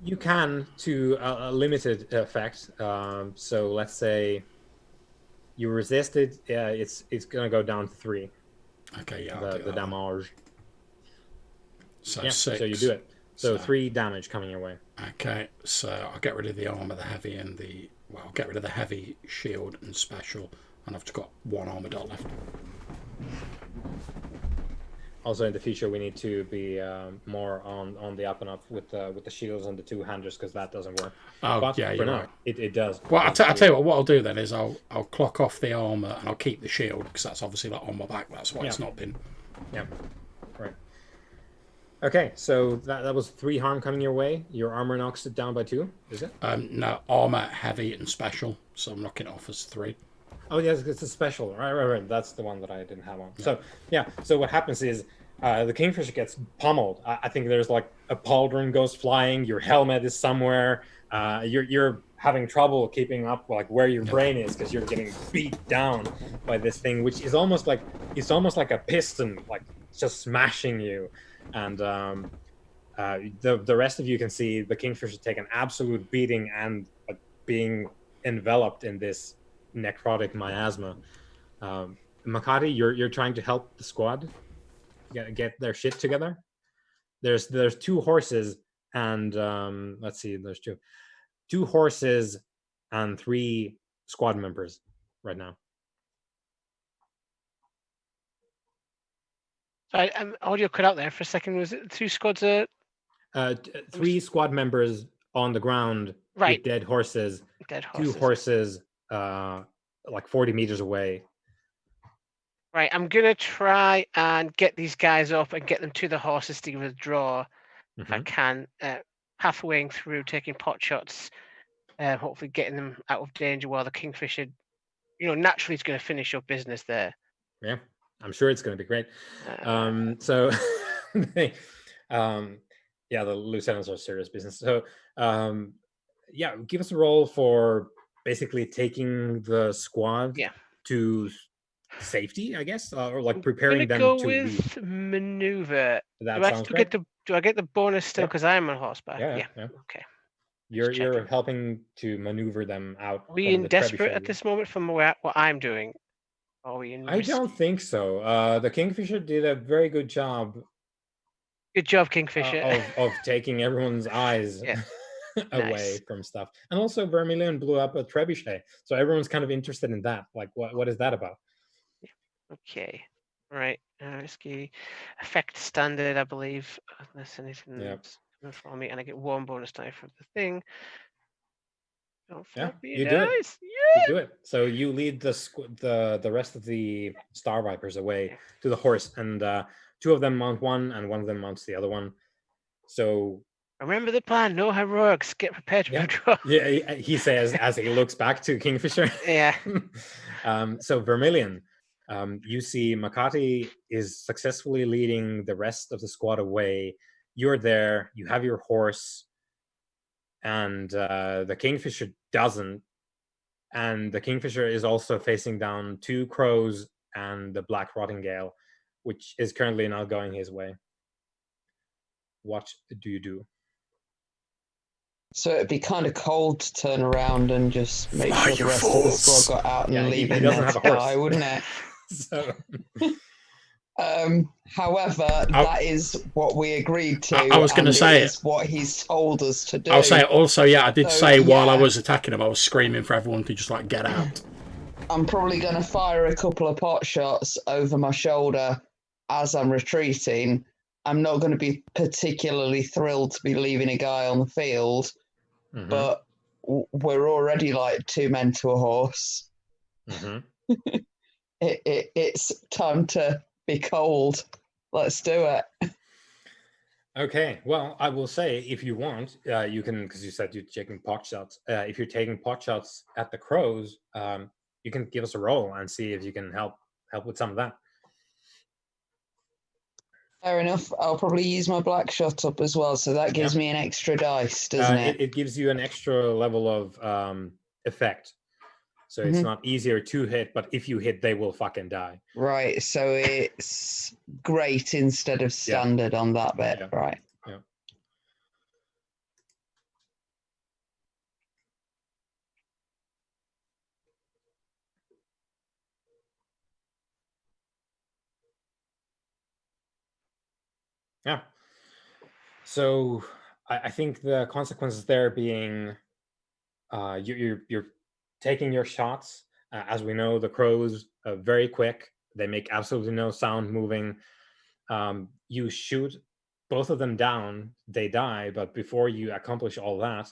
[SPEAKER 1] You can, to a limited effect. So let's say you resist it, it's going to go down to 3.
[SPEAKER 2] Okay, yeah.
[SPEAKER 1] The damage.
[SPEAKER 2] So 6.
[SPEAKER 1] So you do it. So 3 damage coming your way.
[SPEAKER 2] Okay, so I'll get rid of the armor, the heavy, and I'll get rid of the heavy, shield, and special, and I've got 1 armor dot left.
[SPEAKER 1] Also, in the future, we need to be more on the up and up with the shields and the 2-handers, because that doesn't work.
[SPEAKER 2] Oh,
[SPEAKER 1] but
[SPEAKER 2] yeah,
[SPEAKER 1] for now,
[SPEAKER 2] right.
[SPEAKER 1] it does.
[SPEAKER 2] Well, I'll tell you what I'll do then is I'll clock off the armor and I'll keep the shield, because that's obviously like on my back. That's why it's not been.
[SPEAKER 1] Yeah, right. Okay, so that was 3 harm coming your way. Your armor knocks it down by 2, is it?
[SPEAKER 2] No, armor, heavy, and special. So I'm knocking it off as 3.
[SPEAKER 1] Oh, yes, it's a special. Right. That's the one that I didn't have on. Yeah. So what happens is the Kingfisher gets pummeled. I think there's like a pauldron goes flying. Your helmet is somewhere. You're having trouble keeping up like where your brain is, because you're getting beat down by this thing, which is almost like a piston, like just smashing you. And the rest of you can see the Kingfisher take an absolute beating and being enveloped in this necrotic miasma. Makati, you're trying to help the squad get their shit together. There's 2 horses and let's see, there's 2 horses and 3 squad members right now.
[SPEAKER 4] Audio cut out there for a second. Was it 2 squads?
[SPEAKER 1] 3 squad members on the ground with dead horses. 2 horses like 40 meters away.
[SPEAKER 4] Right, I'm gonna try and get these guys up and get them to the horses to withdraw if I can. Halfway through, taking pot shots, hopefully getting them out of danger while the Kingfisher, naturally is going to finish up business there.
[SPEAKER 1] Yeah, I'm sure it's going to be great. So, the lieutenants are serious business. So, give us a roll for basically taking the squad to safety, I guess, or like preparing them to leave.
[SPEAKER 4] Maneuver.
[SPEAKER 1] That sounds great.
[SPEAKER 4] Do I get the bonus still because I'm on horseback? Yeah. Okay.
[SPEAKER 1] You're helping to maneuver them out.
[SPEAKER 4] Are we in desperate at this moment from what I'm doing? Are we in?
[SPEAKER 1] I don't think so. The Kingfisher did a very good job.
[SPEAKER 4] Good job, Kingfisher.
[SPEAKER 1] Of taking everyone's eyes away from stuff. And also Vermilion blew up a trebuchet. So everyone's kind of interested in that. Like, what is that about?
[SPEAKER 4] Okay. Right. Risky. Effect standard, I believe. Unless anything coming for me. And I get 1 bonus die for the thing.
[SPEAKER 1] You do it. You do it. So you lead the rest of the Star Vipers away to the horse, and 2 of them mount one, and 1 of them mounts the other one. So
[SPEAKER 4] Remember the plan. No heroics. Get prepared to withdraw.
[SPEAKER 1] yeah, he says as he looks back to Kingfisher.
[SPEAKER 4] Yeah.
[SPEAKER 1] So Vermilion, you see Makati is successfully leading the rest of the squad away. You're there. You have your horse, and the Kingfisher doesn't. And the Kingfisher is also facing down 2 crows and the Black Rottingale, which is currently not going his way. What do you do?
[SPEAKER 3] So it'd be kind of cold to turn around and just make
[SPEAKER 2] Fire
[SPEAKER 3] sure the
[SPEAKER 2] your
[SPEAKER 3] rest of the
[SPEAKER 2] force.
[SPEAKER 3] squad got out and
[SPEAKER 1] Yeah,
[SPEAKER 3] leave
[SPEAKER 1] he
[SPEAKER 3] it
[SPEAKER 1] doesn't
[SPEAKER 3] there
[SPEAKER 1] have
[SPEAKER 3] to
[SPEAKER 1] a horse.
[SPEAKER 3] die, wouldn't it?
[SPEAKER 1] So
[SPEAKER 3] However, that is what we agreed to.
[SPEAKER 2] I was going to
[SPEAKER 3] and
[SPEAKER 2] say
[SPEAKER 3] it is what he's told us to do.
[SPEAKER 2] I'll say also, yeah, I did
[SPEAKER 3] So,
[SPEAKER 2] say while I
[SPEAKER 3] yeah.
[SPEAKER 2] was attacking him, I was screaming for everyone to just like get out.
[SPEAKER 3] I'm probably going to fire a couple of pot shots over my shoulder as I'm retreating. I'm not going to be particularly thrilled to be leaving a guy on the field, but we're already like 2 men to a horse. It's time to be cold. Let's do it.
[SPEAKER 1] Okay, well, I will say if you want, you can, because you said you're taking pot shots. If you're taking pot shots at the crows, you can give us a roll and see if you can help with some of that.
[SPEAKER 3] Fair enough. I'll probably use my black shot up as well, so that gives me an extra dice, doesn't it?
[SPEAKER 1] It gives you an extra level of effect. So it's not easier to hit, but if you hit, they will fucking die.
[SPEAKER 3] Right, so it's great instead of standard on that bit, right?
[SPEAKER 1] Yeah. Yeah. So I think the consequences there being you're taking your shots. As we know, the crows are very quick. They make absolutely no sound moving. You shoot both of them down, they die. But before you accomplish all that,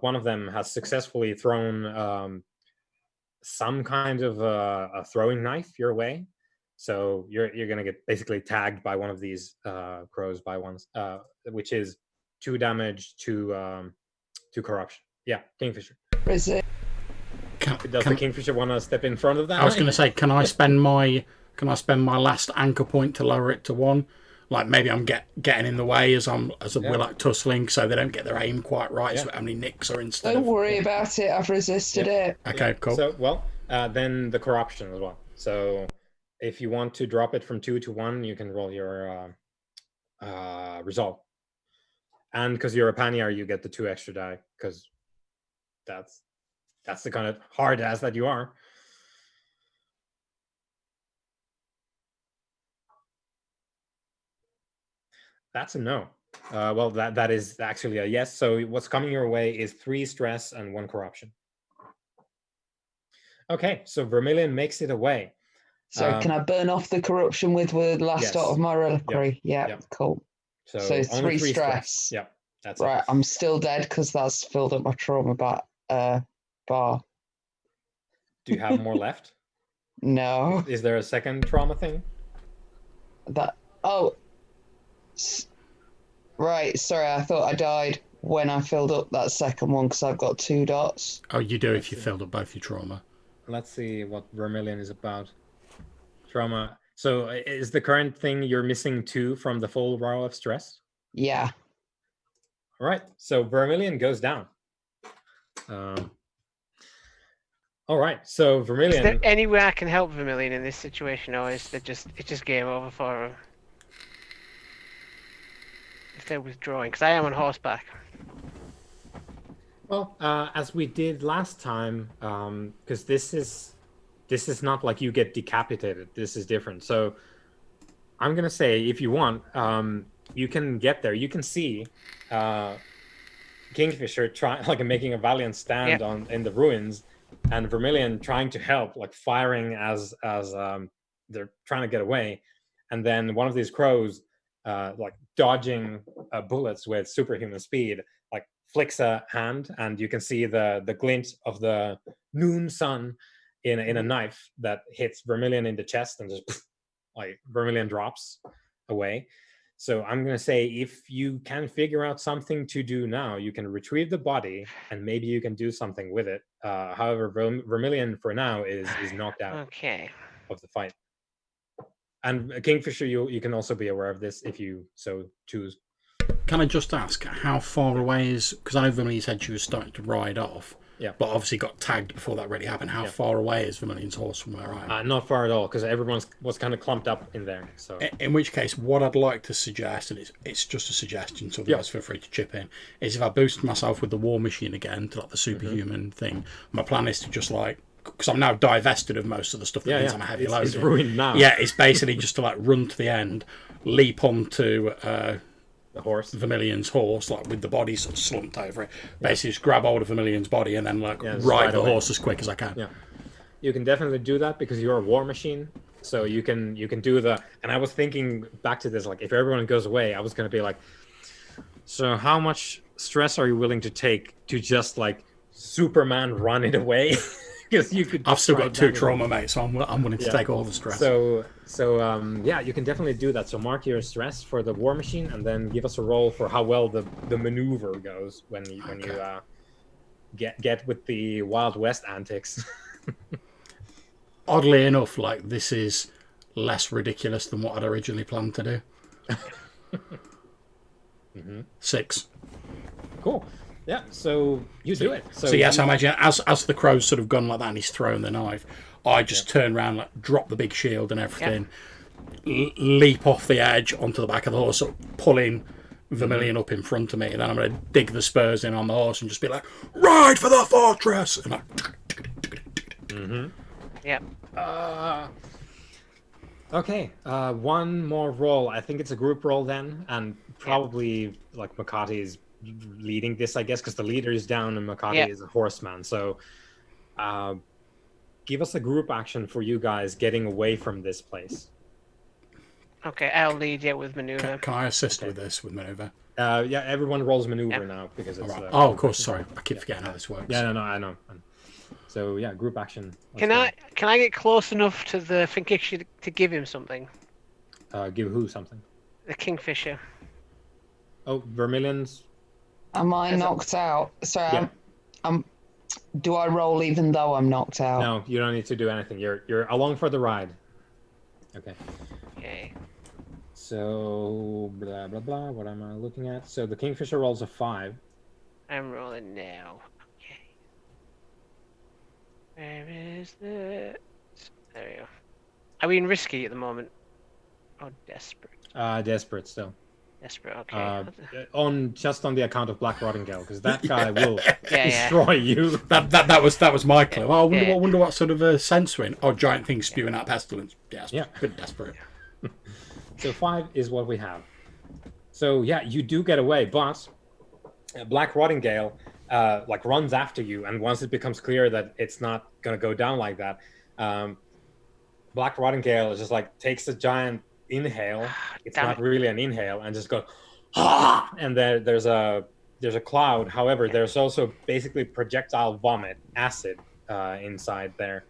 [SPEAKER 1] one of them has successfully thrown some kind of a throwing knife your way. So you're gonna get basically tagged by one of these crows by ones, which is 2 damage to corruption. Yeah, Kingfisher.
[SPEAKER 3] Is it?
[SPEAKER 1] Does the Kingfisher want to step in front of that?
[SPEAKER 2] I was going to say, can I spend my last anchor point to lower it to 1? Like maybe I'm getting in the way as we're like tussling, so they don't get their aim quite right. So how many nicks are instead?
[SPEAKER 3] Don't worry about it. I've resisted it.
[SPEAKER 2] Okay, cool.
[SPEAKER 1] So then the corruption as well. So if you want to drop it from 2 to 1, you can roll your resolve. And because you're a Paniar, you get the 2 extra die, because that's the kind of hard ass that you are. That's a no. Well, that is actually a yes. So what's coming your way is 3 stress and 1 corruption. Okay, so Vermilion makes it away.
[SPEAKER 3] So can I burn off the corruption with the last dot of my reliquary? Yep. Cool. So 3 stress.
[SPEAKER 1] Yep, that's
[SPEAKER 3] right.
[SPEAKER 1] it.
[SPEAKER 3] I'm still dead because that's filled up my trauma bar.
[SPEAKER 1] Do you have more left?
[SPEAKER 3] No.
[SPEAKER 1] Is there a second trauma thing?
[SPEAKER 3] Right. Sorry, I thought I died when I filled up that second one because I've got 2 dots.
[SPEAKER 2] Oh, you do if you filled up both your trauma.
[SPEAKER 1] Let's see what Vermilion is about. Trauma. So is the current thing you're missing 2 from the full row of stress?
[SPEAKER 3] Yeah.
[SPEAKER 1] All right. So Vermilion goes down. All right. So Vermilion.
[SPEAKER 4] Is there any way I can help Vermilion in this situation, or is it just game over for her? If they're withdrawing, because I am on horseback.
[SPEAKER 1] Well, as we did last time, because this is not like you get decapitated. This is different. So I'm gonna say, if you want, you can get there. You can see Kingfisher making a valiant stand in the ruins, and Vermilion trying to help, like firing as they're trying to get away, and then one of these crows, like dodging bullets with superhuman speed, like flicks a hand, and you can see the glint of the noon sun in a knife that hits Vermilion in the chest, and just like Vermilion drops away. So I'm gonna say, if you can figure out something to do now, you can retrieve the body, and maybe you can do something with it. However, Vermilion for now is knocked out
[SPEAKER 4] Okay.
[SPEAKER 1] of the fight. And Kingfisher, you can also be aware of this if you so choose.
[SPEAKER 2] Can I just ask, how far away is... Because I know Vermilion said she was starting to ride off.
[SPEAKER 1] Yeah.
[SPEAKER 2] But obviously got tagged before that really happened. How far away is Vermilion's horse from where I am?
[SPEAKER 1] Not far at all, because everyone was kind of clumped up in there. So
[SPEAKER 2] In which case, what I'd like to suggest, and it's just a suggestion, so otherwise feel free to chip in, is if I boost myself with the war machine again to like the superhuman thing, my plan is to just like... Because I'm now divested of most of the stuff that means I'm a heavy load.
[SPEAKER 1] It's ruined now.
[SPEAKER 2] Yeah, it's basically just to like run to the end, leap onto
[SPEAKER 1] the horse,
[SPEAKER 2] Vermilion's horse, like with the body sort of slumped over it. Basically, just grab hold of Vermilion's body and then like ride the horse as quick as I can.
[SPEAKER 1] Yeah, you can definitely do that because you're a war machine. So you can do the. And I was thinking back to this, like if everyone goes away, I was going to be like, so how much stress are you willing to take to just like Superman run it away? Because you could.
[SPEAKER 2] I've still got 2 trauma, mate, so I'm willing to take all the stress.
[SPEAKER 1] So yeah, you can definitely do that. So mark your stress for the war machine, and then give us a roll for how well the maneuver goes when you get with the Wild West antics.
[SPEAKER 2] Oddly enough, like this is less ridiculous than what I'd originally planned to do. 6.
[SPEAKER 1] Cool. Yeah, so you do it.
[SPEAKER 2] So yes, I imagine as the crow's sort of gone like that and he's thrown the knife, I just turn around, like drop the big shield and everything, leap off the edge onto the back of the horse, sort of pulling Vermilion up in front of me, and then I'm going to dig the spurs in on the horse and just be like, ride for the fortress! And
[SPEAKER 1] okay, one more roll. I think it's a group roll then, and probably like Makati is leading this, I guess, because the leader is down and Makati is a horseman. So give us a group action for you guys getting away from this place.
[SPEAKER 4] Okay, I'll lead you with maneuver.
[SPEAKER 2] Can I assist with this, with maneuver?
[SPEAKER 1] Yeah, everyone rolls maneuver now because it's.
[SPEAKER 2] Right. Of course. Sorry, I keep forgetting how this works.
[SPEAKER 1] Yeah, no, I know. So yeah, group action.
[SPEAKER 4] Can I get close enough to the Kingfisher to give him something?
[SPEAKER 1] Give who something?
[SPEAKER 4] The Kingfisher.
[SPEAKER 1] Oh, Vermilion's.
[SPEAKER 3] Am I knocked out? So do I roll even though I'm knocked out?
[SPEAKER 1] No, you don't need to do anything. You're along for the ride. Okay.
[SPEAKER 4] Okay.
[SPEAKER 1] So blah blah blah. What am I looking at? So the Kingfisher rolls a 5.
[SPEAKER 4] I'm rolling now. Okay. Where is the? There we go. Are we in risky at the moment? Oh, desperate.
[SPEAKER 1] Desperate still.
[SPEAKER 4] Desperate. Okay.
[SPEAKER 1] Just on the account of Black Rottingale, because that guy will destroy you.
[SPEAKER 2] That was my clue. Oh, I wonder what sort of a sense we're in. Oh, giant thing spewing out pestilence. Yeah, pretty desperate.
[SPEAKER 1] So 5 is what we have. So yeah, you do get away, but Black Rottingale like runs after you, and once it becomes clear that it's not gonna go down like that, Black Rottingale is just like takes a giant inhale. It's not really an inhale, and just goes, and there's a cloud. However, there's also basically projectile vomit, acid inside there,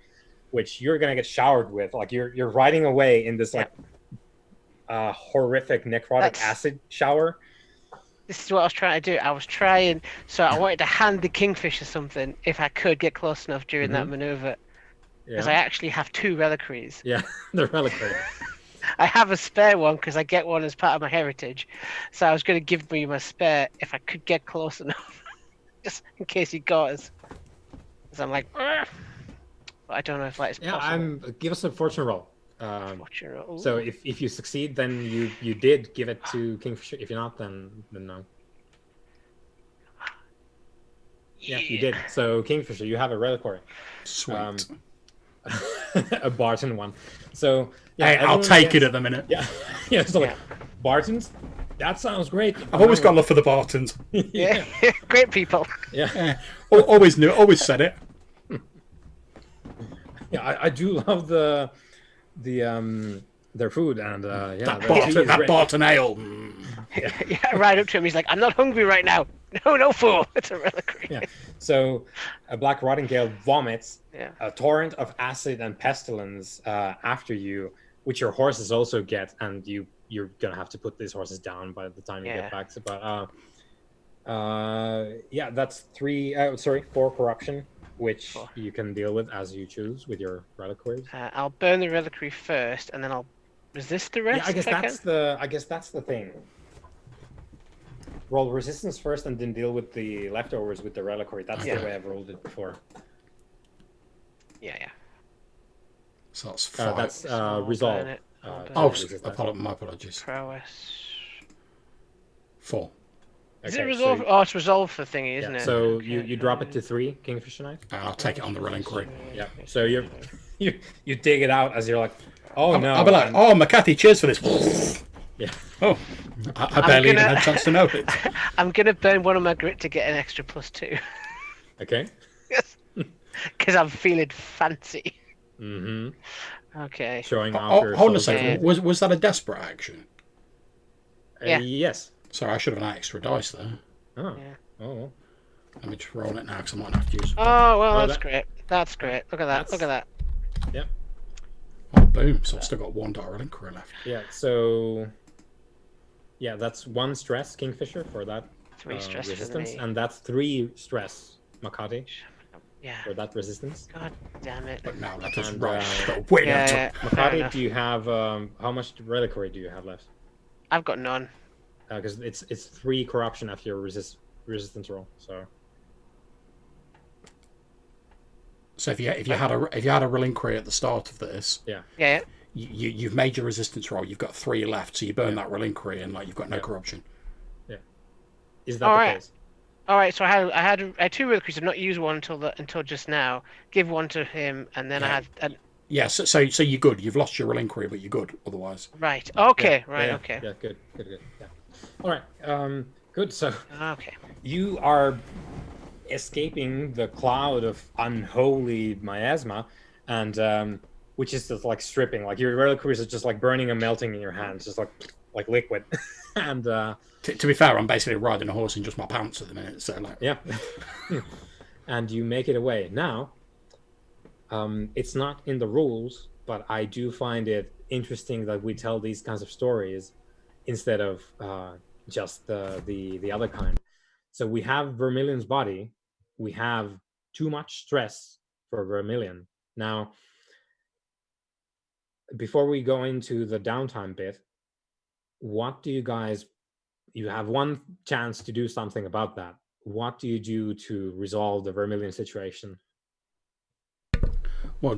[SPEAKER 1] which you're gonna get showered with. Like you're riding away in this like horrific necrotic acid shower.
[SPEAKER 4] This is what I was trying to do. I wanted to hand the Kingfisher something if I could get close enough during that maneuver, because I actually have 2 reliquaries.
[SPEAKER 1] Yeah, the reliquary.
[SPEAKER 4] I have a spare one because I get one as part of my heritage. So I was going to give me my spare if I could get close enough, just in case he got us. Because I'm like, but I don't know if that is possible.
[SPEAKER 1] Give us a fortune roll.
[SPEAKER 4] Fortune roll.
[SPEAKER 1] So if you succeed, then you did give it to Kingfisher. If you're not, then no. Yeah, you did. So Kingfisher, you have a reliquary.
[SPEAKER 2] Sweet.
[SPEAKER 1] A Barton one. So yeah,
[SPEAKER 2] hey, I'll take it at the minute.
[SPEAKER 1] Yeah, yeah. So like Bartons, that sounds great.
[SPEAKER 2] I've always got love for the Bartons.
[SPEAKER 4] Yeah, great people.
[SPEAKER 1] Yeah.
[SPEAKER 2] Always knew. Always said it.
[SPEAKER 1] Yeah, I do love their food, and
[SPEAKER 2] that Barton ale.
[SPEAKER 4] Yeah, right up to him. He's like, I'm not hungry right now. No, fool! It's a reliquary.
[SPEAKER 1] Yeah. So a black rotting gale vomits
[SPEAKER 4] Yeah.
[SPEAKER 1] a torrent of acid and pestilence after you, which your horses also get, and you're gonna have to put these horses down by the time you
[SPEAKER 4] Yeah.
[SPEAKER 1] get back. So, but yeah, that's 4 corruption, which
[SPEAKER 4] 4.
[SPEAKER 1] you can deal with as you choose with your reliquaries.
[SPEAKER 4] I'll burn the reliquary first, and then I'll resist the rest.
[SPEAKER 1] Yeah, I guess
[SPEAKER 4] if
[SPEAKER 1] that's the thing. Roll resistance first, and then deal with the leftovers with the reliquary. That's
[SPEAKER 4] Yeah.
[SPEAKER 1] the way I've rolled it before.
[SPEAKER 4] Yeah.
[SPEAKER 2] So that's 5.
[SPEAKER 1] That's
[SPEAKER 4] So I'll
[SPEAKER 1] resolve.
[SPEAKER 4] burn it. I'll burn
[SPEAKER 2] Oh,
[SPEAKER 4] it.
[SPEAKER 2] my apologies.
[SPEAKER 4] Prowess.
[SPEAKER 2] 4.
[SPEAKER 4] Is it
[SPEAKER 1] Okay,
[SPEAKER 4] resolve?
[SPEAKER 1] so-
[SPEAKER 4] Oh, it's resolve for thingy, isn't
[SPEAKER 1] Yeah,
[SPEAKER 4] it?
[SPEAKER 1] so
[SPEAKER 4] Okay,
[SPEAKER 1] you drop it to 3, Kingfisher Knight.
[SPEAKER 2] And I'll take it on the reliquary.
[SPEAKER 1] Yeah. So you dig it out as you're like, oh no.
[SPEAKER 2] I'll be like, oh, McCarthy, cheers for this.
[SPEAKER 1] Yeah.
[SPEAKER 2] Oh, I barely even had a chance to know it.
[SPEAKER 4] I'm gonna burn one of my grit to get an extra +2.
[SPEAKER 1] Okay.
[SPEAKER 4] Yes. Because I'm feeling fancy.
[SPEAKER 1] Mm-hmm.
[SPEAKER 4] Okay.
[SPEAKER 1] Showing off your.
[SPEAKER 2] Hold on a
[SPEAKER 1] soldier.
[SPEAKER 2] second. Was that a desperate action?
[SPEAKER 4] Yeah.
[SPEAKER 1] Yes.
[SPEAKER 2] Sorry, I should have an extra dice there.
[SPEAKER 1] Oh.
[SPEAKER 4] Yeah.
[SPEAKER 1] Oh.
[SPEAKER 2] Let me just roll it now because I might have to use it.
[SPEAKER 4] Oh well,
[SPEAKER 1] Well,
[SPEAKER 4] that's great. That's great. Look at that. Look at that.
[SPEAKER 1] Yep.
[SPEAKER 2] Oh, boom. So I've still got 1 reliquary left.
[SPEAKER 1] Yeah. So. Yeah, that's 1 stress, Kingfisher, for that
[SPEAKER 4] 3 stress
[SPEAKER 1] resistance,
[SPEAKER 4] for me.
[SPEAKER 1] and that's 3 stress, Makati,
[SPEAKER 4] Yeah.
[SPEAKER 1] for that resistance.
[SPEAKER 4] God damn it.
[SPEAKER 2] But now let us
[SPEAKER 1] And,
[SPEAKER 2] roll. Got way
[SPEAKER 4] Yeah,
[SPEAKER 2] out
[SPEAKER 4] yeah.
[SPEAKER 2] of-
[SPEAKER 4] Fair
[SPEAKER 1] Makati,
[SPEAKER 4] enough.
[SPEAKER 1] do you have how much reliquary do you have left?
[SPEAKER 4] I've got none.
[SPEAKER 1] Because it's 3 corruption after your resistance roll. So
[SPEAKER 2] So if you had a reliquary at the start of this,
[SPEAKER 4] Yeah.
[SPEAKER 2] you've made your resistance roll. You've got 3 left, so you burn that reliquary and like you've got no corruption.
[SPEAKER 1] is that
[SPEAKER 4] All
[SPEAKER 1] the
[SPEAKER 4] right.
[SPEAKER 1] case?
[SPEAKER 4] All right. So I had 2 reliquaries. I've not used one until just now. Give one to him, and then
[SPEAKER 2] Yeah.
[SPEAKER 4] I had.
[SPEAKER 2] Yeah, so you're good. You've lost your reliquary, but you're good otherwise.
[SPEAKER 4] Right. Okay.
[SPEAKER 1] Yeah,
[SPEAKER 4] Right.
[SPEAKER 1] yeah,
[SPEAKER 4] Okay.
[SPEAKER 1] Yeah, good. Yeah. All right. Good. So
[SPEAKER 4] Okay.
[SPEAKER 1] you are escaping the cloud of unholy miasma, and which is just like stripping. Like your reliquaries are just like burning and melting in your hands, just like liquid. And
[SPEAKER 2] To be fair, I'm basically riding a horse in just my pants at the minute. So like,
[SPEAKER 1] yeah. And you make it away. Now, it's not in the rules, but I do find it interesting that we tell these kinds of stories instead of just the other kind. So we have Vermilion's body. We have too much stress for Vermilion. Now, before we go into the downtime bit, what do you guys... You have 1 chance to do something about that. What do you do to resolve the Vermilion situation?
[SPEAKER 2] well,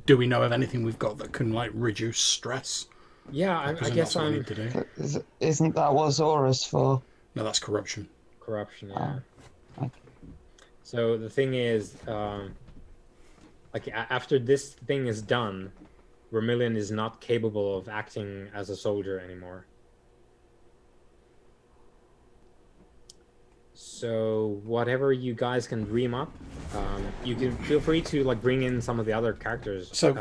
[SPEAKER 2] do we know of anything we've got that can like reduce stress?
[SPEAKER 1] Yeah, I
[SPEAKER 2] presume
[SPEAKER 1] guess
[SPEAKER 2] that's what we
[SPEAKER 1] I'm
[SPEAKER 2] need to do.
[SPEAKER 3] Isn't that what Zora's for?
[SPEAKER 2] No, that's corruption.
[SPEAKER 1] corruption. Yeah.
[SPEAKER 3] Oh, okay.
[SPEAKER 1] So the thing is, like after this thing is done, Vermilion is not capable of acting as a soldier anymore. So whatever you guys can dream up, you can feel free to like bring in some of the other characters.
[SPEAKER 2] So-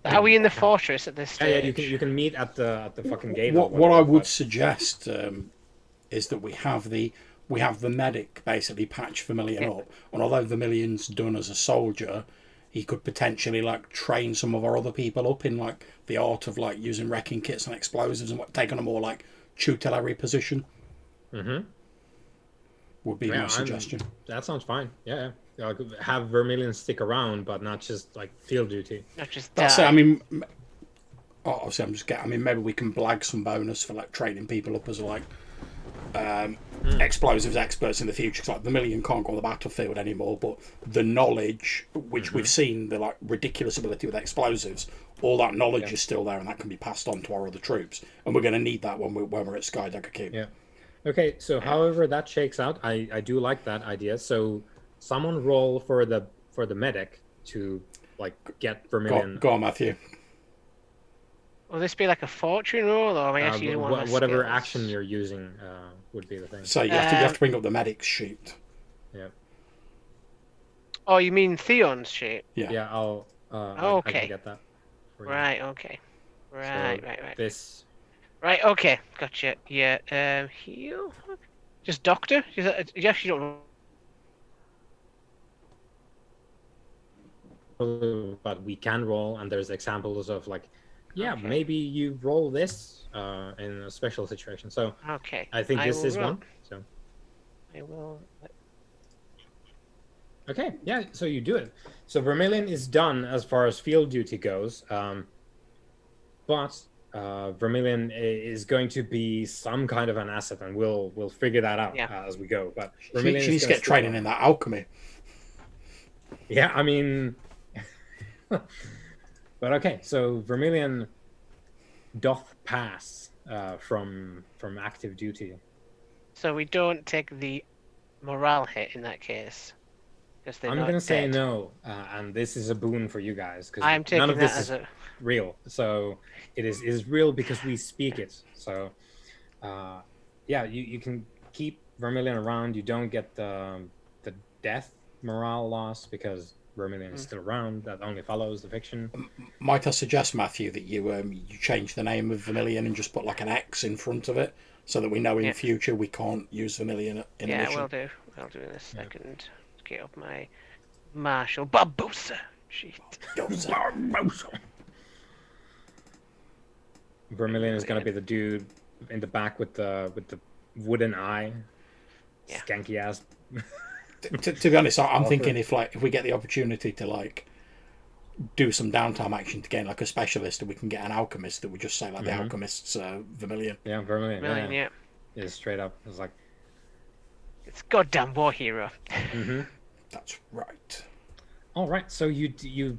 [SPEAKER 4] Are we in the fortress at this
[SPEAKER 1] Yeah,
[SPEAKER 4] stage?
[SPEAKER 1] you can meet at the fucking gate. or
[SPEAKER 2] What I
[SPEAKER 1] whatever,
[SPEAKER 2] would
[SPEAKER 1] but-
[SPEAKER 2] suggest is that we have the medic basically patch Vermilion
[SPEAKER 4] Yeah.
[SPEAKER 2] up, and although Vermilion's done as a soldier, he could potentially like train some of our other people up in like the art of like using wrecking kits and explosives and taking a more like tutelary position.
[SPEAKER 1] Mhm.
[SPEAKER 2] Would be
[SPEAKER 1] Yeah,
[SPEAKER 2] my suggestion.
[SPEAKER 1] That sounds fine. Yeah. Like, have Vermilion stick around, but not just like field duty.
[SPEAKER 4] Not just
[SPEAKER 2] That's it.
[SPEAKER 4] die.
[SPEAKER 2] I mean, obviously, I mean, maybe we can blag some bonus for like training people up as like explosives experts in the future. Because like Vermilion can't go on the battlefield anymore, but the knowledge, which we've seen, the like ridiculous ability with explosives, all that knowledge is still there, and that can be passed on to our other troops. And we're going to need that when we're at Skydagger Keep.
[SPEAKER 1] Yeah. Okay, so however that shakes out, I do like that idea. So someone roll for the medic to like get Vermilion.
[SPEAKER 2] Go on, Matthew.
[SPEAKER 4] Will this be like a fortune roll, or am I actually using one of my
[SPEAKER 1] whatever
[SPEAKER 4] skills?
[SPEAKER 1] action you're using would be the thing.
[SPEAKER 2] So you have to bring up the medic's sheet.
[SPEAKER 1] Yeah.
[SPEAKER 4] Oh, you mean Theon's shape?
[SPEAKER 2] Yeah.
[SPEAKER 1] Yeah, I
[SPEAKER 4] Okay.
[SPEAKER 1] can get that. for you.
[SPEAKER 4] Right. Okay.
[SPEAKER 1] So
[SPEAKER 4] Right.
[SPEAKER 1] This.
[SPEAKER 4] Right. Okay. Gotcha. Yeah. Heal. Just doctor? You actually don't.
[SPEAKER 1] But we can roll, and there's examples of like, yeah,
[SPEAKER 4] Okay.
[SPEAKER 1] maybe you roll this in a special situation. So
[SPEAKER 4] Okay.
[SPEAKER 1] I think this
[SPEAKER 4] will
[SPEAKER 1] is
[SPEAKER 4] roll.
[SPEAKER 1] one. So
[SPEAKER 4] I will.
[SPEAKER 1] okay, yeah. So you do it. So Vermilion is done as far as field duty goes, but Vermilion is going to be some kind of an asset, and we'll figure that out as we go. But Vermilion
[SPEAKER 2] She needs to get training in that alchemy.
[SPEAKER 1] Yeah, I mean, but okay. So Vermilion doth pass from active duty.
[SPEAKER 4] So we don't take the morale hit in that case.
[SPEAKER 1] I'm gonna say no, and this is a boon for you guys because
[SPEAKER 4] I'm taking
[SPEAKER 1] none of
[SPEAKER 4] that
[SPEAKER 1] this
[SPEAKER 4] as
[SPEAKER 1] is real. So it is real because we speak it. So yeah, you can keep Vermilion around. You don't get the death morale loss because Vermilion is still around. That only follows the fiction.
[SPEAKER 2] Might I suggest, Matthew, that you change the name of Vermilion and just put like an X in front of it, so that we know in future we can't use Vermilion in a mission.
[SPEAKER 4] Yeah, will do. I'll do in a second. Get up my Marshal Barbosa sheet.
[SPEAKER 1] Barbosa. Vermilion is gonna be the dude in the back with the wooden eye, skanky ass.
[SPEAKER 2] To be honest, I'm thinking if we get the opportunity to like do some downtime action to gain like a specialist, and we can get an alchemist that would just say like the alchemist's Vermilion.
[SPEAKER 1] Yeah, Vermilion.
[SPEAKER 4] Yeah.
[SPEAKER 1] It's straight up. It's like
[SPEAKER 4] it's goddamn war hero.
[SPEAKER 2] That's right.
[SPEAKER 1] All right, so you did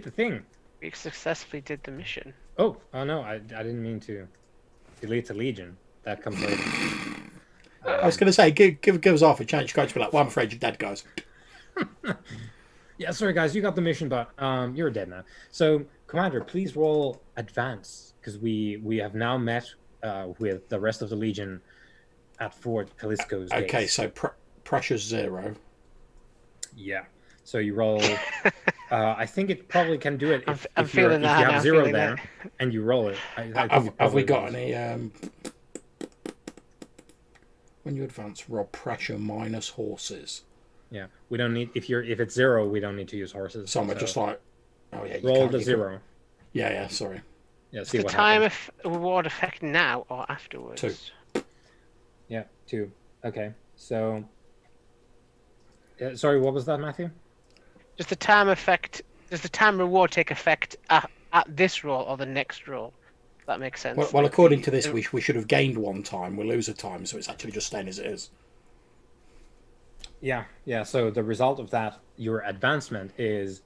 [SPEAKER 1] the thing.
[SPEAKER 4] We successfully did the mission.
[SPEAKER 1] Oh no, I didn't mean to delete the Legion. That comes later.
[SPEAKER 2] I was going to say, give us off a chance. You guys be like, well, I'm afraid you're dead, guys.
[SPEAKER 1] Yeah, sorry, guys. You got the mission, but you're dead now. So, Commander, please roll advance, because we have now met with the rest of the Legion at Fort Calisco's gates.
[SPEAKER 2] Okay, so pressure's 0.
[SPEAKER 1] Yeah. So you roll... I think it probably can do it if you have 0 there, and you roll it.
[SPEAKER 2] Have we got any... When you advance, roll pressure minus horses.
[SPEAKER 1] Yeah, we don't need if it's 0, we don't need to use horses.
[SPEAKER 2] So I'm just like, oh yeah,
[SPEAKER 1] roll the 0.
[SPEAKER 2] Yeah, sorry.
[SPEAKER 1] Yeah,
[SPEAKER 4] see what happens. The time reward effect now or afterwards?
[SPEAKER 2] 2.
[SPEAKER 1] Yeah, 2. Okay, so sorry, what was that, Matthew?
[SPEAKER 4] Does the time effect? Does the time reward take effect at this roll or the next roll? That makes sense.
[SPEAKER 2] Well, according to this, we should have gained 1 time. We lose a time, so it's actually just staying as it is.
[SPEAKER 1] Yeah. So the result of that, your advancement is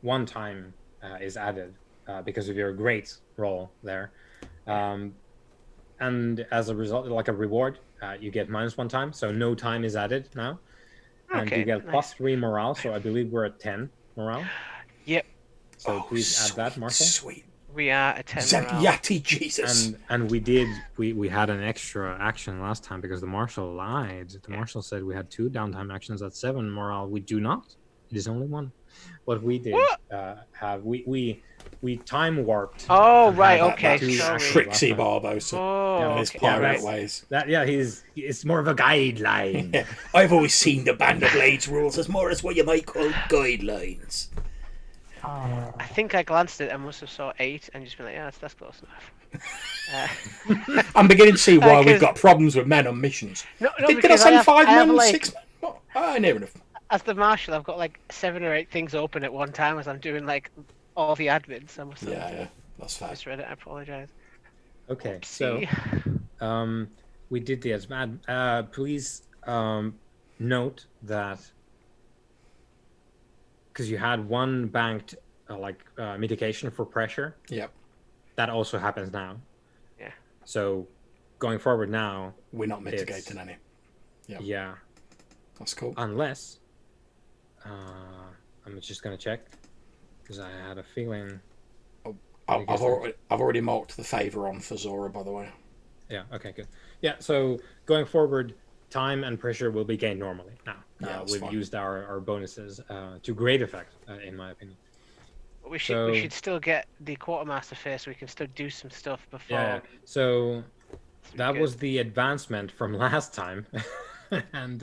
[SPEAKER 1] 1 time is added because of your great roll there, and as a result, like a reward, you get -1 time. So no time is added now, and you get +3 morale. So I believe we're at 10 morale.
[SPEAKER 4] Yep.
[SPEAKER 1] So please add that, Marshall.
[SPEAKER 2] Sweet.
[SPEAKER 4] We are at 10 morale.
[SPEAKER 2] Yati Jesus.
[SPEAKER 1] And we had an extra action last time because the Marshal lied. The Marshal said we had 2 downtime actions at 7 morale. We do not. It is only 1. What we did have we time warped.
[SPEAKER 4] Oh right, okay.
[SPEAKER 2] Trixie Barbosa.
[SPEAKER 4] Oh,
[SPEAKER 2] his pirate ways.
[SPEAKER 1] It's more of a guideline.
[SPEAKER 2] I've always seen the Band of Blades rules as more as what you might call guidelines.
[SPEAKER 4] I think I glanced at it and must have saw 8 and just been like, yeah, that's close enough.
[SPEAKER 2] I'm beginning to see why we've got problems with men on missions.
[SPEAKER 4] No,
[SPEAKER 2] did I send 5 men, 6 men? Near enough.
[SPEAKER 4] As the Marshal, I've got like 7 or 8 things open at one time as I'm doing like all the admins. I must have
[SPEAKER 2] that's fair.
[SPEAKER 4] misread it. I apologise.
[SPEAKER 1] Okay, so we did the admin. Please note that because you had 1 banked mitigation for pressure.
[SPEAKER 2] Yep.
[SPEAKER 1] That also happens now.
[SPEAKER 4] Yeah.
[SPEAKER 1] So going forward now,
[SPEAKER 2] we're not mitigating any. Yep.
[SPEAKER 1] Yeah.
[SPEAKER 2] That's cool.
[SPEAKER 1] Unless I'm just gonna check because I had a feeling.
[SPEAKER 2] I've already marked the favor on for Zora, by the way.
[SPEAKER 1] Yeah. Okay. Good. Yeah. So going forward, time and pressure will be gained normally now. We've used our bonuses to great effect, in my opinion.
[SPEAKER 4] We should still get the quartermaster first. So we can still do some stuff before.
[SPEAKER 1] Yeah. So That was the advancement from last time. And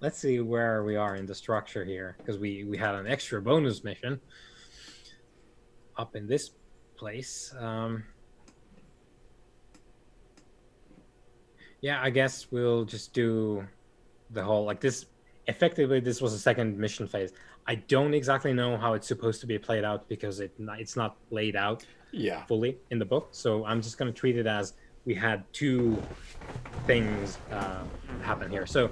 [SPEAKER 1] let's see where we are in the structure here, because we had an extra bonus mission up in this place. Yeah, I guess we'll just do the whole, like, this. Effectively, this was a second mission phase. I don't exactly know how it's supposed to be played out because it's not laid out fully in the book. So I'm just going to treat it as we had two things happen here. So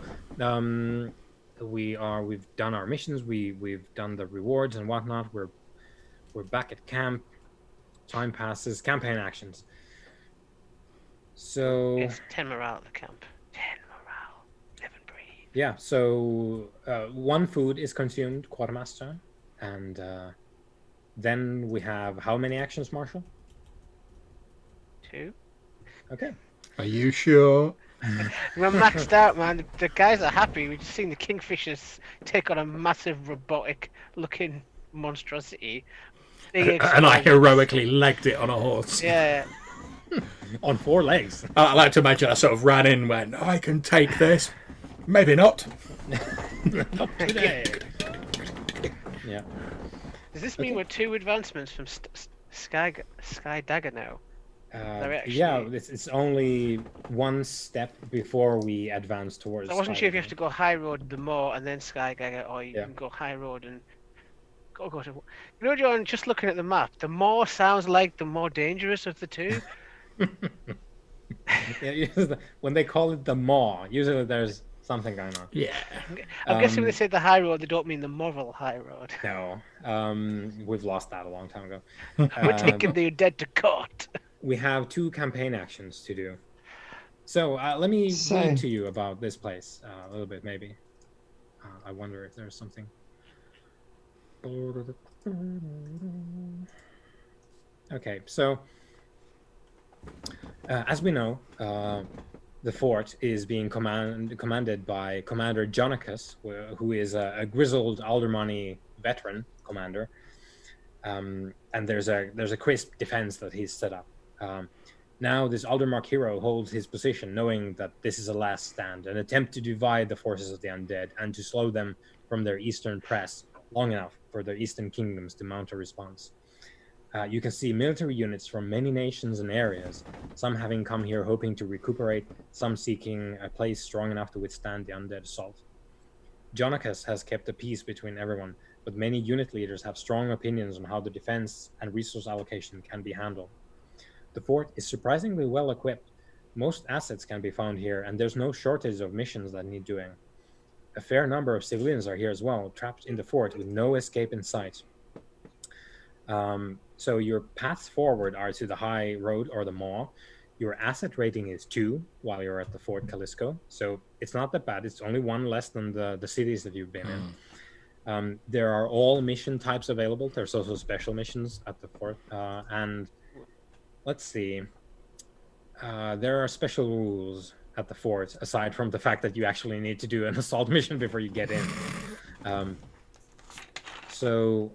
[SPEAKER 1] we've done our missions, we've done the rewards and whatnot. We're back at camp. Time passes. Campaign actions. So
[SPEAKER 4] it's 10 morale at the camp. 10 morale. Live and breathe.
[SPEAKER 1] Yeah. So one food is consumed, quartermaster, and then we have how many actions, Marshall?
[SPEAKER 4] 2.
[SPEAKER 1] Okay.
[SPEAKER 2] Are you sure?
[SPEAKER 4] We're maxed out, man. The guys are happy. We've just seen the Kingfishers take on a massive robotic-looking monstrosity.
[SPEAKER 2] And I heroically legged it on a horse.
[SPEAKER 4] Yeah.
[SPEAKER 1] On 4 legs.
[SPEAKER 2] I like to imagine I sort of ran in and went, I can take this. Maybe not.
[SPEAKER 1] Not today. Yeah.
[SPEAKER 4] Does this mean we're 2 advancements from Sky Dagger now?
[SPEAKER 1] Yeah, it's only one step before we advance towards.
[SPEAKER 4] I wasn't
[SPEAKER 1] Sky
[SPEAKER 4] sure if you
[SPEAKER 1] Dagger.
[SPEAKER 4] have to go high road the more and then Sky Dagger, or you
[SPEAKER 1] Yeah.
[SPEAKER 4] can go high road and go to. You know, John, just looking at the map, the more sounds like the more dangerous of the 2.
[SPEAKER 1] Yeah, when they call it the maw, usually there's something going on.
[SPEAKER 2] Yeah.
[SPEAKER 4] I'm guessing when they say the high road, they don't mean the moral high road.
[SPEAKER 1] No, we've lost that a long time ago.
[SPEAKER 4] We're taking the undead to court.
[SPEAKER 1] We have 2 campaign actions to do. So let me read to you about this place a little bit, maybe. I wonder if there's something. Okay, so as we know, the fort is being commanded by Commander Jonicus, who is a grizzled Aldermani veteran commander, and there's a crisp defense that he's set up. Now this Aldermark hero holds his position, knowing that this is a last stand, an attempt to divide the forces of the undead and to slow them from their eastern press long enough for their eastern kingdoms to mount a response. You can see military units from many nations and areas, some having come here hoping to recuperate, some seeking a place strong enough to withstand the undead assault. Jonicus has kept the peace between everyone, but many unit leaders have strong opinions on how the defense and resource allocation can be handled. The fort is surprisingly well equipped. Most assets can be found here, and there's no shortage of missions that need doing. A fair number of civilians are here as well, trapped in the fort with no escape in sight. So your paths forward are to the high road or the maw. Your asset rating is 2 while you're at the Fort Calisco, so it's not that bad. It's only 1 less than the cities that you've been in. There are all mission types available. There's also special missions at the fort, and let's see. There are special rules at the fort, aside from the fact that you actually need to do an assault mission before you get in. So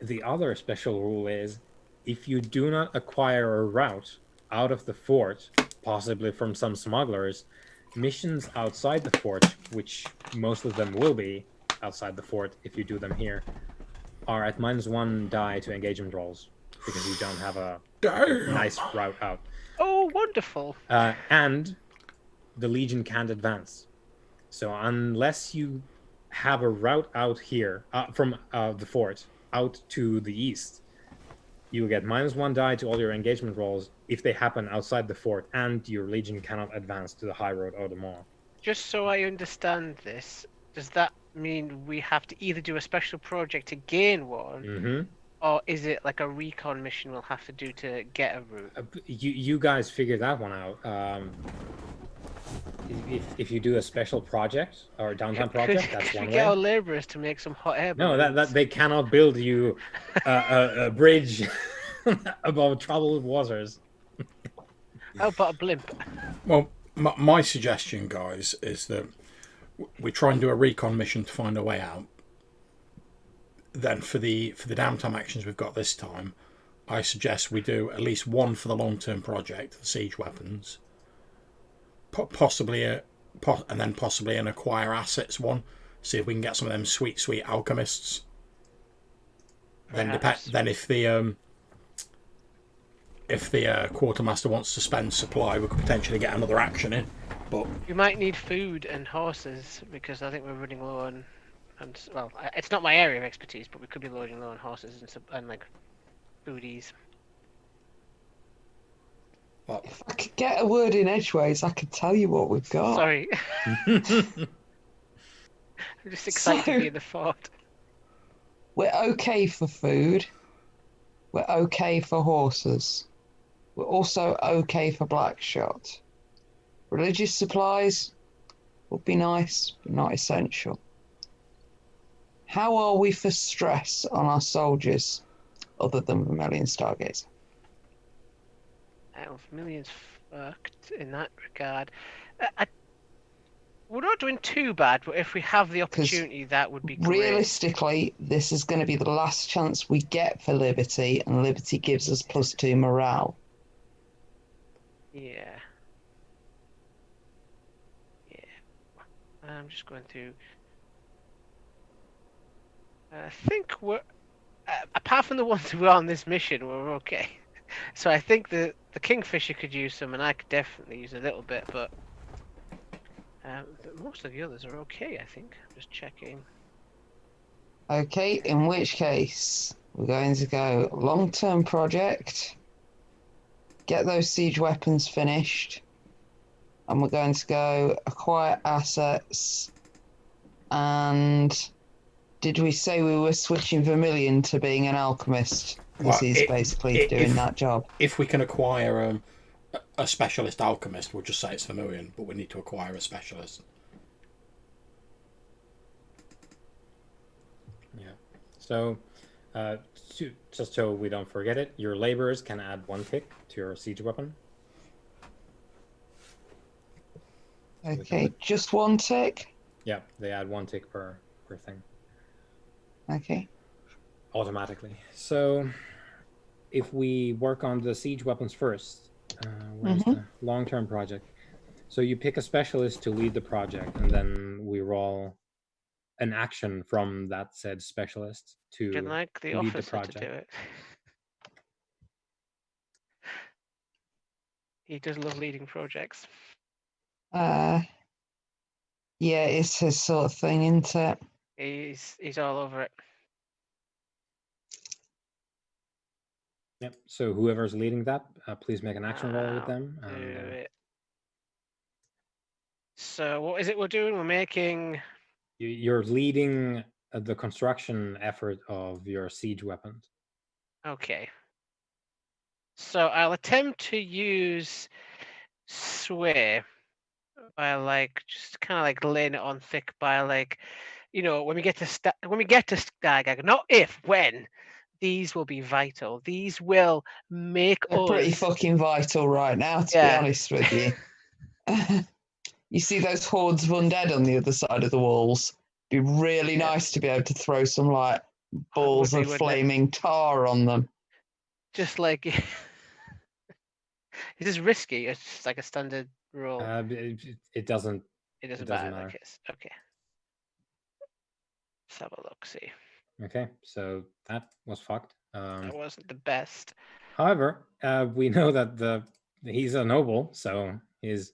[SPEAKER 1] the other special rule is, if you do not acquire a route out of the fort, possibly from some smugglers, missions outside the fort, which most of them will be outside the fort if you do them here, are at -1 die to engagement rolls, because you don't have a nice route out.
[SPEAKER 4] Oh, wonderful.
[SPEAKER 1] And the Legion can't advance. So unless you have a route out here from the fort out to the east, you will get -1 die to all your engagement rolls if they happen outside the fort, and your Legion cannot advance to the high road or the maw.
[SPEAKER 4] Just so I understand this, does that mean we have to either do a special project to gain one, or is it like a recon mission we'll have to do to get a route?
[SPEAKER 1] You guys figure that one out. If you do a special project or a downtime project, that's
[SPEAKER 4] Could
[SPEAKER 1] one
[SPEAKER 4] we
[SPEAKER 1] way.
[SPEAKER 4] get our laborers to make some hot air
[SPEAKER 1] No,
[SPEAKER 4] balloons?
[SPEAKER 1] that they cannot build you a bridge above troubled waters.
[SPEAKER 4] How about a blimp?
[SPEAKER 2] Well, my suggestion, guys, is that we try and do a recon mission to find a way out. Then for the downtime actions we've got this time, I suggest we do at least one for the long-term project, the siege weapons, possibly and then possibly an acquire assets one. See if we can get some of them sweet alchemists.
[SPEAKER 4] Perhaps.
[SPEAKER 2] Then if the quartermaster wants to spend supply, we could potentially get another action in. But
[SPEAKER 4] We might need food and horses because I think we're running low on. And well, it's not my area of expertise, but we could be loading low on horses and like foodies.
[SPEAKER 3] If I could get a word in edgeways, I could tell you what we've got.
[SPEAKER 4] Sorry, I'm just excited to be in the fort.
[SPEAKER 3] We're okay for food. We're okay for horses. We're also okay for Blackshot. Religious supplies would be nice, but not essential. How are we for stress on our soldiers, other than Vermilion Stargates?
[SPEAKER 4] Millions fucked in that regard. We're not doing too bad, but if we have the opportunity, that would be great.
[SPEAKER 3] Realistically, this is going to be the last chance we get for Liberty, and Liberty gives us +2 morale.
[SPEAKER 4] Yeah. I'm just going through. I think we're, apart from the ones who are on this mission, we're okay. So I think the Kingfisher could use some, and I could definitely use a little bit, but most of the others are okay, I think. I'm just checking.
[SPEAKER 3] Okay, in which case, we're going to go long-term project, get those siege weapons finished, and we're going to go acquire assets. And did we say we were switching Vermilion to being an alchemist? Because he's basically doing that job.
[SPEAKER 2] If we can acquire a specialist alchemist, we'll just say it's Vermilion, but we need to acquire a specialist.
[SPEAKER 1] Yeah. So, just so we don't forget it, your laborers can add 1 tick to your siege weapon.
[SPEAKER 3] Okay, just 1 tick?
[SPEAKER 1] Yeah, they add 1 tick per thing.
[SPEAKER 3] Okay.
[SPEAKER 1] Automatically. So, if we work on the siege weapons first, where's the long-term project? So you pick a specialist to lead the project, and then we roll an action from that said specialist to
[SPEAKER 4] like the
[SPEAKER 1] lead the
[SPEAKER 4] officer
[SPEAKER 1] project.
[SPEAKER 4] to do it. He does love leading projects.
[SPEAKER 3] Yeah, it's his sort of thing, isn't it?
[SPEAKER 4] He's all over it.
[SPEAKER 1] Yep. So whoever's leading that, please make an action roll with them.
[SPEAKER 4] Do it. So what is it we're doing? We're making.
[SPEAKER 1] You're leading the construction effort of your siege weapons.
[SPEAKER 4] Okay. So I'll attempt to use sway by like just kind of like laying it on thick by like, when we get to Skygag, not if, when. These will be vital. These will make
[SPEAKER 3] They're
[SPEAKER 4] us
[SPEAKER 3] pretty fucking vital right now, to be honest with you. You see those hordes of undead on the other side of the walls? Be really nice to be able to throw some like balls of flaming tar on them.
[SPEAKER 4] Just like it is risky. It's just like a standard roll.
[SPEAKER 1] It doesn't.
[SPEAKER 4] It doesn't matter in that case. Okay. Let's have a look. See.
[SPEAKER 1] Okay, so that was fucked.
[SPEAKER 4] That wasn't the best.
[SPEAKER 1] However, we know that he's a noble, so he's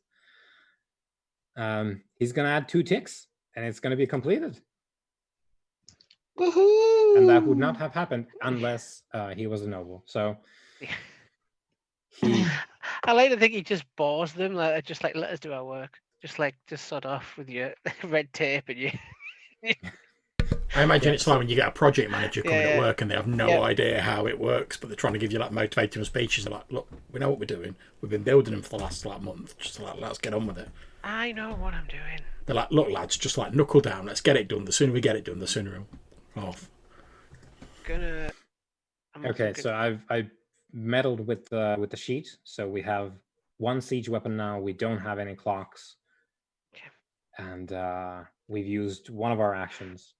[SPEAKER 1] gonna add 2 ticks, and it's gonna be completed.
[SPEAKER 3] Woohoo!
[SPEAKER 1] And that would not have happened unless he was a noble. So
[SPEAKER 4] I like to think he just bores them, like let us do our work. Just sod off with your red tape and you.
[SPEAKER 2] I imagine it's like when you get a project manager coming at work and they have no idea how it works, but they're trying to give you like motivating speeches. They're like, "Look, we know what we're doing. We've been building them for the last month. Just like, let's get on with it."
[SPEAKER 4] I know what I'm doing.
[SPEAKER 2] They're like, "Look, lads, just like knuckle down. Let's get it done. The sooner we get it done, the sooner we're off."
[SPEAKER 1] Okay, so I've meddled with the sheet. So we have 1 siege weapon now. We don't have any clocks, and we've used one of our actions.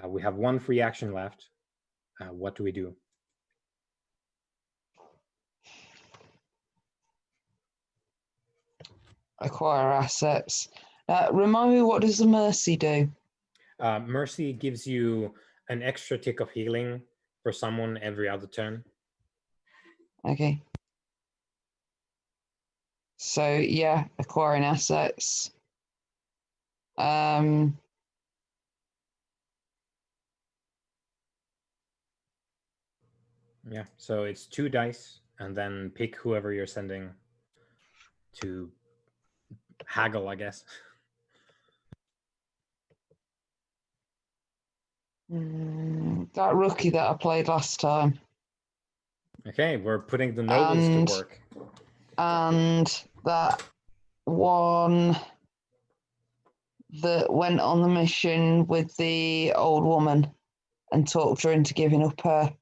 [SPEAKER 1] We have 1 free action left. What do we do?
[SPEAKER 3] Acquire assets. Remind me, what does the mercy do?
[SPEAKER 1] Mercy gives you an extra tick of healing for someone every other turn.
[SPEAKER 3] Okay. So yeah, acquiring assets.
[SPEAKER 1] Yeah, so it's 2 dice, and then pick whoever you're sending to haggle, I guess.
[SPEAKER 3] That rookie that I played last time.
[SPEAKER 1] Okay, we're putting the nobles to work.
[SPEAKER 3] And that one that went on the mission with the old woman and talked her into giving up her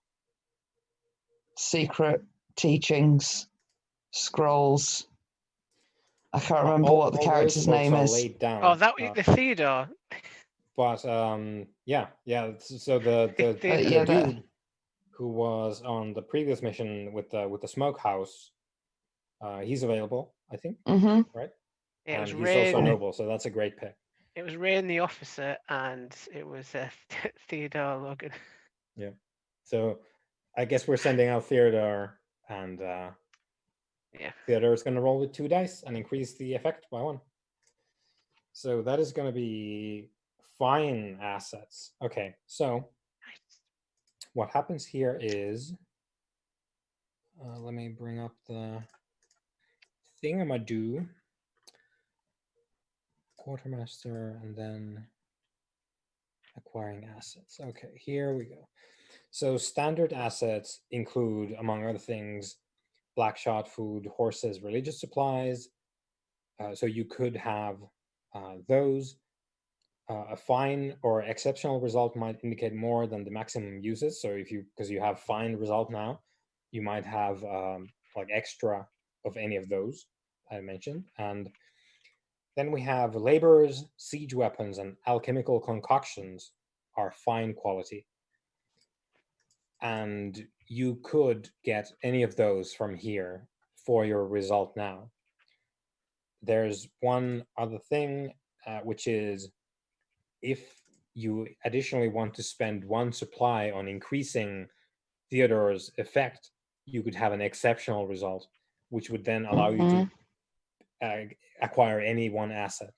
[SPEAKER 3] secret teachings, scrolls. I can't remember what the character's name is.
[SPEAKER 1] Laid down.
[SPEAKER 4] Oh, that the Theodore.
[SPEAKER 1] But yeah. So the dude who was on the previous mission with the smokehouse, he's available, I think.
[SPEAKER 3] Mm-hmm.
[SPEAKER 1] Right.
[SPEAKER 4] Yeah, it was
[SPEAKER 1] he's
[SPEAKER 4] Rain.
[SPEAKER 1] also noble, so that's a great pick.
[SPEAKER 4] It was Rain the officer, and it was Theodore Logan.
[SPEAKER 1] Yeah. So I guess we're sending out Theodore, and
[SPEAKER 4] yeah,
[SPEAKER 1] Theodore's going to roll with 2 dice and increase the effect by 1. So that is going to be fine assets. Okay, so what happens here is, let me bring up the thingamadoo. Quartermaster, and then acquiring assets. Okay, here we go. So standard assets include, among other things, black shot food, horses, religious supplies. So you could have those. A fine or exceptional result might indicate more than the maximum uses. So because you have fine result now, you might have like extra of any of those I mentioned. And then we have laborers, siege weapons, and alchemical concoctions are fine quality. And you could get any of those from here for your result now. There's one other thing, which is if you additionally want to spend 1 supply on increasing Theodore's effect, you could have an exceptional result, which would then allow you to acquire any 1 asset.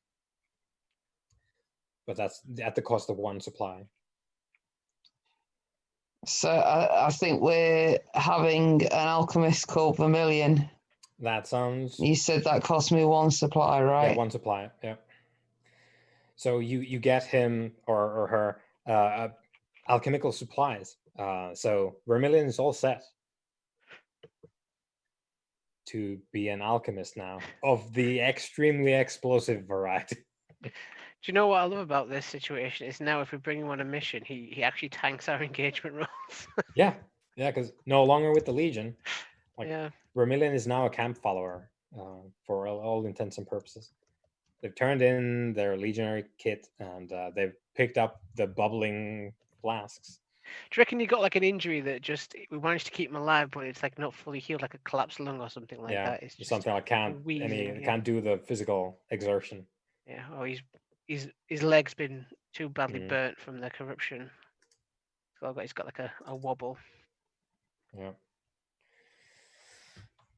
[SPEAKER 1] But that's at the cost of 1 supply.
[SPEAKER 3] So I think we're having an alchemist called Vermilion.
[SPEAKER 1] That sounds...
[SPEAKER 3] You said that cost me 1 supply, right?
[SPEAKER 1] Yeah, 1 supply, yeah. So you get him or her alchemical supplies. So Vermilion is all set to be an alchemist now, of the extremely explosive variety.
[SPEAKER 4] Do you know what I love about this situation is now if we bring him on a mission, he actually tanks our engagement rolls.
[SPEAKER 1] yeah, because no longer with the Legion.
[SPEAKER 4] Yeah.
[SPEAKER 1] Vermilion is now a camp follower for all intents and purposes. They've turned in their legionary kit, and they've picked up the bubbling flasks.
[SPEAKER 4] Do you reckon he got like an injury that just we managed to keep him alive, but it's like not fully healed, like a collapsed lung or something like that? It's just
[SPEAKER 1] something like can't do the physical exertion.
[SPEAKER 4] Yeah. Oh, his leg's been too badly burnt from the corruption. So he's got like a wobble.
[SPEAKER 1] Yeah.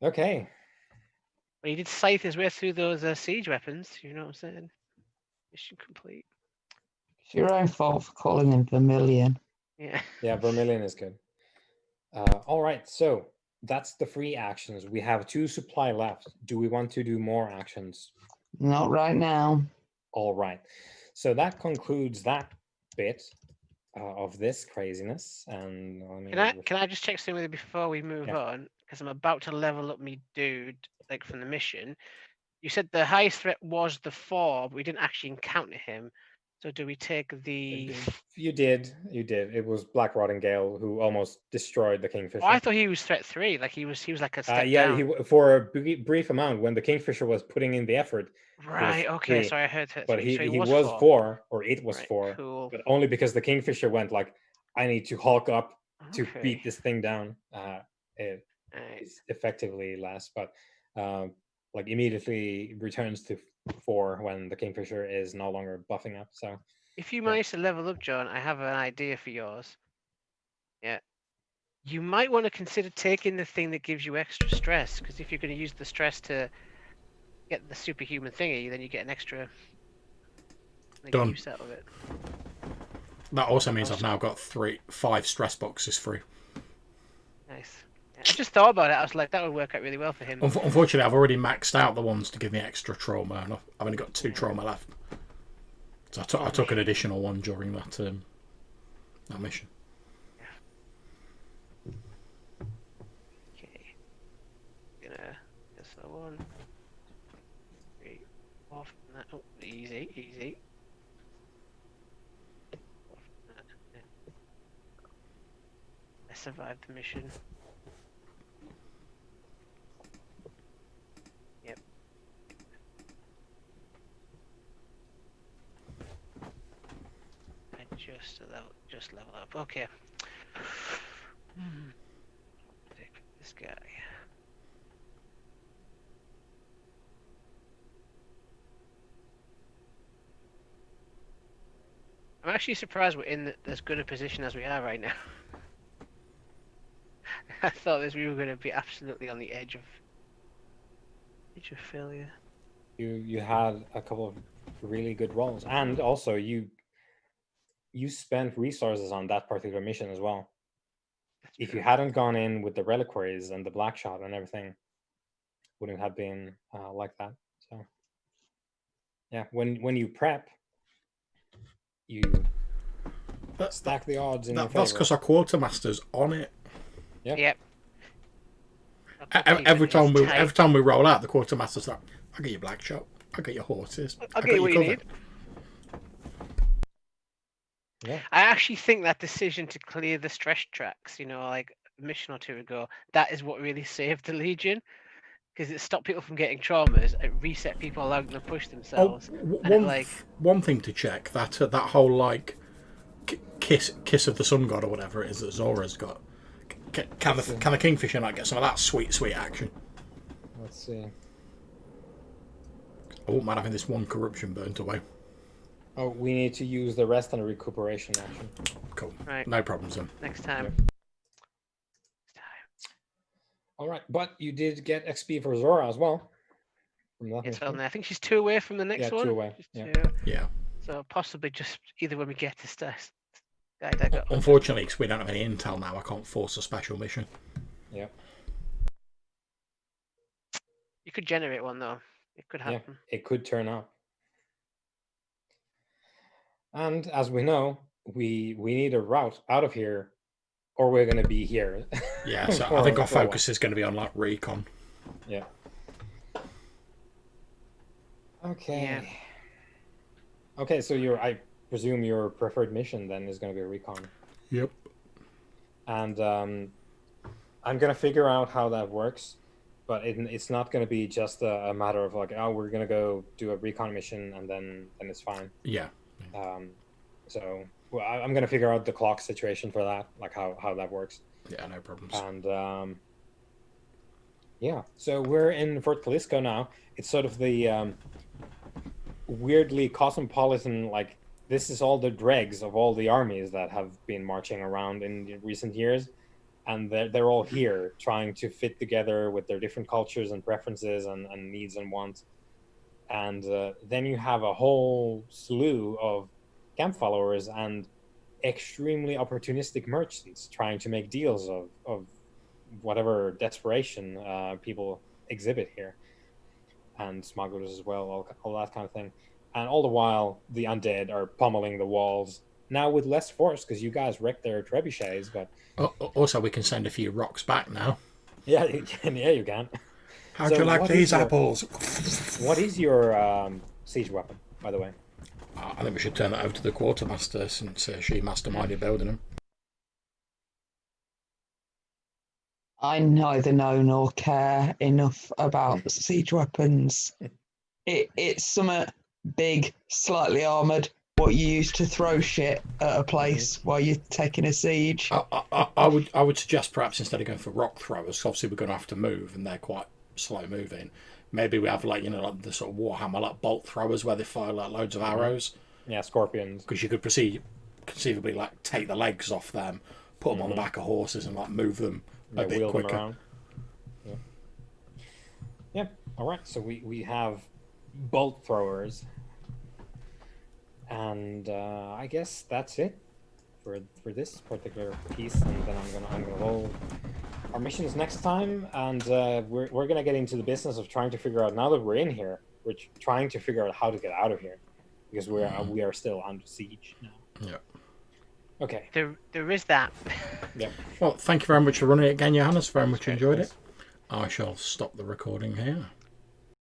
[SPEAKER 1] Okay.
[SPEAKER 4] But he did scythe his way through those siege weapons. You know what I'm saying? Mission complete.
[SPEAKER 3] It's your own fault for calling him Vermilion.
[SPEAKER 4] Yeah.
[SPEAKER 1] Yeah, Vermilion is good. All right, so that's the free actions. We have 2 supply left. Do we want to do more actions?
[SPEAKER 3] Not right now.
[SPEAKER 1] All right. So that concludes that bit of this craziness. And
[SPEAKER 4] can I just check something with you before we move on? Because I'm about to level up me dude, like from the mission. You said the highest threat was the 4, but we didn't actually encounter him. So do we take the...
[SPEAKER 1] You did. It was Black Rottingale who almost destroyed the Kingfisher.
[SPEAKER 4] Oh, I thought he was threat 3. Like he was like a step down.
[SPEAKER 1] For a brief amount when the Kingfisher was putting in the effort.
[SPEAKER 4] Right, okay, 3, so I heard threat 3.
[SPEAKER 1] But he
[SPEAKER 4] was
[SPEAKER 1] 4, or it was
[SPEAKER 4] right,
[SPEAKER 1] 4.
[SPEAKER 4] Cool.
[SPEAKER 1] But only because the Kingfisher went like, I need to hulk up to beat this thing down. It is effectively less, but like immediately returns to 4 when the Kingfisher is no longer buffing up. So
[SPEAKER 4] If you manage to level up, John, I have an idea for yours. Yeah. You might want to consider taking the thing that gives you extra stress, because if you're going to use the stress to get the superhuman thingy, then you get an extra
[SPEAKER 2] Done.
[SPEAKER 4] use out of it.
[SPEAKER 2] That also means I've now got 5 stress boxes free.
[SPEAKER 4] Nice. Yeah, I just thought about it. I was like, that would work out really well for him.
[SPEAKER 2] Unfortunately, I've already maxed out the ones to give me extra trauma, and I've only got 2 trauma left. So I took an additional one during that mission.
[SPEAKER 4] Okay. Guess that 1, 3, off that. Oh, easy. I survived the mission. Yep. I just level up. Okay. Take this guy. I'm actually surprised we're in as good a position as we are right now. I thought we were going to be absolutely on the edge of failure.
[SPEAKER 1] you had a couple of really good rolls, and also you spent resources on that particular mission as well. If you hadn't gone in with the reliquaries and the black shot and everything, wouldn't have been like that. So yeah, when you prep, you stack the odds in your favor.
[SPEAKER 2] That's because our quartermaster's on it.
[SPEAKER 1] Yep.
[SPEAKER 2] Every time we roll out, the quartermaster's like, "I'll get your black shot. I'll get your horses.
[SPEAKER 4] I'll get you what you need."
[SPEAKER 1] Yeah.
[SPEAKER 4] I actually think that decision to clear the stress tracks, like a mission or 2 ago, that is what really saved the Legion, because it stopped people from getting traumas. It reset people, allowing them to push themselves.
[SPEAKER 2] One thing to check, that whole like kiss of the sun god or whatever it is that Zora's got. Can the Kingfisher not get some of that sweet action?
[SPEAKER 1] Let's see.
[SPEAKER 2] I wouldn't mind having this 1 corruption burnt away.
[SPEAKER 1] Oh, we need to use the rest on a recuperation action.
[SPEAKER 2] Cool.
[SPEAKER 4] Right.
[SPEAKER 2] No problems then.
[SPEAKER 4] Next time.
[SPEAKER 1] Yep. All right, but you did get XP for Zora as well. From that mission.
[SPEAKER 4] I think she's 2 away from the next one.
[SPEAKER 1] 2 away. Yeah.
[SPEAKER 2] Yeah.
[SPEAKER 4] So possibly just either when we get to stress.
[SPEAKER 2] Unfortunately, because we don't have any intel now, I can't force a special mission.
[SPEAKER 1] Yeah.
[SPEAKER 4] You could generate one though. It could happen.
[SPEAKER 1] Yeah, it could turn up. And as we know, we need a route out of here, or we're going to be here.
[SPEAKER 2] Yeah, so I think our focus is going to be on like recon.
[SPEAKER 1] Yeah. Okay.
[SPEAKER 4] Yeah.
[SPEAKER 1] Okay, so I presume your preferred mission then is going to be a recon.
[SPEAKER 2] Yep.
[SPEAKER 1] And I'm going to figure out how that works, but it's not going to be just a matter of like, oh, we're going to go do a recon mission and then it's fine.
[SPEAKER 2] Yeah.
[SPEAKER 1] So I'm going to figure out the clock situation for that, like how that works.
[SPEAKER 2] Yeah, no problems.
[SPEAKER 1] And yeah, so we're in Fort Calisco now. It's sort of the weirdly cosmopolitan, like this is all the dregs of all the armies that have been marching around in recent years, and they're all here trying to fit together with their different cultures and preferences and needs and wants. And then you have a whole slew of camp followers and extremely opportunistic merchants trying to make deals of whatever desperation people exhibit here, and smugglers as well, all that kind of thing. And all the while, the undead are pummeling the walls, now with less force, because you guys wrecked their trebuchets, but...
[SPEAKER 2] Also, we can send a few rocks back now.
[SPEAKER 1] Yeah, you can.
[SPEAKER 2] How'd you like these apples?
[SPEAKER 1] What is your siege weapon, by the way?
[SPEAKER 2] I think we should turn that over to the quartermaster, since she masterminded building them.
[SPEAKER 3] I neither know nor care enough about siege weapons. It's something big, slightly armoured, what you use to throw shit at a place while you're taking a siege.
[SPEAKER 2] I would suggest perhaps instead of going for rock throwers, obviously we're going to have to move, and they're quite slow moving. Maybe we have like like the sort of Warhammer like bolt throwers where they fire like loads of arrows.
[SPEAKER 1] Yeah, scorpions.
[SPEAKER 2] Because you could conceivably like take the legs off them, put them on the back of horses, and like move them a bit
[SPEAKER 1] wheel
[SPEAKER 2] quicker.
[SPEAKER 1] them around. Yeah. Yeah. All right. So we have bolt throwers, and I guess that's it for this particular piece. And then I'm gonna roll our missions next time, and we're gonna get into the business of trying to figure out, now that we're in here, we're trying to figure out how to get out of here, because we are still under siege now.
[SPEAKER 2] Yeah.
[SPEAKER 1] Okay.
[SPEAKER 4] There is that.
[SPEAKER 1] Yeah.
[SPEAKER 2] Well, thank you very much for running it again, Johannes. Very much enjoyed it. I shall stop the recording here.